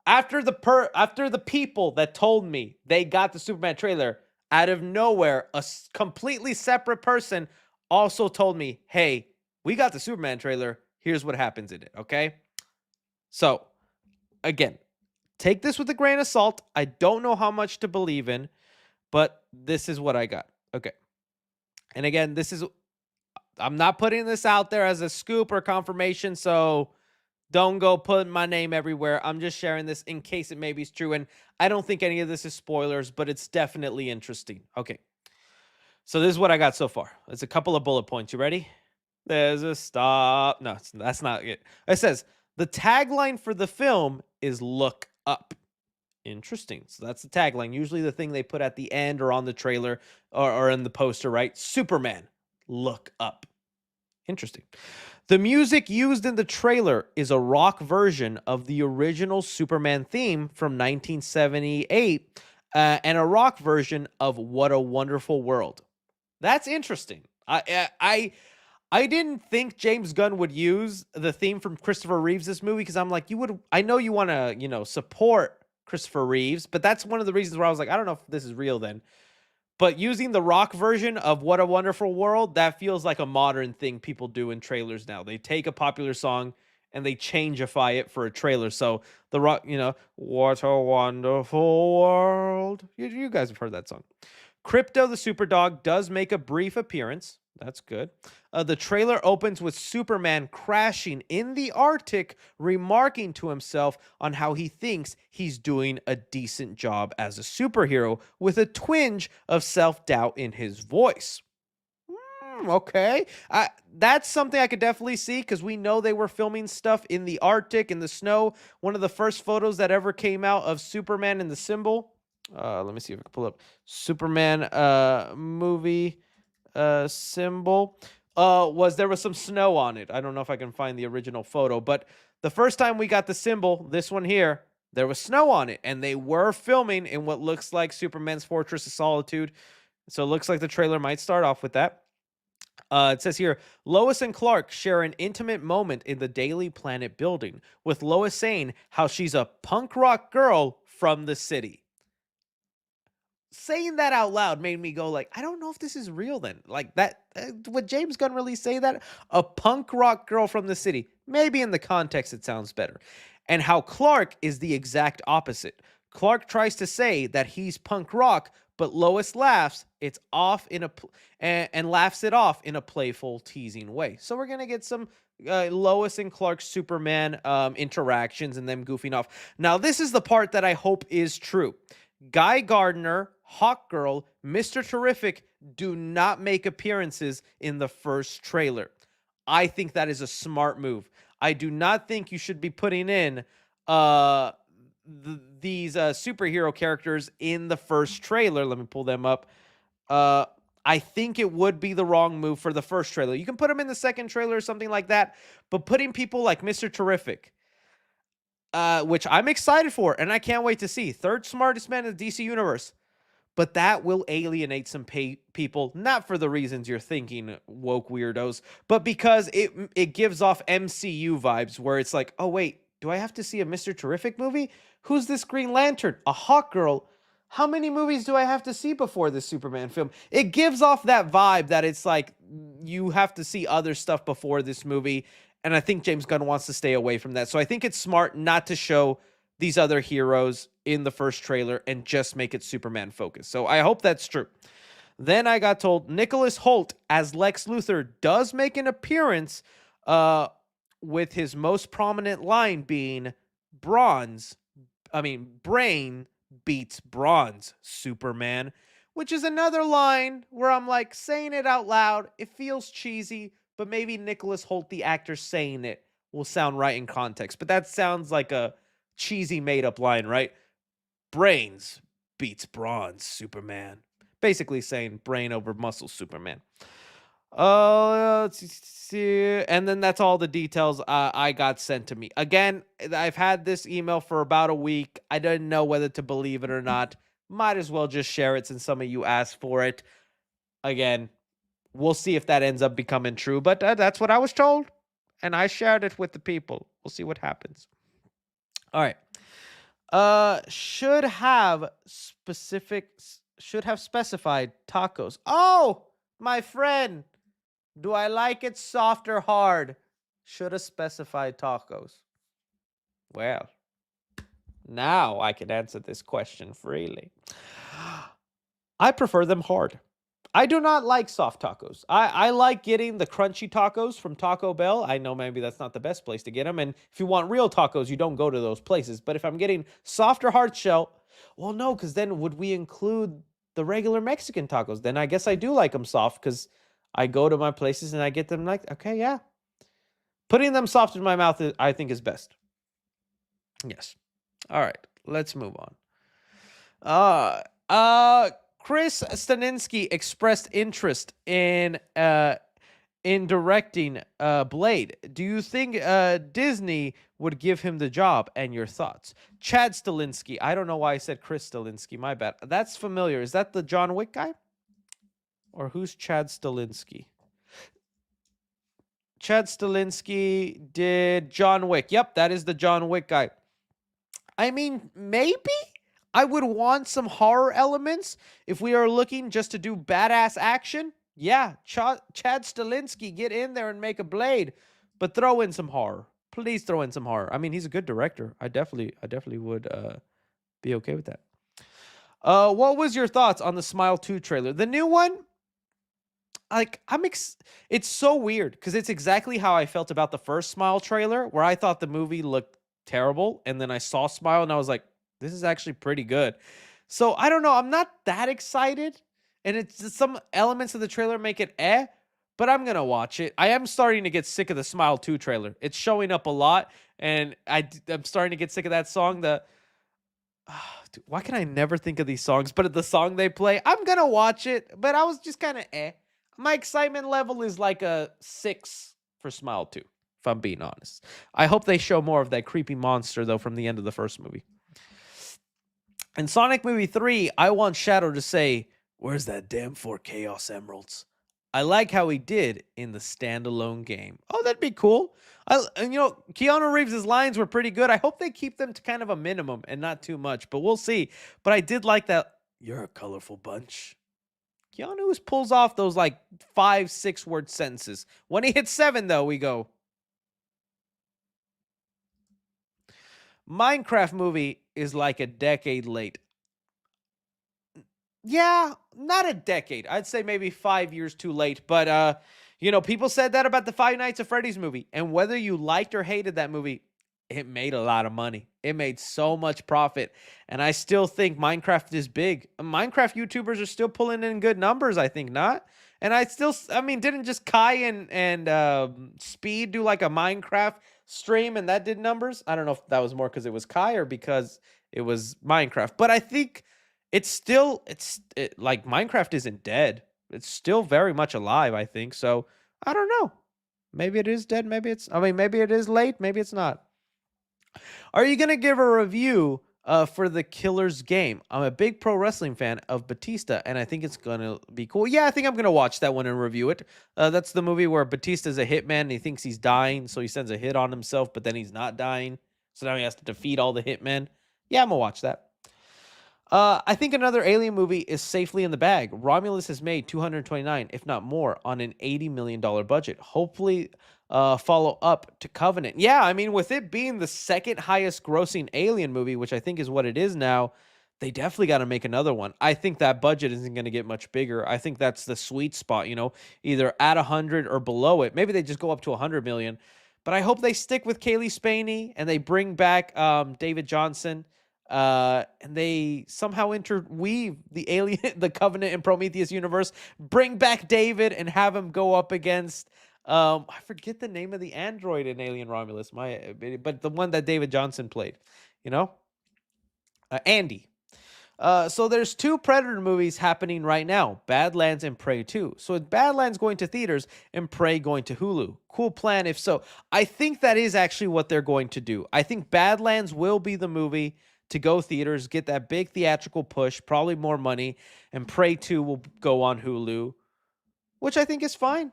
After the people that told me they got the Superman trailer, out of nowhere, a completely separate person also told me, hey, we got the Superman trailer. Here's what happens in it. Okay. So again, take this with a grain of salt. I don't know how much to believe in, but this is what I got. Okay. And again, I'm not putting this out there as a scoop or confirmation, so don't go putting my name everywhere. I'm just sharing this in case it maybe is true, and I don't think any of this is spoilers, but it's definitely interesting. Okay. So this is what I got so far. It's a couple of bullet points. You ready? There's a stop. No, that's not it. It says, the tagline for the film is "Look Up." Interesting. So that's the tagline. Usually the thing they put at the end or on the trailer or in the poster, right? Superman, look up. Interesting. The music used in the trailer is a rock version of the original Superman theme from 1978 and a rock version of What a Wonderful World. That's interesting. I didn't think James Gunn would use the theme from Christopher Reeves' movie because I'm like, I know you want to, support Christopher Reeves, but that's one of the reasons where I was like, I don't know if this is real then. But using the rock version of What a Wonderful World, that feels like a modern thing people do in trailers now. They take a popular song and they changeify it for a trailer. So the rock, What a Wonderful World. You guys have heard that song. Crypto the Superdog does make a brief appearance. That's good. The trailer opens with Superman crashing in the Arctic, remarking to himself on how he thinks he's doing a decent job as a superhero, with a twinge of self-doubt in his voice. Okay. That's something I could definitely see because we know they were filming stuff in the Arctic, in the snow. One of the first photos that ever came out of Superman in the symbol. Let me see if I can pull up Superman movie symbol. There was some snow on it. I don't know if I can find the original photo, but the first time we got the symbol, this one here, there was snow on it, and they were filming in what looks like Superman's Fortress of Solitude. So it looks like the trailer might start off with that. It says here, Lois and Clark share an intimate moment in the Daily Planet building, with Lois saying how she's a punk rock girl from the city. Saying that out loud made me go like, I don't know if this is real then. Like that, would James Gunn really say that? A punk rock girl from the city. Maybe in the context it sounds better. And how Clark is the exact opposite. Clark tries to say that he's punk rock, but Lois laughs. It's off and laughs it off in a playful, teasing way. So we're gonna get some Lois and Clark Superman interactions and them goofing off. Now this is the part that I hope is true. Guy Gardner, Hawkgirl, Mr. Terrific do not make appearances in the first trailer. I think that is a smart move. I do not think you should be putting in these superhero characters in the first trailer. Let me pull them up. I think it would be the wrong move for the first trailer. You can put them in the second trailer or something like that, but putting people like Mr. Terrific, which I'm excited for, and I can't wait to see. Third smartest man in the DC universe. But that will alienate some people, not for the reasons you're thinking, woke weirdos, but because it gives off MCU vibes where it's like, oh, wait, do I have to see a Mr. Terrific movie? Who's this Green Lantern? A Hawk Girl? How many movies do I have to see before this Superman film? It gives off that vibe that it's like you have to see other stuff before this movie. And I think James Gunn wants to stay away from that. So I think it's smart not to show these other heroes in the first trailer and just make it Superman focused. So I hope that's true. Then I got told Nicholas Hoult as Lex Luthor does make an appearance with his most prominent line being brain beats bronze, Superman, which is another line where I'm like saying it out loud. It feels cheesy, but maybe Nicholas Hoult, the actor saying it, will sound right in context. But that sounds like a cheesy made-up line, right? Brains beats bronze, Superman. Basically saying brain over muscle, Superman. Let's see. And then that's all the details I got sent to me. Again, I've had this email for about a week. I didn't know whether to believe it or not. Might as well just share it since some of you asked for it. Again, we'll see if that ends up becoming true. But that's what I was told. And I shared it with the people. We'll see what happens. All right. Should have specified tacos. Oh, my friend. Do I like it soft or hard? Should have specified tacos. Well, now I can answer this question freely. I prefer them hard. I do not like soft tacos. I like getting the crunchy tacos from Taco Bell. I know maybe that's not the best place to get them. And if you want real tacos, you don't go to those places. But if I'm getting soft or hard shell, well, no, because then would we include the regular Mexican tacos? Then I guess I do like them soft because I go to my places and I get them like, okay, yeah. Putting them soft in my mouth, I think, is best. Yes. All right, let's move on. Chris Staninsky expressed interest in directing Blade. Do you think Disney would give him the job? And your thoughts? Chad Stalinsky. I don't know why I said Chris Stalinsky. My bad. That's familiar. Is that the John Wick guy? Or who's Chad Stalinsky? Chad Stalinsky did John Wick. Yep, that is the John Wick guy. I mean, maybe I would want some horror elements if we are looking just to do badass action. Yeah, Chad Stalinsky, get in there and make a Blade, but throw in some horror. Please throw in some horror. I mean, he's a good director. I definitely would be okay with that. What was your thoughts on the Smile 2 trailer? The new one? Like, it's so weird because it's exactly how I felt about the first Smile trailer, where I thought the movie looked terrible, and then I saw Smile and I was like, this is actually pretty good. So I don't know. I'm not that excited, and it's just some elements of the trailer make it but I'm gonna watch it. I am starting to get sick of the Smile 2 trailer. It's showing up a lot, and I'm starting to get sick of that song. Dude, why can I never think of these songs? But the song they play, I'm gonna watch it, but I was just kind of My excitement level is like a 6 for Smile 2, if I'm being honest. I hope they show more of that creepy monster, though, from the end of the first movie. In Sonic Movie 3, I want Shadow to say, where's that damn 4 Chaos Emeralds? I like how he did in the standalone game. Oh, that'd be cool. And Keanu Reeves' lines were pretty good. I hope they keep them to kind of a minimum and not too much, but we'll see. But I did like that, you're a colorful bunch. Keanu pulls off those like 5-6 word sentences. When he hits 7, though, we go. Minecraft movie is like a decade late. Yeah, not a decade. I'd say maybe 5 years too late. But, people said that about the Five Nights at Freddy's movie. And whether you liked or hated that movie, it made a lot of money. It made so much profit. And I still think Minecraft is big. Minecraft YouTubers are still pulling in good numbers, I think, not? And didn't just Kai and Speed do like a Minecraft stream and that did numbers. I don't know if that was more because it was Kai or because it was Minecraft. But I think like Minecraft isn't dead. It's still very much alive, I think. So I don't know. Maybe it is dead. Maybe it is late. Maybe it's not. Are you going to give a review for the Killer's Game? I'm a big pro wrestling fan of Batista, and I think it's going to be cool. Yeah, I think I'm going to watch that one and review it. That's the movie where Batista's a hitman, and he thinks he's dying, so he sends a hit on himself, but then he's not dying. So now he has to defeat all the hitmen. Yeah, I'm going to watch that. I think another Alien movie is safely in the bag. Romulus has made 229, if not more, on an $80 million budget. Hopefully, follow up to Covenant. Yeah, I mean, with it being the second highest grossing Alien movie, which I think is what it is now, they definitely got to make another one. I think that budget isn't going to get much bigger. I think that's the sweet spot, either at 100 or below it. Maybe they just go up to 100 million. But I hope they stick with Kaylee Spaney and they bring back David Johnson. And they somehow interweave the Alien, the Covenant, and Prometheus universe. Bring back David and have him go up against I forget the name of the android in Alien Romulus. But the one that David Johnson played, Andy. So there's 2 Predator movies happening right now, Badlands and Prey 2. So with Badlands going to theaters and Prey going to Hulu. Cool plan if so. I think that is actually what they're going to do. I think Badlands will be the movie to go theaters, get that big theatrical push, probably more money, and Prey 2 will go on Hulu, which I think is fine.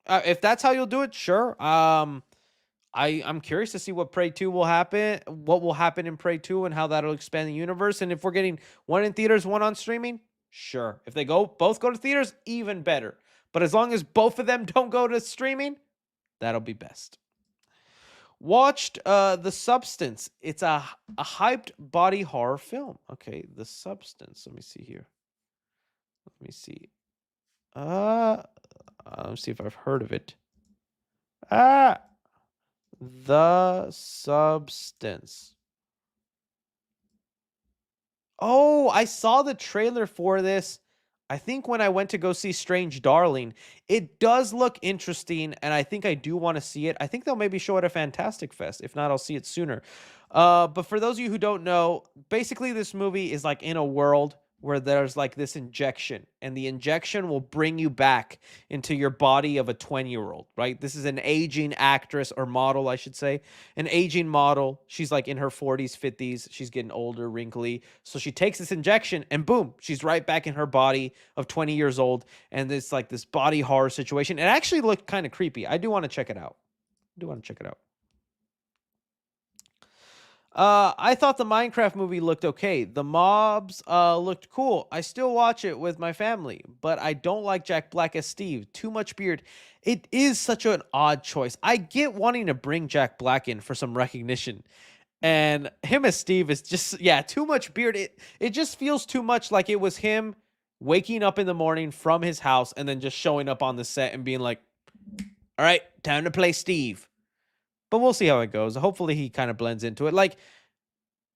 If that's how you'll do it, sure. I'm curious to see what Prey 2 will happen, what will happen in Prey 2 and how that'll expand the universe. And if we're getting one in theaters, one on streaming, sure. If they both go to theaters, even better. But as long as both of them don't go to streaming, that'll be best. Watched The Substance. It's a hyped body horror film. Okay, The Substance. Let me see here. Let me see. Let's see if I've heard of it. The Substance. Oh, I saw the trailer for this. I think when I went to go see Strange Darling, it does look interesting, and I think I do want to see it. I think they'll maybe show it at Fantastic Fest. If not, I'll see it sooner. But for those of you who don't know, basically this movie is like in a world where there's like this injection, and the injection will bring you back into your body of a 20-year-old, right? This is an aging actress or model, I should say. An aging model. She's like in her 40s, 50s. She's getting older, wrinkly. So she takes this injection and boom, she's right back in her body of 20 years old. And it's like this body horror situation. It actually looked kind of creepy. I do want to check it out. I thought the Minecraft movie looked okay. The mobs looked cool. I still watch it with my family, but I don't like Jack Black as Steve. Too much beard. It is such an odd choice. I get wanting to bring Jack Black in for some recognition. And him as Steve is just, too much beard. It just feels too much like it was him waking up in the morning from his house and then just showing up on the set and being like, all right, time to play Steve. But we'll see how it goes. Hopefully he kind of blends into it. Like,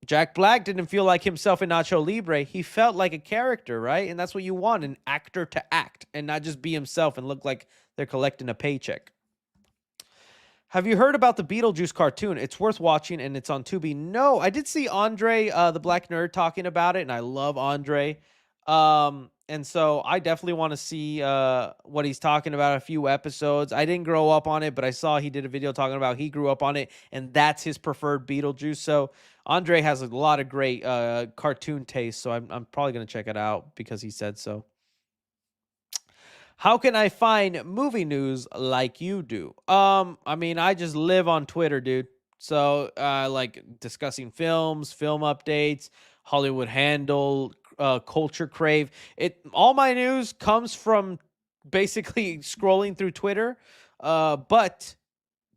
Jack Black didn't feel like himself in Nacho Libre. He felt like a character, right? And that's what you want, an actor to act and not just be himself and look like they're collecting a paycheck. Have you heard about the Beetlejuice cartoon? It's worth watching, and it's on Tubi. No, I did see Andre, the Black Nerd, talking about it, and I love Andre. And so I definitely want to see what he's talking about, a few episodes. I didn't grow up on it, but I saw he did a video talking about he grew up on it, and that's his preferred Beetlejuice. So Andre has a lot of great cartoon taste, so I'm probably going to check it out because he said so. How can I find movie news like you do? I mean, I just live on Twitter, dude. So like discussing films, film updates, Hollywood Handle, Culture Crave. All my news comes from basically scrolling through Twitter. But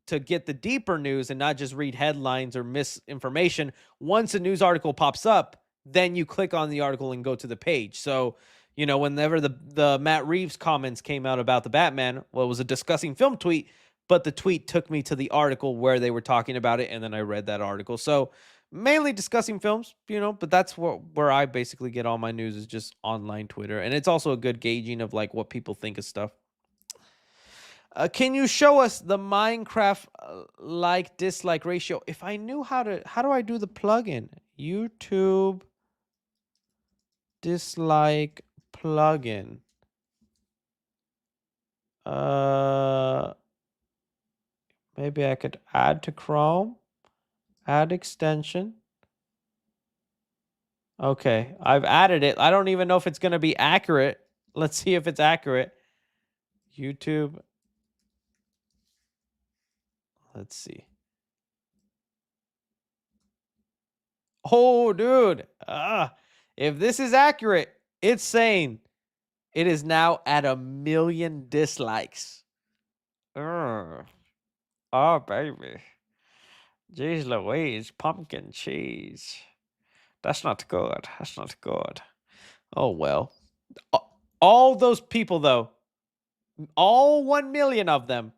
to get the deeper news and not just read headlines or misinformation, once a news article pops up, then you click on the article and go to the page. So, you know, whenever the Matt Reeves comments came out about the Batman, well, it was a discussing film tweet, but the tweet took me to the article where they were talking about it, and then I read that article. So mainly discussing films, you know, but that's where I basically get all my news is just online Twitter. And it's also a good gauging of like what people think of stuff. Can you show us the Minecraft like dislike ratio? If I knew how do I do the plugin? YouTube dislike plugin. Maybe I could add to Chrome, add extension. Okay, I've added it. I don't even know if it's going to be accurate. Let's see if it's accurate. YouTube. Let's see. Oh, dude. If this is accurate, it's saying it is now at 1 million dislikes. Oh, baby. Jeez Louise, pumpkin cheese. That's not good. That's not good. Oh, well. All those people, though, all 1 million of them,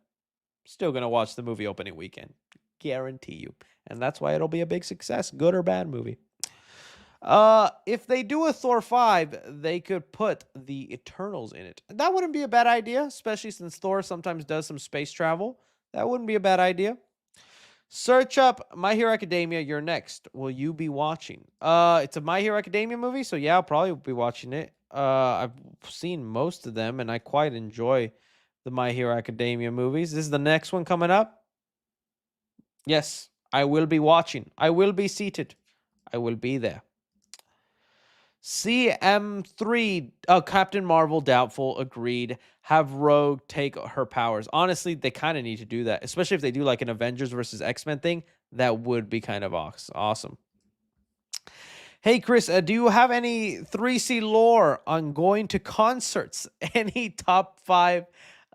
still going to watch the movie opening weekend. Guarantee you. And that's why it'll be a big success, good or bad movie. If they do a Thor 5, they could put the Eternals in it. That wouldn't be a bad idea, especially since Thor sometimes does some space travel. That wouldn't be a bad idea. Search up My Hero Academia. You're next. Will you be watching? It's a My Hero Academia movie, so yeah, I'll probably be watching it. I've seen most of them, and I quite enjoy the My Hero Academia movies. This is the next one coming up. Yes, I will be watching. I will be seated. I will be there. CM3, Captain Marvel, doubtful, agreed. Have Rogue take her powers. Honestly, they kind of need to do that, especially if they do like an Avengers versus X-Men thing. That would be kind of awesome. Hey, Chris, do you have any 3C lore on going to concerts? Any top 5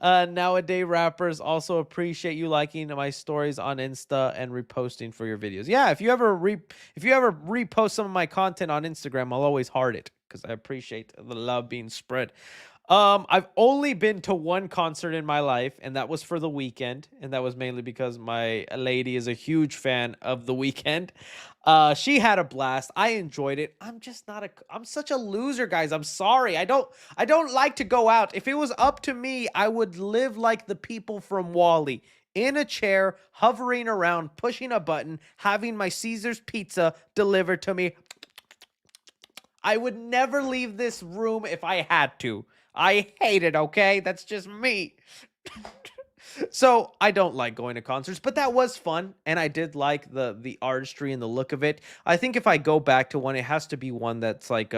nowadays rappers? Also appreciate you liking my stories on Insta and reposting for your videos. Yeah, if you ever repost some of my content on Instagram, I'll always heart it because I appreciate the love being spread. I've only been to one concert in my life, and that was for The Weeknd, and that was mainly because my lady is a huge fan of The Weeknd. She had a blast. I enjoyed it. I'm such a loser, guys. I'm sorry. I don't like to go out. If it was up to me, I would live like the people from WALL-E, in a chair, hovering around, pushing a button, having my Caesar's pizza delivered to me. I would never leave this room if I had to. I hate it, okay? That's just me. So I don't like going to concerts, but that was fun, and I did like the artistry and the look of it. I think if I go back to one, it has to be one that's like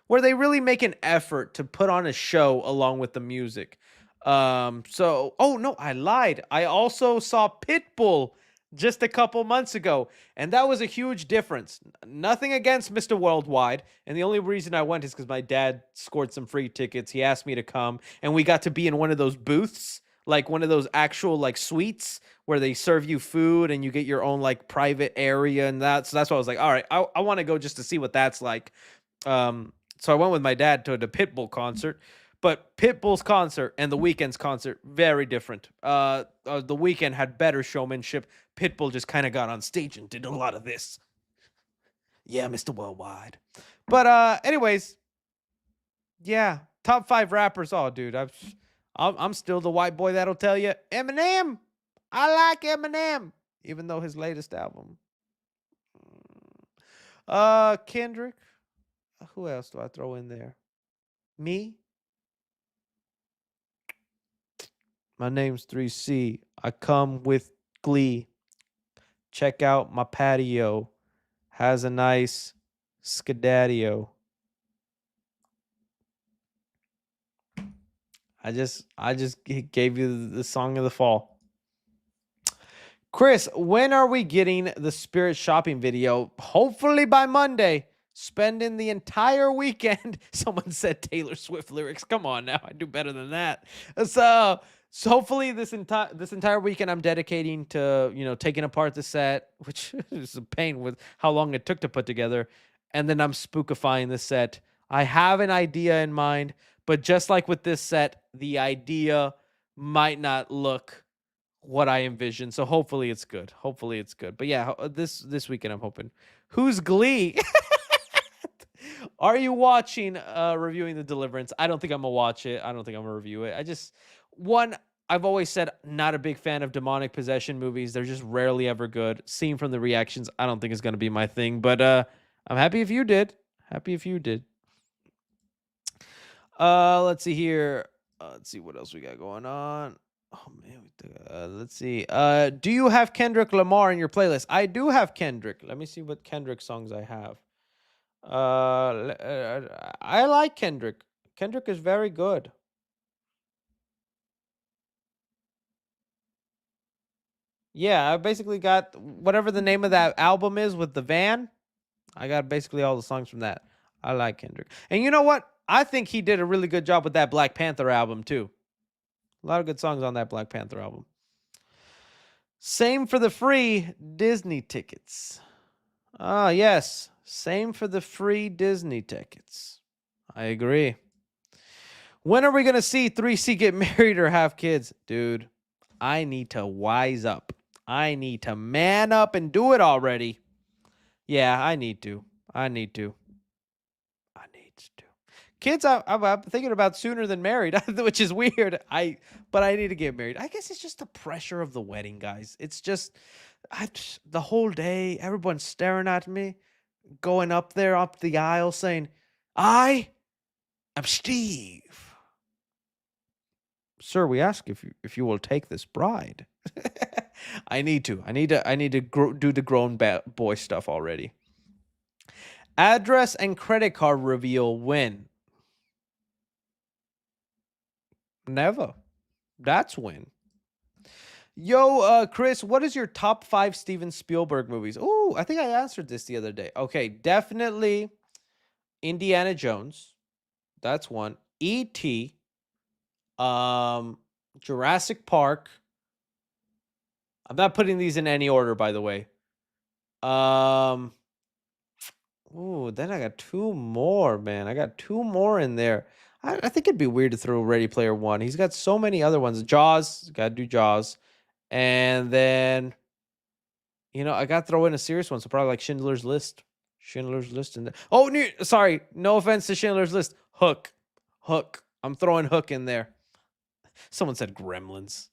where they really make an effort to put on a show along with the music. Oh no, I lied. I also saw Pitbull just a couple months ago, and that was a huge difference. Nothing against Mr. Worldwide, and the only reason I went is because my dad scored some free tickets. He asked me to come, and we got to be in one of those booths, like one of those actual like suites where they serve you food and you get your own like private area and that. So that's why I was like, all right, I want to go just to see what that's like. So I went with my dad to the Pitbull concert. But Pitbull's concert and The Weeknd's concert, very different. The Weeknd had better showmanship. Pitbull just kind of got on stage and did a lot of this. Yeah, Mr. Worldwide. But anyways, yeah, top 5 rappers. Oh, dude, I'm still the white boy that'll tell you Eminem. I like Eminem, even though his latest album. Kendrick. Who else do I throw in there? Me. My name's 3C. I come with glee. Check out my patio. Has a nice skedadio. I just gave you the song of the fall. Chris, when are we getting the Spirit shopping video? Hopefully by Monday. Spending the entire weekend. Someone said Taylor Swift lyrics. Come on now. I do better than that. So hopefully this entire weekend I'm dedicating to, taking apart the set, which is a pain with how long it took to put together. And then I'm spookifying the set. I have an idea in mind, but just like with this set, the idea might not look what I envision. So hopefully it's good. Hopefully it's good. But yeah, this weekend I'm hoping. Who's Glee? Are you watching reviewing The Deliverance? I don't think I'm gonna watch it. I don't think I'm gonna review it. I've always said not a big fan of demonic possession movies. They're just rarely ever good. Seen from the reactions, I don't think it's going to be my thing. But I'm happy if you did. Happy if you did. Let's see here. Let's see what else we got going on. Oh man, let's see. Do you have Kendrick Lamar in your playlist? I do have Kendrick. Let me see what Kendrick songs I have. I like Kendrick. Kendrick is very good. Yeah, I basically got whatever the name of that album is with the van. I got basically all the songs from that. I like Kendrick. And you know what? I think he did a really good job with that Black Panther album too. A lot of good songs on that Black Panther album. Same for the free Disney tickets. Ah, yes. Same for the free Disney tickets. I agree. When are we going to see 3C get married or have kids? Dude, I need to wise up. I need to man up and do it already. Yeah, I need to. Kids, I'm thinking about sooner than married, which is weird. But I need to get married. I guess it's just the pressure of the wedding, guys. It's just the whole day, everyone's staring at me, going up the aisle saying, I am Steve. Sir, we ask if you will take this bride. I need to do the grown boy stuff already. Address and credit card reveal when? Never. That's when. Yo, Chris, what is your top 5 Steven Spielberg movies? Oh, I think I answered this the other day. Okay, definitely Indiana Jones. That's one. E.T. Jurassic Park. I'm not putting these in any order, by the way. Ooh, then I got 2 more, man. I got 2 more in there. I think it'd be weird to throw Ready Player One. He's got so many other ones. Jaws, gotta do Jaws. And then, I gotta throw in a serious one. So probably like Schindler's List. Schindler's List. Sorry. No offense to Schindler's List. Hook. I'm throwing Hook in there. Someone said Gremlins.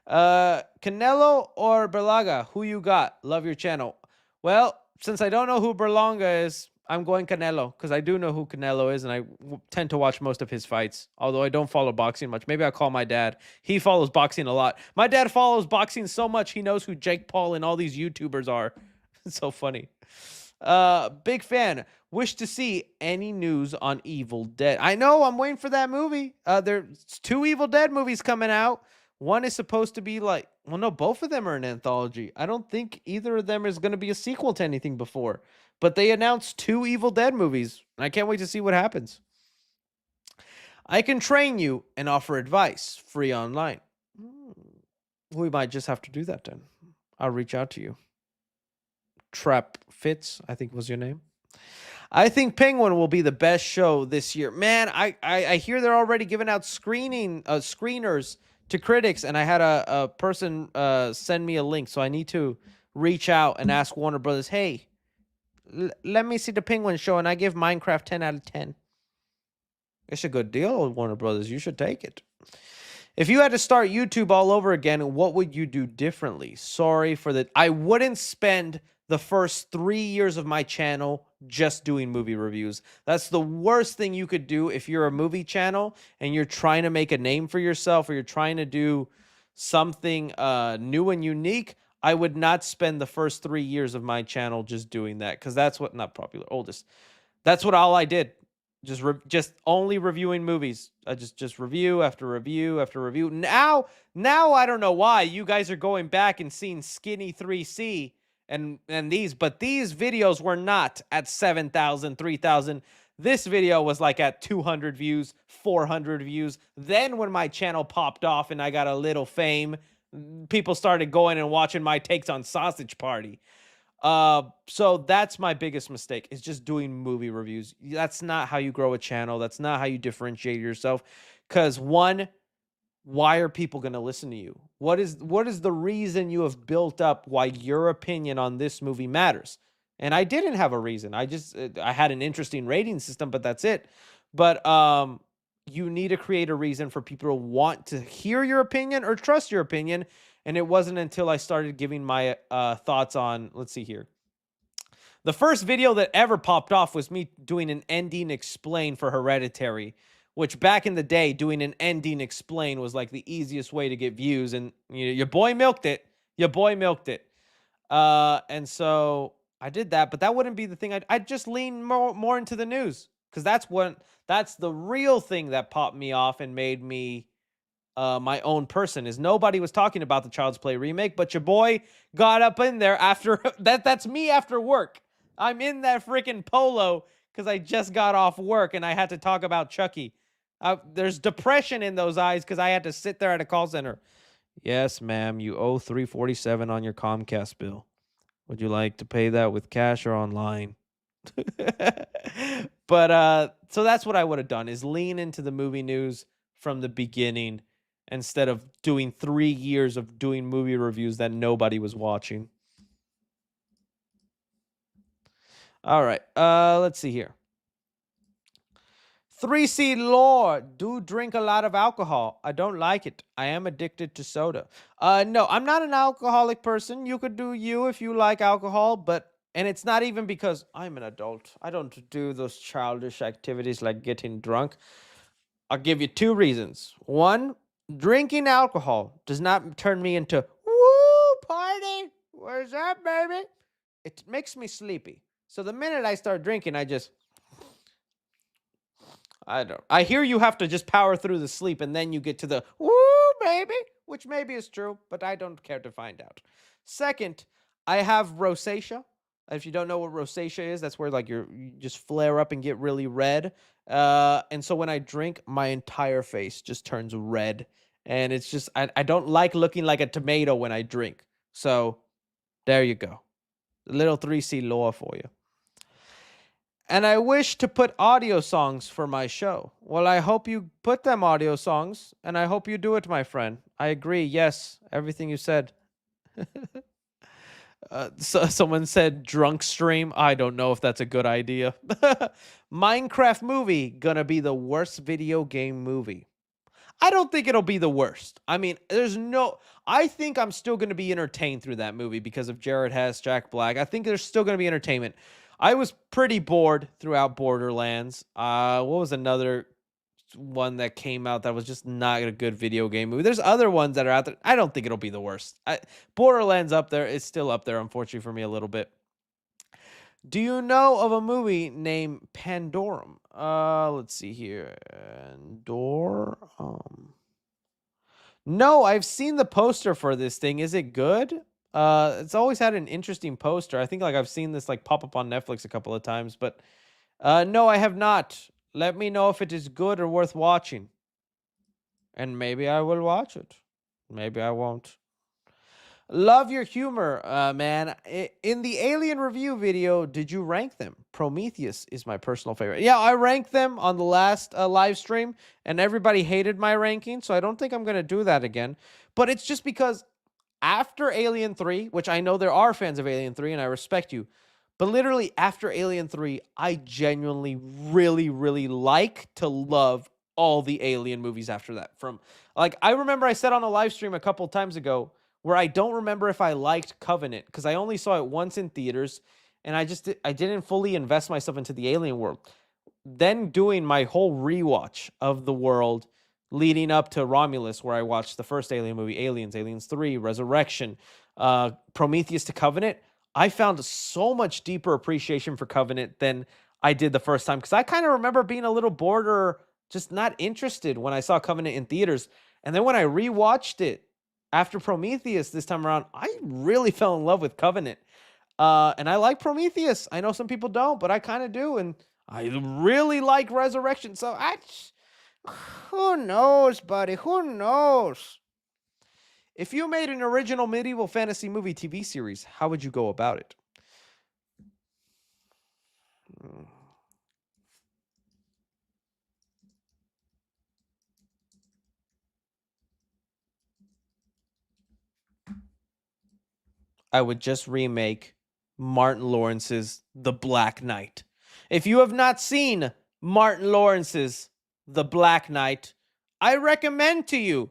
Canelo or Berlanga? Who you got? Love your channel. Well, since I don't know who Berlanga is, I'm going Canelo because I do know who Canelo is, and I tend to watch most of his fights, although I don't follow boxing much. Maybe I'll call my dad. He follows boxing a lot. My dad follows boxing so much he knows who Jake Paul and all these YouTubers are. It's so funny. Big fan. Wish to see any news on Evil Dead. I know, I'm waiting for that movie. There's 2 Evil Dead movies coming out. One is supposed to be both of them are an anthology. I don't think either of them is going to be a sequel to anything before. But they announced 2 Evil Dead movies. And I can't wait to see what happens. I can train you and offer advice free online. We might just have to do that then. I'll reach out to you. Trap Fitz, I think was your name. I think Penguin will be the best show this year. Man, I hear they're already giving out screeners to critics, and I had a person send me a link, so I need to reach out and ask Warner Brothers, hey, let me see the Penguin show, and I give Minecraft 10 out of 10. It's a good deal, Warner Brothers. You should take it. If you had to start YouTube all over again, what would you do differently? Sorry for that. I wouldn't spend the first 3 years of my channel just doing movie reviews. That's the worst thing you could do if you're a movie channel and you're trying to make a name for yourself or you're trying to do something new and unique. I would not spend the first 3 years of my channel just doing that because that's what, not popular, oldest. That's what all I did. Just only reviewing movies. I just review after review after review. Now I don't know why you guys are going back and seeing Skinny 3C and these, but these videos were not at 7,000, 3,000. This video was like at 200 views, 400 views. Then when my channel popped off and I got a little fame, people started going and watching my takes on Sausage Party. So that's my biggest mistake, is just doing movie reviews. That's not how you grow a channel. That's not how you differentiate yourself. Because one, why are people going to listen to you? What is the reason you have built up why your opinion on this movie matters? And I didn't have a reason. I had an interesting rating system, but that's it. But you need to create a reason for people to want to hear your opinion or trust your opinion. And it wasn't until I started giving my thoughts on, let's see here. The first video that ever popped off was me doing an ending explain for Hereditary, which back in the day, doing an ending explain was like the easiest way to get views. And your boy milked it. Your boy milked it. And so I did that, but that wouldn't be the thing. I'd just lean more into the news, because that's the real thing that popped me off and made me my own person. Is nobody was talking about the Child's Play remake, but your boy got up in there after that's me after work. I'm in that freaking polo because I just got off work and I had to talk about Chucky. There's depression in those eyes because I had to sit there at a call center. Yes, ma'am, you owe $347 on your Comcast bill. Would you like to pay that with cash or online? But so that's what I would have done, is lean into the movie news from the beginning instead of doing 3 years of doing movie reviews that nobody was watching. All right, let's see here. 3C Lord, do drink a lot of alcohol. I don't like it. I am addicted to soda. No, I'm not an alcoholic person. You could do you if you like alcohol, and it's not even because I'm an adult. I don't do those childish activities like getting drunk. I'll give you 2 reasons. 1, drinking alcohol does not turn me into, woo, party. Where's that, baby? It makes me sleepy. So the minute I start drinking, I hear you have to just power through the sleep and then you get to the woo baby, which maybe is true, but I don't care to find out. Second, I have rosacea. If you don't know what rosacea is, that's where like you just flare up and get really red. And so when I drink, my entire face just turns red. And it's just, I don't like looking like a tomato when I drink. So there you go. A little 3C lore for you. And I wish to put audio songs for my show. Well, I hope you put them audio songs, and I hope you do it, my friend. I agree. Yes, everything you said. So someone said drunk stream. I don't know if that's a good idea. Minecraft movie gonna be the worst video game movie. I don't think it'll be the worst. I mean, I think I'm still going to be entertained through that movie because of Jared Hess, Jack Black. I think there's still going to be entertainment. I was pretty bored throughout Borderlands. What was another one that came out that was just not a good video game movie? There's other ones that are out there. I don't think it'll be the worst. Borderlands up there is still up there, unfortunately for me, a little bit. Do you know of a movie named Pandorum? Let's see here. No, I've seen the poster for this thing. Is it good? It's always had an interesting poster. I think like I've seen this like pop up on Netflix a couple of times, but no, I have not. Let me know if it is good or worth watching. And maybe I will watch it. Maybe I won't. Love your humor, man. In the Alien review video, did you rank them? Prometheus is my personal favorite. Yeah, I ranked them on the last live stream, and everybody hated my ranking, so I don't think I'm going to do that again. But it's just because after Alien 3, which I know there are fans of Alien 3, and I respect you, but literally after Alien 3, I genuinely really, really like to love all the Alien movies after that. I remember I said on a live stream a couple times ago, where I don't remember if I liked Covenant, because I only saw it once in theaters, and I didn't fully invest myself into the Alien world. Then doing my whole rewatch of the world leading up to Romulus, where I watched the first Alien movie, Aliens 3, Resurrection, Prometheus to Covenant, I found so much deeper appreciation for Covenant than I did the first time, because I kind of remember being a little bored or just not interested when I saw Covenant in theaters. And then when I rewatched it, after Prometheus this time around, I really fell in love with Covenant. And I like Prometheus. I know some people don't, but I kind of do. And I really like Resurrection. So who knows, buddy? Who knows? If you made an original medieval fantasy movie TV series, how would you go about it? I would just remake Martin Lawrence's The Black Knight. If you have not seen Martin Lawrence's The Black Knight, I recommend to you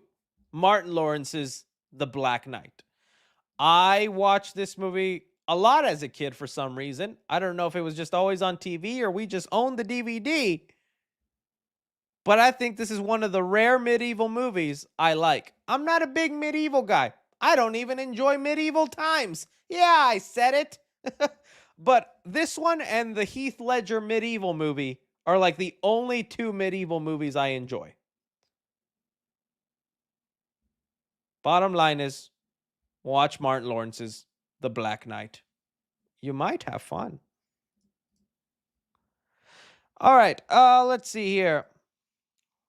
Martin Lawrence's The Black Knight. I watched this movie a lot as a kid for some reason. I don't know if it was just always on TV or we just owned the DVD. But I think this is one of the rare medieval movies I like. I'm not a big medieval guy. I don't even enjoy medieval times. Yeah, I said it. But this one and the Heath Ledger medieval movie are like the only two medieval movies I enjoy. Bottom line is, watch Martin Lawrence's The Black Knight. You might have fun. All right, let's see here.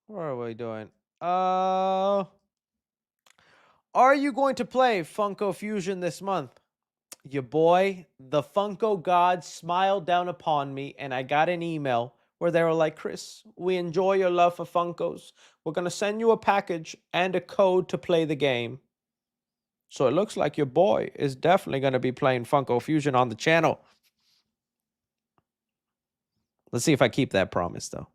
What are we doing? Are you going to play Funko Fusion this month? Your boy, the Funko gods smiled down upon me, and I got an email where they were like, Chris, we enjoy your love for Funkos. We're going to send you a package and a code to play the game. So it looks like your boy is definitely going to be playing Funko Fusion on the channel. Let's see if I keep that promise, though.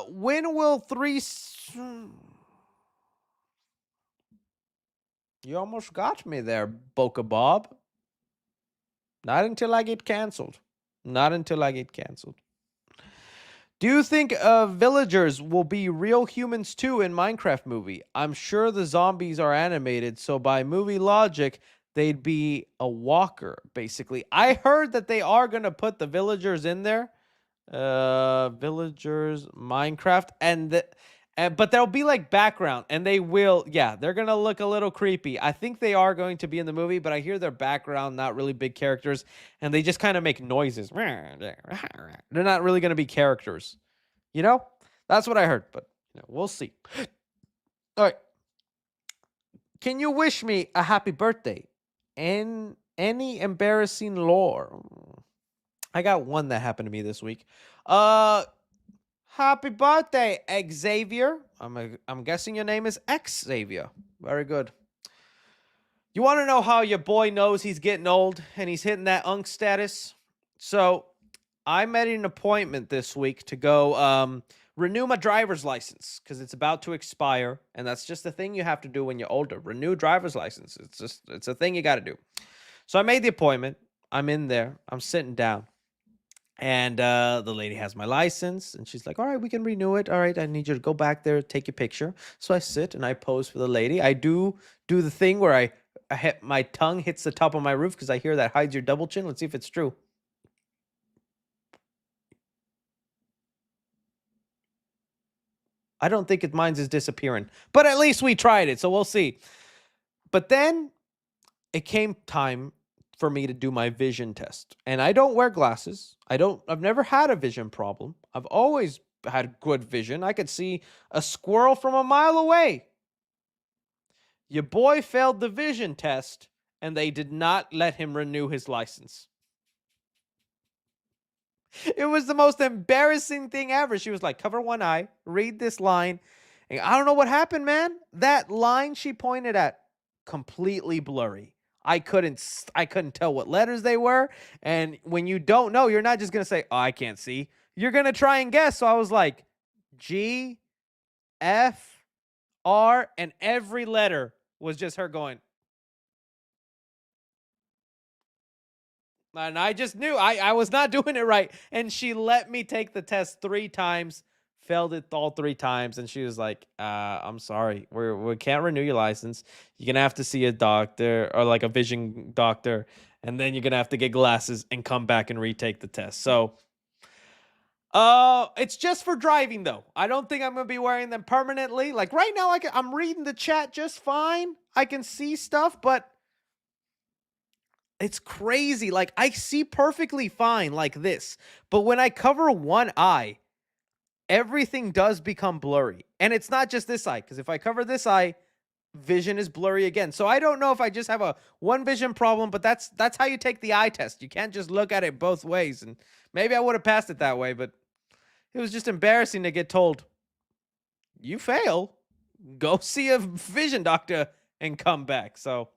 When will You almost got me there, Boca Bob. Not until I get canceled. Not until I get canceled. Do you think villagers will be real humans too in Minecraft movie? I'm sure the zombies are animated, so by movie logic, they'd be a walker, basically. I heard that they are going to put the villagers in there. Villagers, Minecraft, but there'll be like background, and they're going to look a little creepy. I think they are going to be in the movie, but I hear their background, not really big characters, and they just kind of make noises. They're not really going to be characters. You know? That's what I heard, but we'll see. All right. Can you wish me a happy birthday? And any embarrassing lore? I got one that happened to me this week. Happy birthday, Xavier. I'm guessing your name is Xavier. Very good. You want to know how your boy knows he's getting old and he's hitting that unk status? So I made an appointment this week to go renew my driver's license because it's about to expire, and that's just a thing you have to do when you're older. Renew driver's license. It's a thing you got to do. So I made the appointment. I'm in there. I'm sitting down. And the lady has my license, and she's like, all right, we can renew it. All right, I need you to go back there, take your picture. So I sit and I pose for the lady. I do the thing where my tongue hits the top of my roof because I hear that hides your double chin. Let's see if it's true. I don't think mine's is disappearing, but at least we tried it, so we'll see. But then it came time for me to do my vision test. And I don't wear glasses. I've never had a vision problem. I've always had good vision. I could see a squirrel from a mile away. Your boy failed the vision test, and they did not let him renew his license. It was the most embarrassing thing ever. She was like, cover one eye, read this line. And I don't know what happened, man. That line she pointed at, completely blurry. I couldn't tell what letters they were. And when you don't know, you're not just going to say, oh, I can't see. You're going to try and guess. So I was like, G, F, R, and every letter was just her going. And I just knew I was not doing it right. And she let me take the test 3 times, failed it all 3 times. And she was like, I'm sorry. We can't renew your license. You're going to have to see a doctor or like a vision doctor. And then you're going to have to get glasses and come back and retake the test. So it's just for driving, though. I don't think I'm going to be wearing them permanently. Like right now, I'm reading the chat just fine. I can see stuff, but it's crazy. Like, I see perfectly fine like this. But when I cover one eye, everything does become blurry. And it's not just this eye, because if I cover this eye, vision is blurry again. So I don't know if I just have a one vision problem, but that's how you take the eye test. You can't just look at it both ways. And maybe I would have passed it that way, but it was just embarrassing to get told, you fail. Go see a vision doctor and come back. So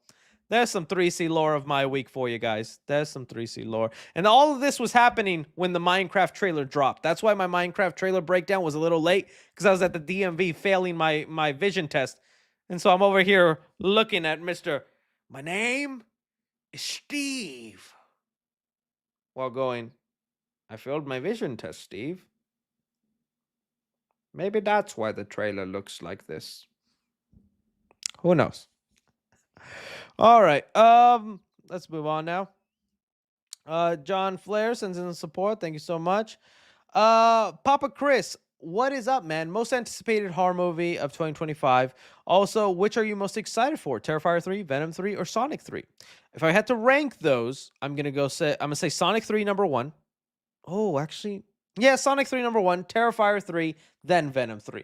There's some 3C lore of my week for you guys. There's some 3C lore. And all of this was happening when the Minecraft trailer dropped. That's why my Minecraft trailer breakdown was a little late, because I was at the DMV failing my vision test. And so I'm over here looking at Mr. My name is Steve. While going, I failed my vision test, Steve. Maybe that's why the trailer looks like this. Who knows? All right. Let's move on now. John Flair sends in support. Thank you so much. Papa Chris, what is up, man? Most anticipated horror movie of 2025. Also, which are you most excited for? Terrifier 3, Venom 3, or Sonic 3? If I had to rank those, I'm gonna say Sonic 3 number 1. Oh, actually, yeah, Sonic 3 number 1, Terrifier 3, then Venom 3.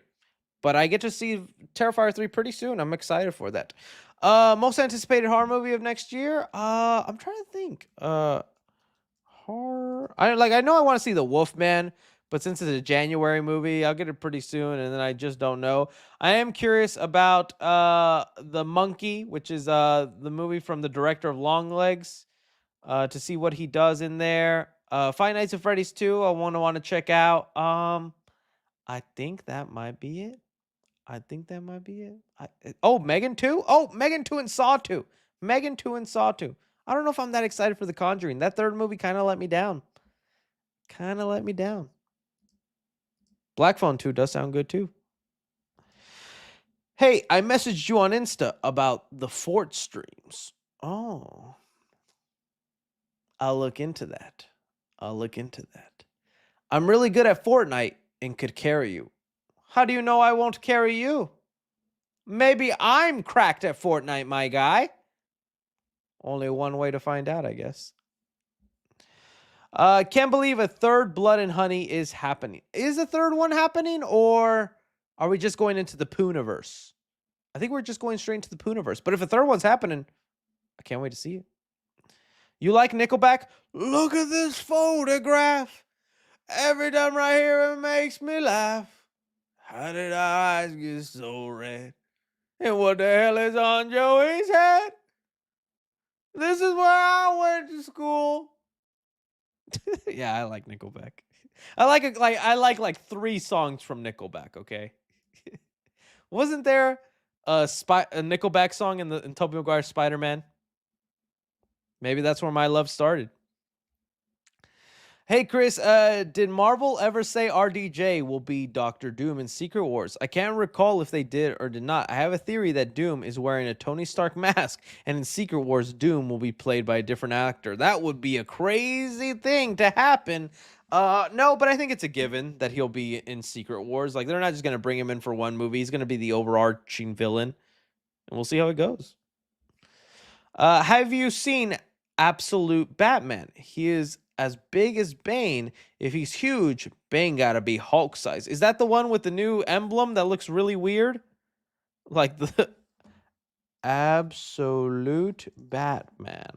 But I get to see Terrifier 3 pretty soon. I'm excited for that. Most anticipated horror movie of next year? I'm trying to think. Horror. I know I want to see the Wolfman, but since it's a January movie, I'll get it pretty soon, and then I just don't know. I am curious about The Monkey, which is the movie from the director of Longlegs, to see what he does in there. Five Nights at Freddy's 2, I want to check out. I think that might be it. Megan 2? Oh, Megan 2 and Saw 2. Megan 2 and Saw 2. I don't know if I'm that excited for The Conjuring. That third movie kind of let me down. Black Phone 2 does sound good too. Hey, I messaged you on Insta about the Fort streams. Oh. I'll look into that. I'm really good at Fortnite and could carry you. How do you know I won't carry you? Maybe I'm cracked at Fortnite, my guy. Only one way to find out, I guess. Can't believe a third Blood and Honey is happening. Is a third one happening, or are we just going into the Pooniverse? I think we're just going straight into the Pooniverse. But if a third one's happening, I can't wait to see it. You like Nickelback? Look at this photograph. Every time right here, it makes me laugh. How did our eyes get so red? And what the hell is on Joey's head? This is where I went to school. Yeah, I like Nickelback. I like 3 songs from Nickelback, okay? Wasn't there a Nickelback song in Tobey Maguire's Spider-Man? Maybe that's where my love started. Hey, Chris, did Marvel ever say RDJ will be Doctor Doom in Secret Wars? I can't recall if they did or did not. I have a theory that Doom is wearing a Tony Stark mask, and in Secret Wars, Doom will be played by a different actor. That would be a crazy thing to happen. No, but I think it's a given that he'll be in Secret Wars. Like, they're not just going to bring him in for one movie. He's going to be the overarching villain, and we'll see how it goes. Have you seen Absolute Batman? He is as big as Bane. If he's huge, Bane gotta be Hulk size. Is that the one with the new emblem that looks really weird? Like the Absolute Batman.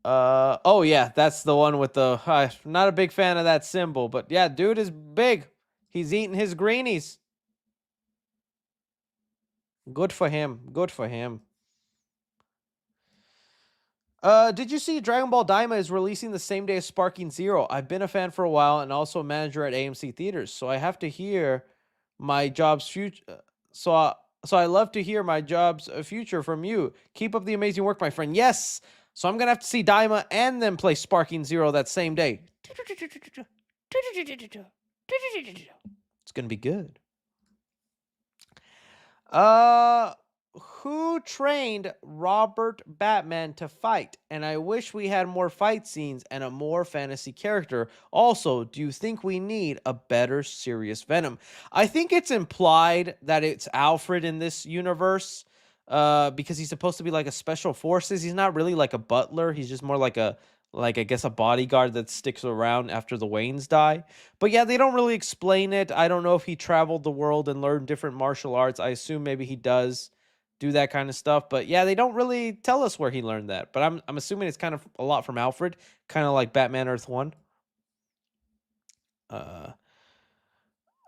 Oh yeah, that's the one with the I'm not a big fan of that symbol, but yeah, dude is big. He's eating his greenies. Good for him. Did you see Dragon Ball Daima is releasing the same day as Sparking Zero? I've been a fan for a while and also a manager at AMC Theaters, so I have to hear my job's future. So I love to hear my job's future from you. Keep up the amazing work, my friend. Yes. So I'm gonna have to see Daima and then play Sparking Zero that same day. It's gonna be good. Who trained Robert Batman to fight? And I wish we had more fight scenes and a more fantasy character. Also, do you think we need a better serious Venom? I think it's implied that it's Alfred in this universe, because he's supposed to be like a special forces. He's not really like a butler. He's just more like I guess a bodyguard that sticks around after the Waynes die. But yeah, they don't really explain it. I don't know if he traveled the world and learned different martial arts. I assume maybe he does do that kind of stuff. But yeah, they don't really tell us where he learned that. But I'm assuming it's kind of a lot from Alfred, kind of like Batman Earth 1.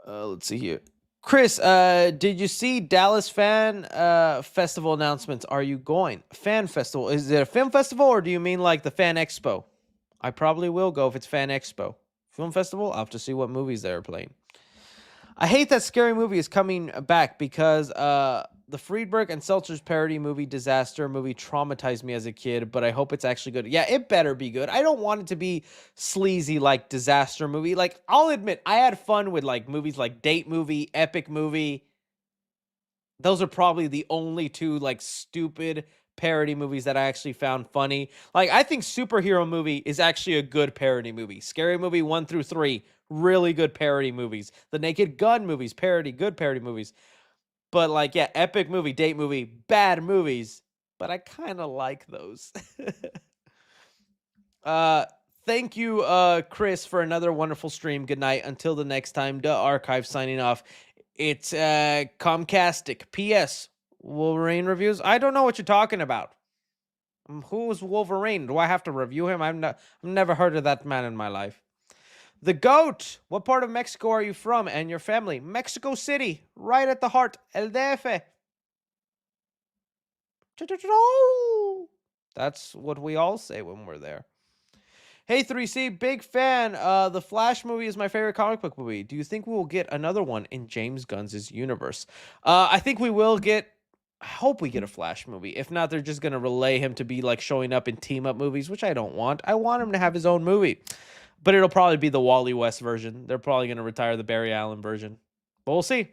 Let's see here. Chris, did you see Dallas Fan Festival announcements? Are you going? Fan Festival. Is it a film festival or do you mean like the Fan Expo? I probably will go if it's Fan Expo. Film festival, I'll have to see what movies they're playing. I hate that Scary Movie is coming back because the Friedberg and Seltzer's parody movie Disaster movie traumatized me as a kid, but I hope it's actually good. Yeah, it better be good. I don't want it to be sleazy like Disaster movie. Like, I'll admit, I had fun with like movies like Date Movie, Epic Movie. Those are probably the only two like stupid parody movies that I actually found funny. Like, I think Superhero Movie is actually a good parody movie. Scary Movie 1 through 3, really good parody movies. The Naked Gun movies, good parody movies. But like, yeah, Epic Movie, Date Movie, bad movies. But I kind of like those. Thank you, Chris, for another wonderful stream. Good night. Until the next time, the archive signing off. It's Comcastic. P.S. Wolverine reviews. I don't know what you're talking about. Who is Wolverine? Do I have to review him? I've never heard of that man in my life. The GOAT. What part of Mexico are you from and your family? Mexico City. Right at the heart. El DF. That's what we all say when we're there. Hey 3C, big fan. The Flash movie is my favorite comic book movie. Do you think we will get another one in James Gunn's universe? I think we will get... I hope we get a Flash movie. If not, they're just going to relay him to be like showing up in team-up movies, which I don't want. I want him to have his own movie. But it'll probably be the Wally West version. They're probably going to retire the Barry Allen version. But we'll see.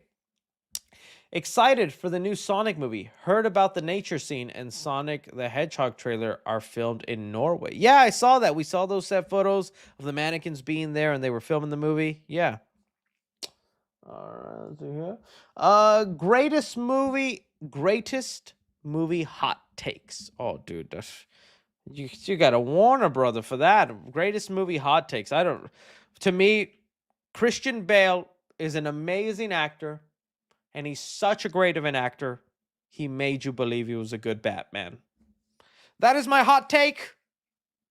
Excited for the new Sonic movie. Heard about the nature scene and Sonic the Hedgehog trailer are filmed in Norway. Yeah, I saw that. We saw those set photos of the mannequins being there and they were filming the movie. Yeah. All right. Greatest movie hot takes. Oh, dude, you got to Warner Brother for that. Greatest movie hot takes. To me, Christian Bale is an amazing actor. And he's such a great of an actor, he made you believe he was a good Batman. That is my hot take.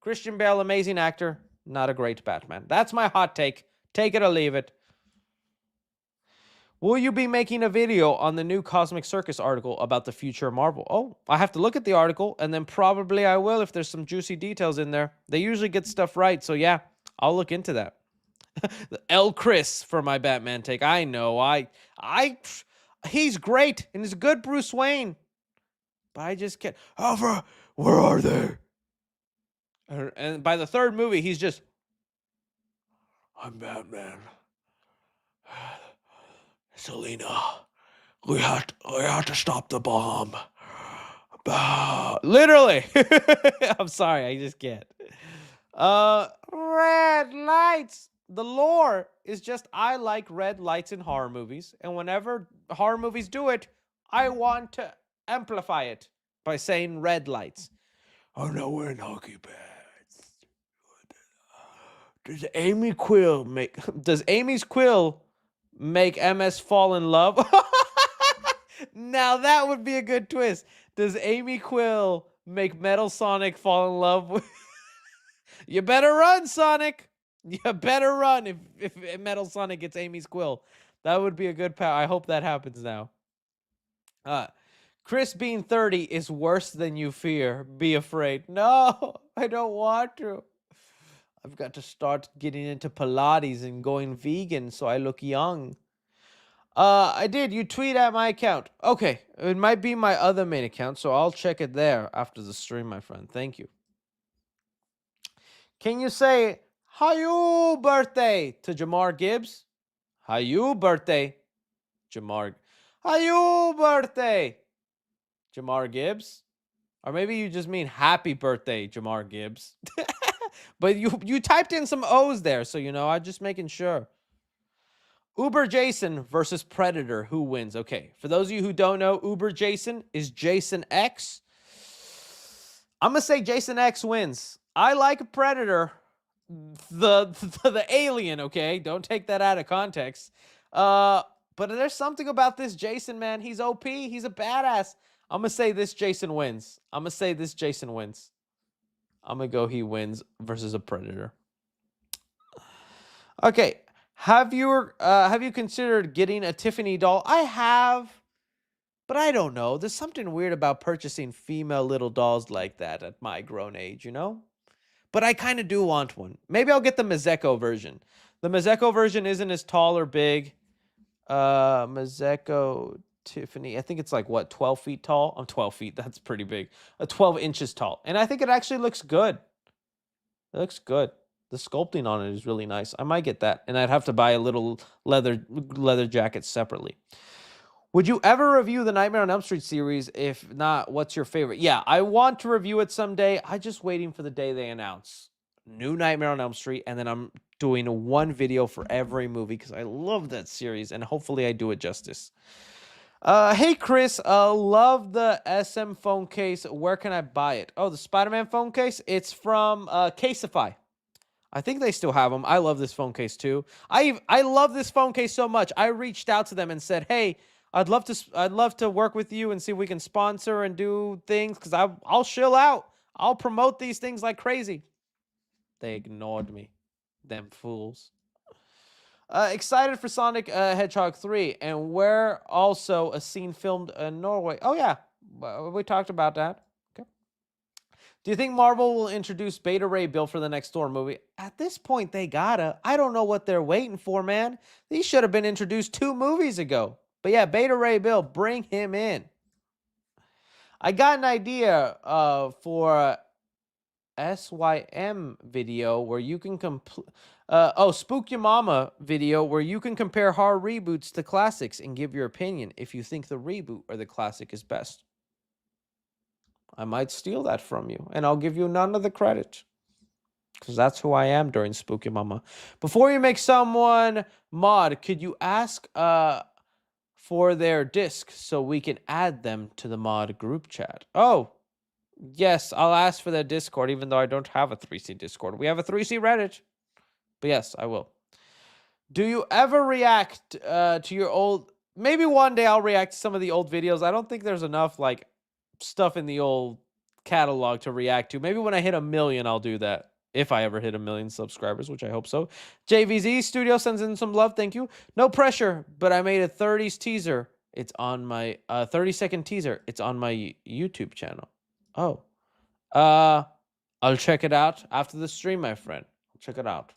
Christian Bale, amazing actor, not a great Batman. That's my hot take. Take it or leave it. Will you be making a video on the new Cosmic Circus article about the future of Marvel? Oh, I have to look at the article, and then probably I will if there's some juicy details in there. They usually get stuff right, so yeah, I'll look into that. L. Chris for my Batman take. I know, he's great, and he's a good Bruce Wayne. But I just can't. Alfred, where are they? And by the third movie, he's just, I'm Batman. Selena, we have to stop the bomb. Literally. I'm sorry, I just can't. Red lights. The lore is just I like red lights in horror movies, and whenever horror movies do it, I want to amplify it by saying red lights. Oh no, we're in hockey pads. Does Amy's quill make MS fall in love? Now that would be a good twist. Does Amy Quill make Metal Sonic fall in love with... You better run, Sonic. You better run if Metal Sonic gets Amy's quill. That would be a good power. I hope that happens now. Chris being 30 is worse than you fear. Be afraid. No, I don't want to. I've got to start getting into Pilates and going vegan so I look young. I did. You tweet at my account. Okay, it might be my other main account, so I'll check it there after the stream, my friend. Thank you. Can you say... How you birthday to Jamar Gibbs? How you birthday, Jamar? How you birthday, Jamar Gibbs? Or maybe you just mean happy birthday, Jamar Gibbs. But you typed in some O's there, so you know, I'm just making sure. Uber Jason versus Predator. Who wins? Okay, for those of you who don't know, Uber Jason is Jason X. I'm going to say Jason X wins. I like Predator. The alien, okay? Don't take that out of context. But there's something about this Jason, man. He's OP. He's a badass. I'm going to say this Jason wins. I'm going to go he wins versus a Predator. Okay. Have you considered getting a Tiffany doll? I have, but I don't know. There's something weird about purchasing female little dolls like that at my grown age, you know? But I kind of do want one. Maybe I'll get the Mazeko version. The Mazeko version isn't as tall or big. Mazeko Tiffany. I think it's like, what, 12 feet tall? Oh, 12 feet. That's pretty big. 12 inches tall. And I think it actually looks good. It looks good. The sculpting on it is really nice. I might get that. And I'd have to buy a little leather jacket separately. Would you ever review the Nightmare on Elm Street series? If not, what's your favorite? Yeah, I want to review it someday. I'm just waiting for the day they announce new Nightmare on Elm Street, and then I'm doing one video for every movie because I love that series, and hopefully I do it justice. Hey, Chris, love the SM phone case. Where can I buy it? Oh, the Spider-Man phone case? It's from Caseify. I think they still have them. I love this phone case, too. I love this phone case so much. I reached out to them and said, hey, I'd love to work with you and see if we can sponsor and do things because I'll shill out. I'll promote these things like crazy. They ignored me. Them fools. Excited for Sonic Hedgehog 3, and where also a scene filmed in Norway. Oh, yeah. We talked about that. Okay. Do you think Marvel will introduce Beta Ray Bill for the next Thor movie? At this point, they gotta. I don't know what they're waiting for, man. These should have been introduced 2 movies ago. But yeah, Beta Ray Bill, bring him in. I got an idea for SYM video where you can Spook Your Mama video where you can compare horror reboots to classics and give your opinion if you think the reboot or the classic is best. I might steal that from you, and I'll give you none of the credit. Because that's who I am during Spook Your Mama. Before you make someone mod, could you ask for their disc so we can add them to the mod group chat? Oh, yes, I'll ask for their Discord, even though I don't have a 3C Discord. We have a 3C Reddit. But yes, I will. Do you ever react to your old... Maybe one day I'll react to some of the old videos. I don't think there's enough, like, stuff in the old catalog to react to. Maybe when I hit 1 million, I'll do that. If I ever hit 1 million subscribers, which I hope so. JVZ Studio sends in some love. Thank you. No pressure, but I made a 30s teaser. It's on my 30-second teaser. It's on my YouTube channel. Oh. I'll check it out after the stream, my friend. I'll check it out.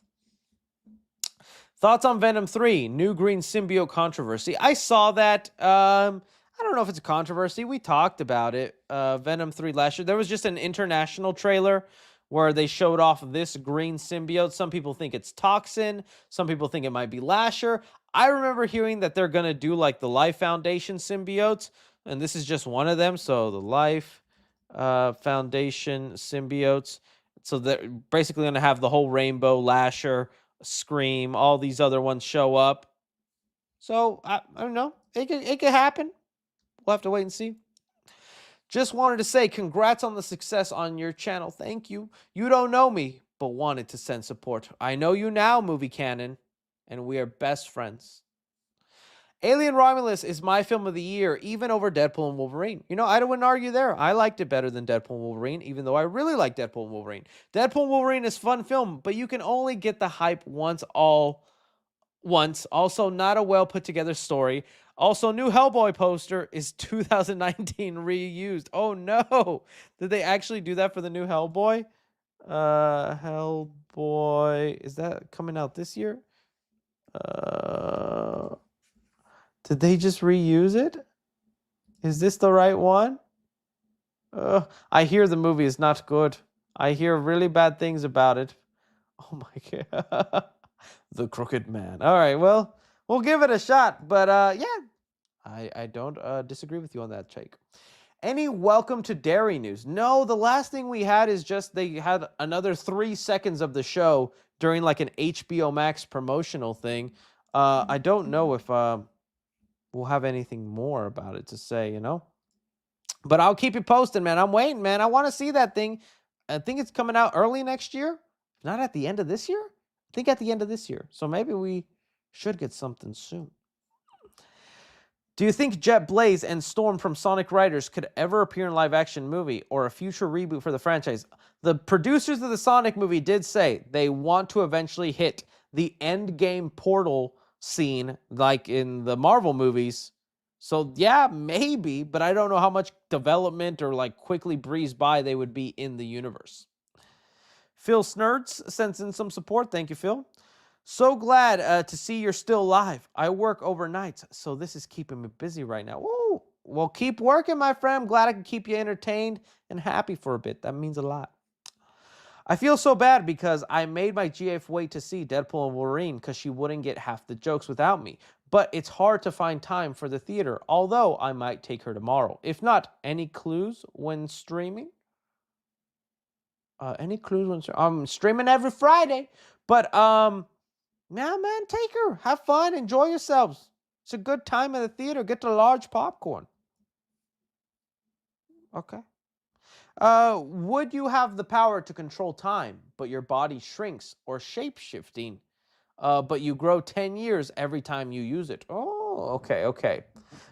Thoughts on Venom 3, new green symbiote controversy. I saw that. I don't know if it's a controversy. We talked about it. Venom 3 last year. There was just an international trailer where they showed off this green symbiote. Some people think it's Toxin. Some people think it might be Lasher. I remember hearing that they're going to do like the Life Foundation symbiotes, and this is just one of them. So the Life Foundation symbiotes. So they're basically going to have the whole rainbow, Lasher, Scream, all these other ones show up. So, I don't know. It could happen. We'll have to wait and see. Just wanted to say congrats on the success on your channel. Thank you. You don't know me, but wanted to send support. I know you now, Movie Canon, and we are best friends. Alien Romulus is my film of the year, even over Deadpool and Wolverine. You know, I wouldn't argue there. I liked it better than Deadpool and Wolverine, even though I really like Deadpool and Wolverine. Deadpool and Wolverine is a fun film, but you can only get the hype once. Also, not a well put together story. Also, new Hellboy poster is 2019 reused. Oh no! Did they actually do that for the new Hellboy? Hellboy, is that coming out this year? Did they just reuse it? Is this the right one? I hear the movie is not good. I hear really bad things about it. Oh my god. The Crooked Man. All right, well, we'll give it a shot. But yeah, I don't disagree with you on that, Jake. Any welcome to dairy news? No, the last thing we had is just they had another 3 seconds of the show during like an HBO Max promotional thing. I don't know if we'll have anything more about it to say, you know? But I'll keep you posted, man. I'm waiting, man. I want to see that thing. I think it's coming out early next year. Not at the end of this year? I think at the end of this year. So maybe we should get something soon. Do you think Jet Blaze and Storm from Sonic Riders could ever appear in a live-action movie or a future reboot for the franchise? The producers of the Sonic movie did say they want to eventually hit the end game portal scene like in the Marvel movies. So yeah, maybe, but I don't know how much development or like quickly breeze by they would be in the universe. Phil Snurds sends in some support. Thank you, Phil. So glad to see you're still alive. I work overnight, so this is keeping me busy right now. Woo! Well, keep working, my friend. I'm glad I can keep you entertained and happy for a bit. That means a lot. I feel so bad because I made my GF wait to see Deadpool and Wolverine because she wouldn't get half the jokes without me. But it's hard to find time for the theater, although I might take her tomorrow. If not, any clues when streaming? Any clues when I'm streaming every Friday. But yeah, man, take her. Have fun. Enjoy yourselves. It's a good time at the theater. Get the large popcorn. Okay. Would you have the power to control time, but your body shrinks, or shape-shifting, but you grow 10 years every time you use it? Oh, okay.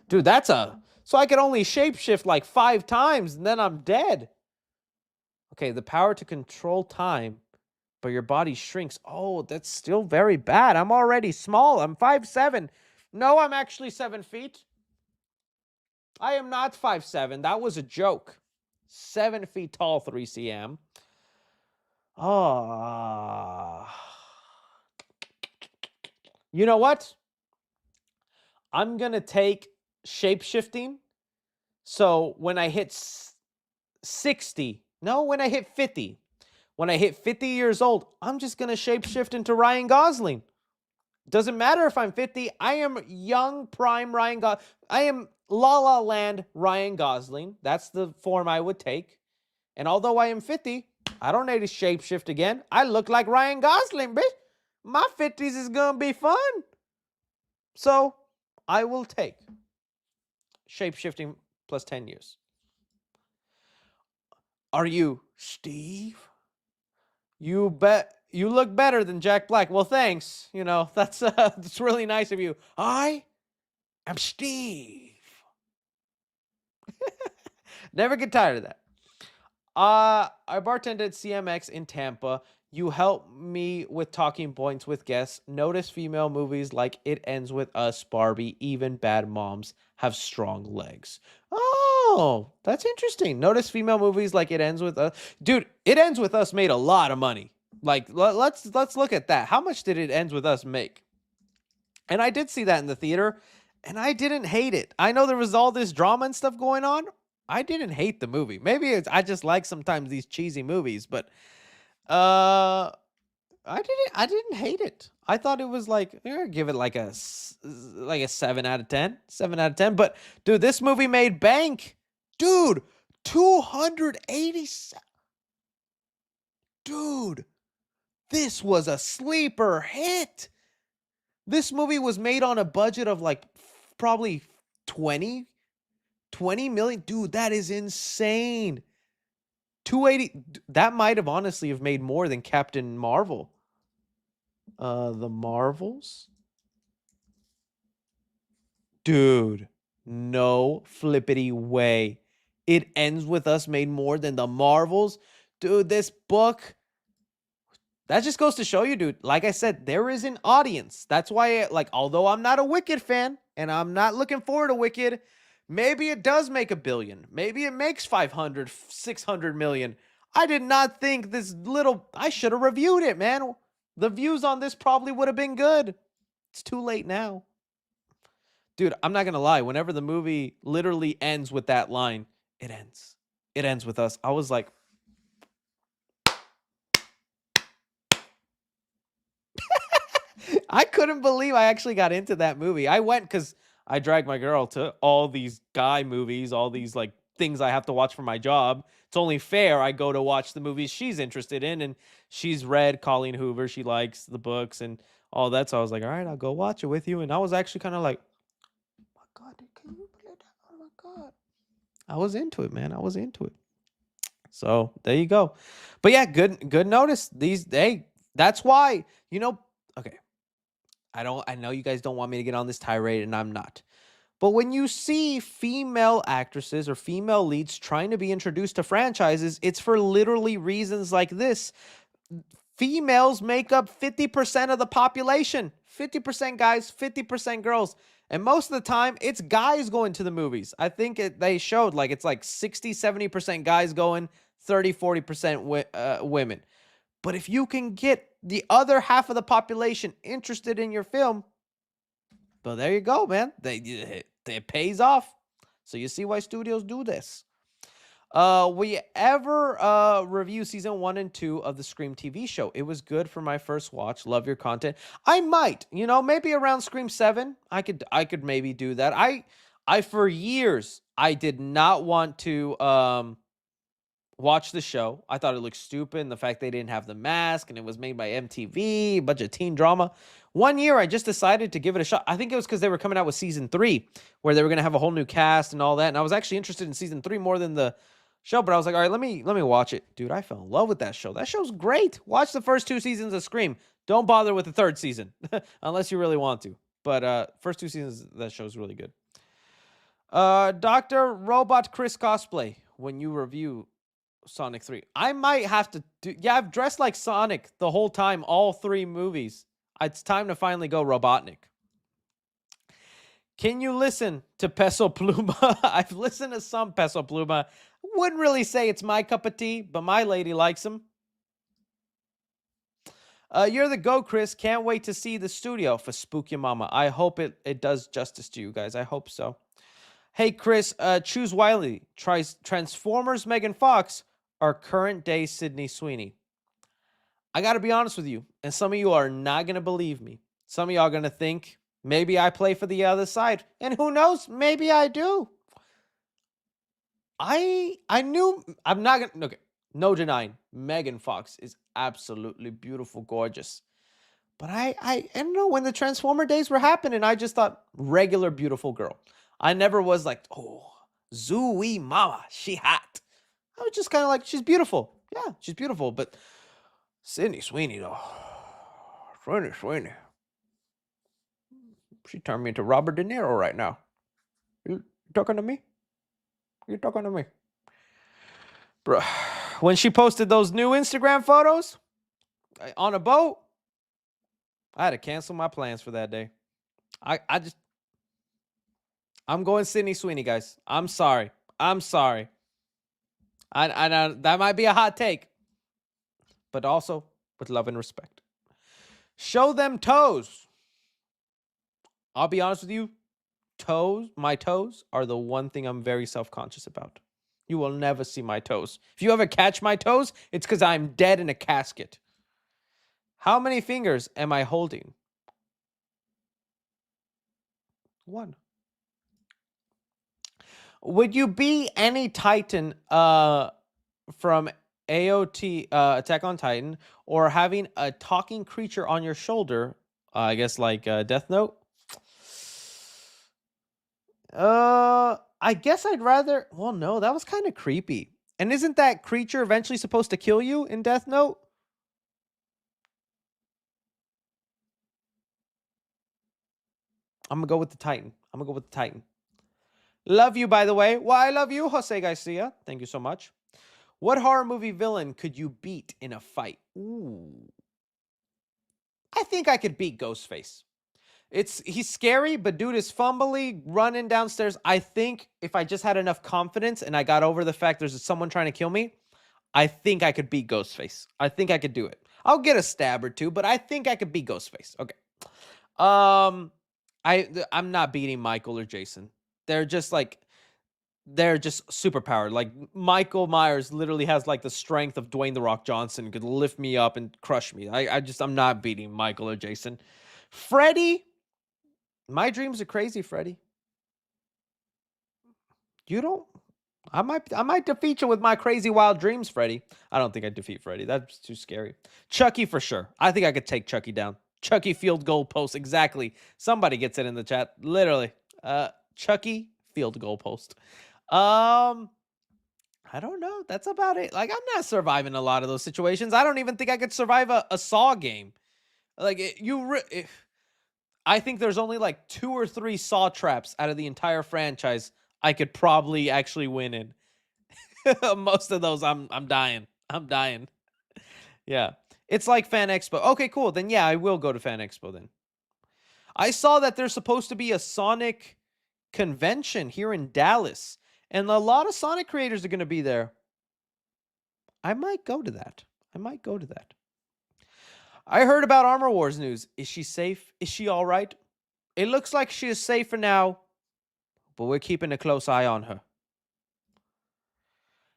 Dude, that's a... So I could only shape-shift like 5 times, and then I'm dead. Okay, the power to control time, but your body shrinks. Oh, that's still very bad. I'm already small. I'm 5'7". No, I'm actually 7 feet. I am not 5'7". That was a joke. 7 feet tall, 3cm. Oh. You know what? I'm going to take shape-shifting. So when I hit 60, no, when I hit 50, when I hit 50 years old, I'm just going to shape-shift into Ryan Gosling. Doesn't matter if I'm 50. I am young, prime Ryan Gosling. I am La La Land Ryan Gosling. That's the form I would take. And although I am 50, I don't need to shapeshift again. I look like Ryan Gosling, bitch. My 50s is going to be fun. So I will take shapeshifting plus 10 years. Are you Steve? You look better than Jack Black. Well, thanks. You know, that's really nice of you. I am Steve. Never get tired of that. I bartended at CMX in Tampa. You help me with talking points with guests. Notice female movies like It Ends With Us, Barbie, even Bad Moms have strong legs. Oh, that's interesting. Notice female movies like It Ends With Us. Dude, It Ends With Us made a lot of money. Like, let's look at that. How much did It Ends With Us make? And I did see that in the theater, and I didn't hate it. I know there was all this drama and stuff going on. I didn't hate the movie. Maybe I just like sometimes these cheesy movies, but I didn't hate it. I thought it was like, give it like a 7 out of 10. 7 out of 10. But dude, this movie made bank. Dude, 287. Dude, this was a sleeper hit. This movie was made on a budget of like probably 20 million. Dude, that is insane. 280. That might have honestly have made more than Captain Marvel. The Marvels? Dude, no flippity way. It Ends With Us made more than the Marvels. Dude, this book... That just goes to show you, dude. Like I said, there is an audience. That's why, like, although I'm not a Wicked fan, and I'm not looking forward to Wicked, maybe it does make $1 billion. Maybe it makes 500, 600 million. I did not think this little... I should have reviewed it, man. The views on this probably would have been good. It's too late now. Dude, I'm not going to lie. Whenever the movie literally ends with that line, it ends. It ends with us. I was like... I couldn't believe I actually got into that movie. I went because I dragged my girl to all these guy movies, all these like things I have to watch for my job. It's only fair I go to watch the movies she's interested in, and she's read Colleen Hoover. She likes the books and all that. So I was like, all right, I'll go watch it with you. And I was actually kind of like, oh my God, can you believe that? Oh my God. I was into it, man. I was into it. So there you go. But yeah, good notice. That's why, okay. I know you guys don't want me to get on this tirade, and I'm not. But when you see female actresses or female leads trying to be introduced to franchises, it's for literally reasons like this. females make up 50% of the population. 50% guys, 50% girls. And most of the time, it's guys going to the movies. I think they showed like it's like 60, 70% guys going, 30, 40% women. But if you can get the other half of the population interested in your film, well, there you go, man. It pays off. So you see why studios do this. We ever review season 1 and 2 of the Scream TV show? It was good for my first watch. Love your content. I might, maybe around Scream 7, I could maybe do that. I for years I did not want to watch the show. I thought it looked stupid, and the fact they didn't have the mask and it was made by MTV, a bunch of teen drama. One year I just decided to give it a shot. I think it was because they were coming out with season 3 where they were going to have a whole new cast and all that. And I was actually interested in season 3 more than the show, but I was like, all right, let me watch it. Dude, I fell in love with that show. That show's great. Watch the first 2 seasons of Scream. Don't bother with the 3rd season unless you really want to. But first 2 seasons, that show's really good. Dr. Robot Chris Cosplay, when you review Sonic 3. I might have to do... Yeah, I've dressed like Sonic the whole time, all 3 movies. It's time to finally go Robotnik. Can you listen to Peso Pluma? I've listened to some Peso Pluma. Wouldn't really say it's my cup of tea, but my lady likes him. You're the GOAT, Chris. Can't wait to see the studio for Spook Your Mama. I hope it does justice to you guys. I hope so. Hey, Chris, choose Wiley. Transformers Megan Fox or current day Sydney Sweeney. I got to be honest with you, and some of you are not going to believe me. Some of y'all are going to think maybe I play for the other side, and who knows, maybe I do. I knew, I'm not going to, okay, no denying, Megan Fox is absolutely beautiful, gorgeous. But I don't know, when the Transformer days were happening, I just thought regular beautiful girl. I never was like, oh, Zooey mama, she hot. I was just kind of like, she's beautiful. Yeah, she's beautiful. But Sydney Sweeney, though. Sweeney. She turned me into Robert De Niro right now. You talking to me? You talking to me? Bro, when she posted those new Instagram photos on a boat, I had to cancel my plans for that day. I'm going Sydney Sweeney, guys. I'm sorry. I know that might be a hot take, but also with love and respect. Show them toes. I'll be honest with you. My toes are the one thing I'm very self-conscious about. You will never see my toes. If you ever catch my toes, it's because I'm dead in a casket. How many fingers am I holding? 1. Would you be any Titan from AOT, Attack on Titan, or having a talking creature on your shoulder? I guess like Death Note. I guess I'd rather... Well, no, that was kind of creepy. And isn't that creature eventually supposed to kill you in Death Note? I'm going to go with the Titan. Love you, by the way. Well, I love you, Jose Garcia. Thank you so much. What horror movie villain could you beat in a fight? Ooh. I think I could beat Ghostface. He's scary, but dude is fumbly, running downstairs. I think if I just had enough confidence and I got over the fact there's someone trying to kill me, I think I could beat Ghostface. I think I could do it. I'll get a stab or two, but I think I could beat Ghostface. Okay. I'm not beating Michael or Jason. They're just super powered. Like Michael Myers literally has like the strength of Dwayne The Rock Johnson, could lift me up and crush me. I'm not beating Michael or Jason. Freddy, my dreams are crazy, Freddy. You don't. I might defeat you with my crazy wild dreams, Freddy. I don't think I'd defeat Freddy. That's too scary. Chucky for sure. I think I could take Chucky down. Chucky field goal post. Exactly. Somebody gets it in the chat. Literally. Chucky field goal post. I don't know. That's about it. Like, I'm not surviving a lot of those situations. I don't even think I could survive a Saw game. Like, I think there's only like 2 or 3 Saw traps out of the entire franchise I could probably actually win in. Most of those, I'm dying. Yeah. It's like Fan Expo. Okay, cool. Then yeah, I will go to Fan Expo then. I saw that there's supposed to be a Sonic convention here in Dallas, and a lot of Sonic creators are going to be there. I might go to that. I heard about Armor Wars news. Is she safe? Is she all right? It looks like she is safe for now, but we're keeping a close eye on her.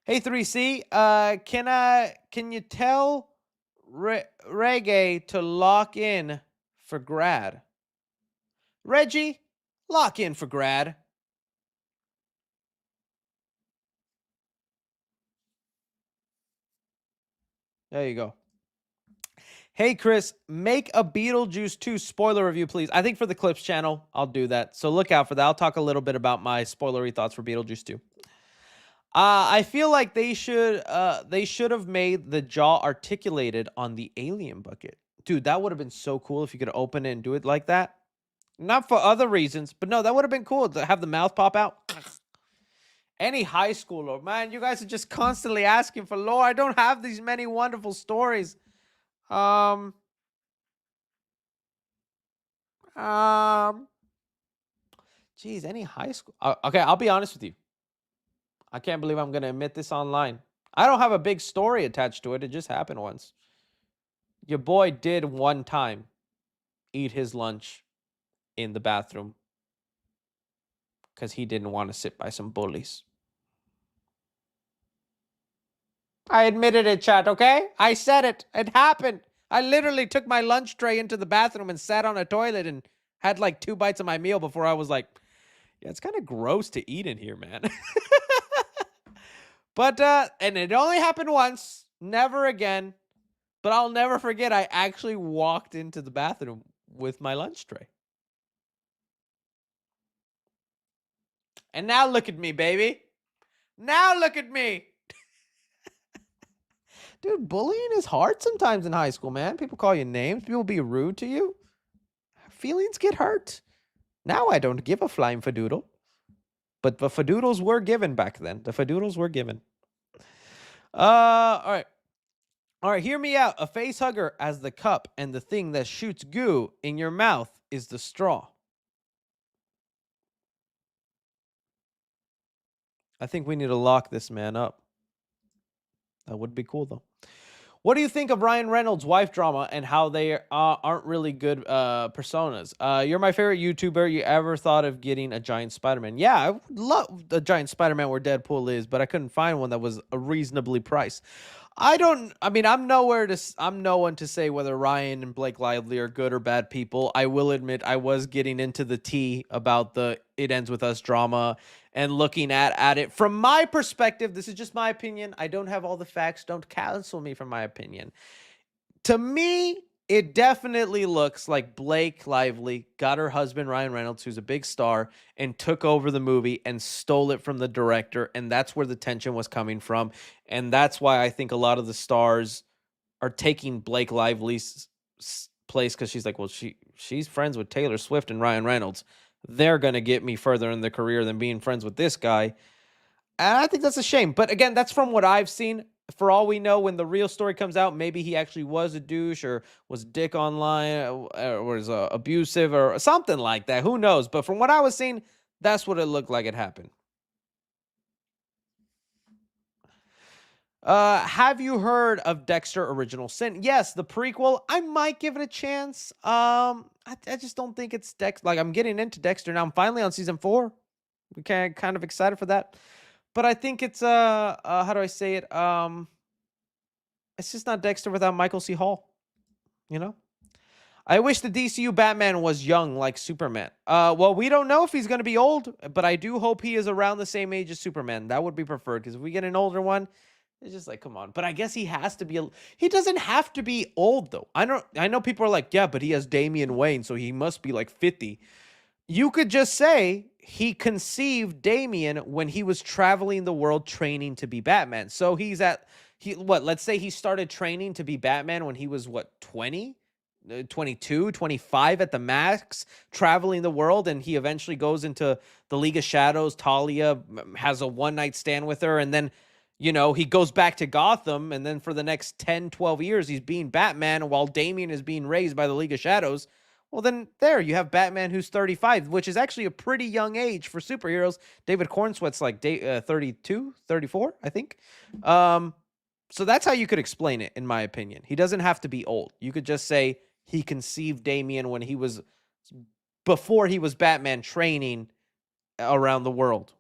Hey 3C, can you tell Reggae to lock in for grad? Reggie, lock in for grad. There you go. Hey, Chris, make a Beetlejuice 2 spoiler review, please. I think for the Clips channel, I'll do that. So look out for that. I'll talk a little bit about my spoilery thoughts for Beetlejuice 2. I feel like they should have made the jaw articulated on the alien bucket. Dude, that would have been so cool if you could open it and do it like that. Not for other reasons, but no, that would have been cool to have the mouth pop out. Any high schooler, man, you guys are just constantly asking for lore. I don't have these many wonderful stories. Geez, any high school? Okay, I'll be honest with you. I can't believe I'm going to admit this online. I don't have a big story attached to it. It just happened once. Your boy did one time eat his lunch in the bathroom because he didn't want to sit by some bullies. I admitted it, chat, okay? I said it. It happened. I literally took my lunch tray into the bathroom and sat on a toilet and had like 2 bites of my meal before I was like, yeah, it's kind of gross to eat in here, man. But, and it only happened once, never again. But I'll never forget, I actually walked into the bathroom with my lunch tray. And now look at me, baby. Now look at me. Dude, bullying is hard sometimes in high school, man. People call you names. People be rude to you. Feelings get hurt. Now I don't give a flying fadoodle. But the fadoodles were given back then. The fadoodles were given. All right. All right, hear me out. A face hugger as the cup, and the thing that shoots goo in your mouth is the straw. I think we need to lock this man up. That would be cool, though. What do you think of Ryan Reynolds' wife drama and how they aren't really good personas? You're my favorite YouTuber. You ever thought of getting a giant Spider-Man? Yeah, I would love the giant Spider-Man where Deadpool is, but I couldn't find one that was reasonably priced. I'm no one to say whether Ryan and Blake Lively are good or bad people. I will admit I was getting into the tea about the It Ends With Us drama and looking at it from my perspective. This is just my opinion. I don't have all the facts. Don't cancel me for my opinion. To me, it definitely looks like Blake Lively got her husband, Ryan Reynolds, who's a big star, and took over the movie and stole it from the director. And that's where the tension was coming from. And that's why I think a lot of the stars are taking Blake Lively's place, because she's like, well, she's friends with Taylor Swift and Ryan Reynolds. They're going to get me further in the career than being friends with this guy. And I think that's a shame. But again, that's from what I've seen. For all we know, when the real story comes out, maybe he actually was a douche or was dick online or was abusive or something like that. Who knows? But from what I was seeing, that's what it looked like it happened. Have you heard of Dexter Original Sin? Yes, the prequel. I might give it a chance. I just don't think it's Dexter. Like, I'm getting into Dexter now. I'm finally on season 4. We kind of excited for that. But I think it's how do I say it? It's just not Dexter without Michael C. Hall. You know? I wish the DCU Batman was young like Superman. Well, we don't know if he's going to be old, but I do hope he is around the same age as Superman. That would be preferred, because if we get an older one, it's just like, come on. But I guess he has to be. He doesn't have to be old, though. I know people are like, yeah, but he has Damian Wayne, so he must be like 50. You could just say he conceived Damian when he was traveling the world training to be Batman. So let's say he started training to be Batman when he was 20, 22, 25 at the max, traveling the world, and he eventually goes into the League of Shadows. Talia has a one-night stand with her, and then you know, he goes back to Gotham, and then for the next 10, 12 years, he's being Batman while Damian is being raised by the League of Shadows. Well, then there you have Batman who's 35, which is actually a pretty young age for superheroes. David Cornsweet's like 32, 34, I think. So that's how you could explain it, in my opinion. He doesn't have to be old. You could just say he conceived Damian when he was, before he was Batman training around the world.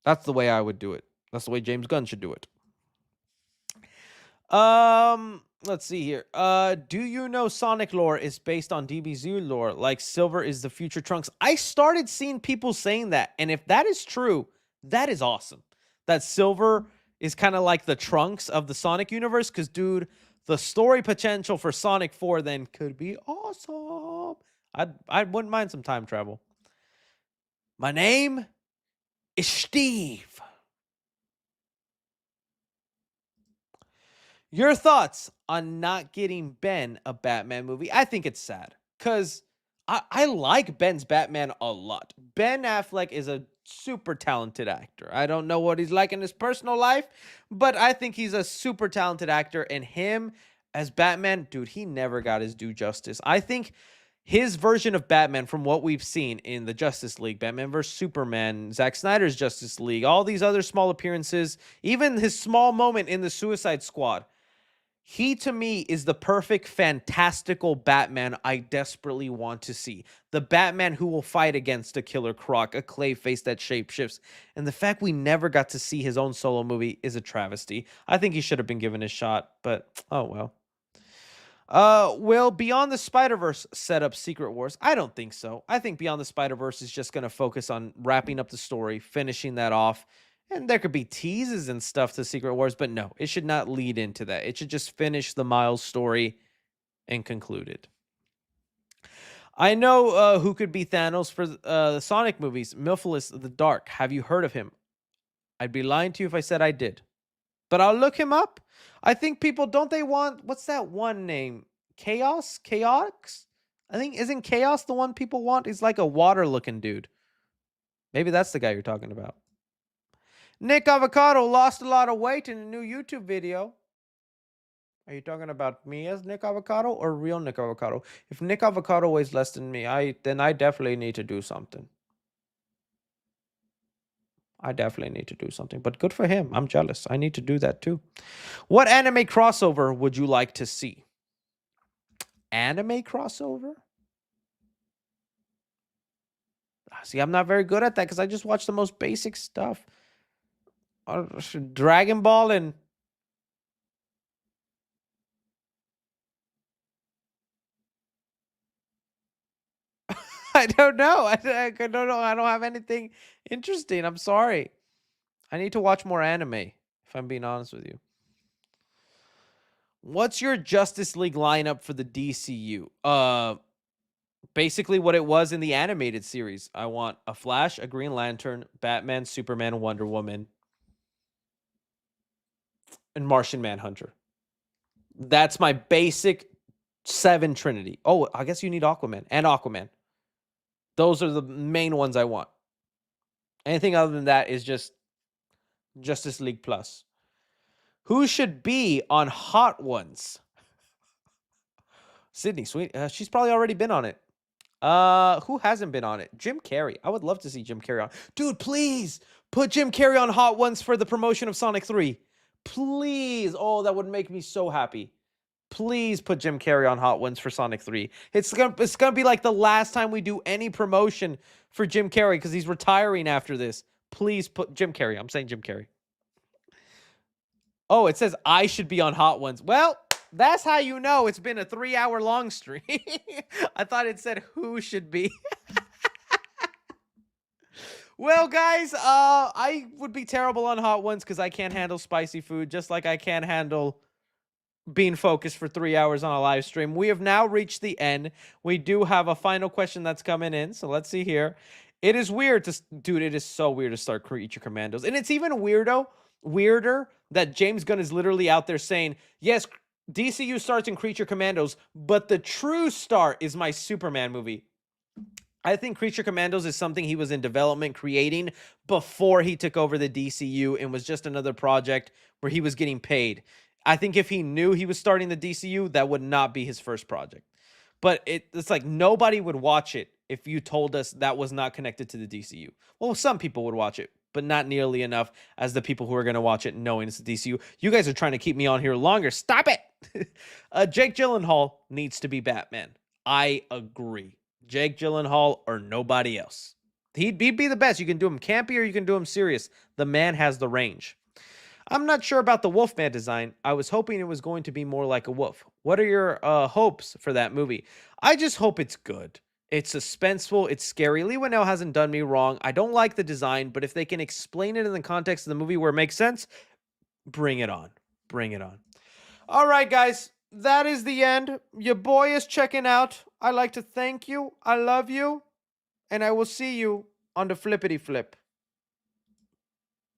That's the way I would do it. That's the way James Gunn should do it. Let's see here. Do you know Sonic lore is based on DBZ lore, like Silver is the future Trunks? I started seeing people saying that, and if that is true, that is awesome. That Silver is kind of like the Trunks of the Sonic universe, because, dude, the story potential for Sonic 4 then could be awesome. I wouldn't mind some time travel. My name is Steve. Your thoughts on not getting Ben a Batman movie? I think it's sad, because I like Ben's Batman a lot. Ben Affleck is a super talented actor. I don't know what he's like in his personal life, but I think he's a super talented actor, and him as Batman, dude, he never got his due justice. I think his version of Batman, from what we've seen in the Justice League, Batman vs. Superman, Zack Snyder's Justice League, all these other small appearances, even his small moment in the Suicide Squad, he, to me, is the perfect, fantastical Batman I desperately want to see. The Batman who will fight against a Killer Croc, a Clayface that shapeshifts. And the fact we never got to see his own solo movie is a travesty. I think he should have been given a shot, but oh well. Will Beyond the Spider-Verse set up Secret Wars? I don't think so. I think Beyond the Spider-Verse is just going to focus on wrapping up the story, finishing that off. And there could be teases and stuff to Secret Wars, but no, it should not lead into that. It should just finish the Miles story and conclude it. I know who could be Thanos for the Sonic movies. Milphilus the Dark. Have you heard of him? I'd be lying to you if I said I did. But I'll look him up. I think people, don't they want, what's that one name? Chaos? Chaotix? I think, isn't Chaos the one people want? He's like a water-looking dude. Maybe that's the guy you're talking about. Nick Avocado lost a lot of weight in a new YouTube video. Are you talking about me as Nick Avocado or real Nick Avocado? If Nick Avocado weighs less than me, then I definitely need to do something. I definitely need to do something. But good for him. I'm jealous. I need to do that too. What anime crossover would you like to see? Anime crossover? See, I'm not very good at that because I just watch the most basic stuff. Dragon Ball and I don't know. I don't know. I don't have anything interesting. I'm sorry. I need to watch more anime, if I'm being honest with you. What's your Justice League lineup for the DCU? Basically what it was in the animated series. I want a Flash, a Green Lantern, Batman, Superman, Wonder Woman, and Martian Manhunter. That's my basic 7 trinity. Oh, I guess you need Aquaman and Aquaman. Those are the main ones I want. Anything other than that is just Justice League Plus. Who should be on Hot Ones? Sydney, sweet. She's probably already been on it. Who hasn't been on it? Jim Carrey. I would love to see Jim Carrey on. Dude, please put Jim Carrey on Hot Ones for the promotion of Sonic 3. Please. Oh, that would make me so happy. Please put Jim Carrey on Hot Ones for Sonic 3. It's gonna be like the last time we do any promotion for Jim Carrey because he's retiring after this. Please put Jim Carrey. I'm saying Jim Carrey. Oh, it says I should be on Hot Ones. Well, that's how you know it's been a 3-hour long stream. I thought it said who should be. Well, guys, I would be terrible on Hot Ones because I can't handle spicy food, just like I can't handle being focused for 3 hours on a live stream. We have now reached the end. We do have a final question that's coming in, so let's see here. It is weird to, dude, it is so weird to start Creature Commandos. And it's even weirder that James Gunn is literally out there saying, yes, DCU starts in Creature Commandos, but the true start is my Superman movie. I think Creature Commandos is something he was in development creating before he took over the DCU and was just another project where he was getting paid. I think if he knew he was starting the DCU, that would not be his first project. But it's like nobody would watch it if you told us that was not connected to the DCU. Well, some people would watch it, but not nearly enough as the people who are going to watch it knowing it's the DCU. You guys are trying to keep me on here longer. Stop it! Jake Gyllenhaal needs to be Batman. I agree. Jake Gyllenhaal or nobody else. He'd be the best. You can do him campy or you can do him serious. The man has the range. I'm not sure about the Wolfman design. I was hoping it was going to be more like a wolf. What are your hopes for that movie? I just hope it's good. It's suspenseful. It's scary. Leigh Whannell hasn't done me wrong. I don't like the design, but if they can explain it in the context of the movie where it makes sense, bring it on. Bring it on. All right, guys. That is the end. Your boy is checking out. I'd like to thank you. I love you. And I will see you on the flippity flip.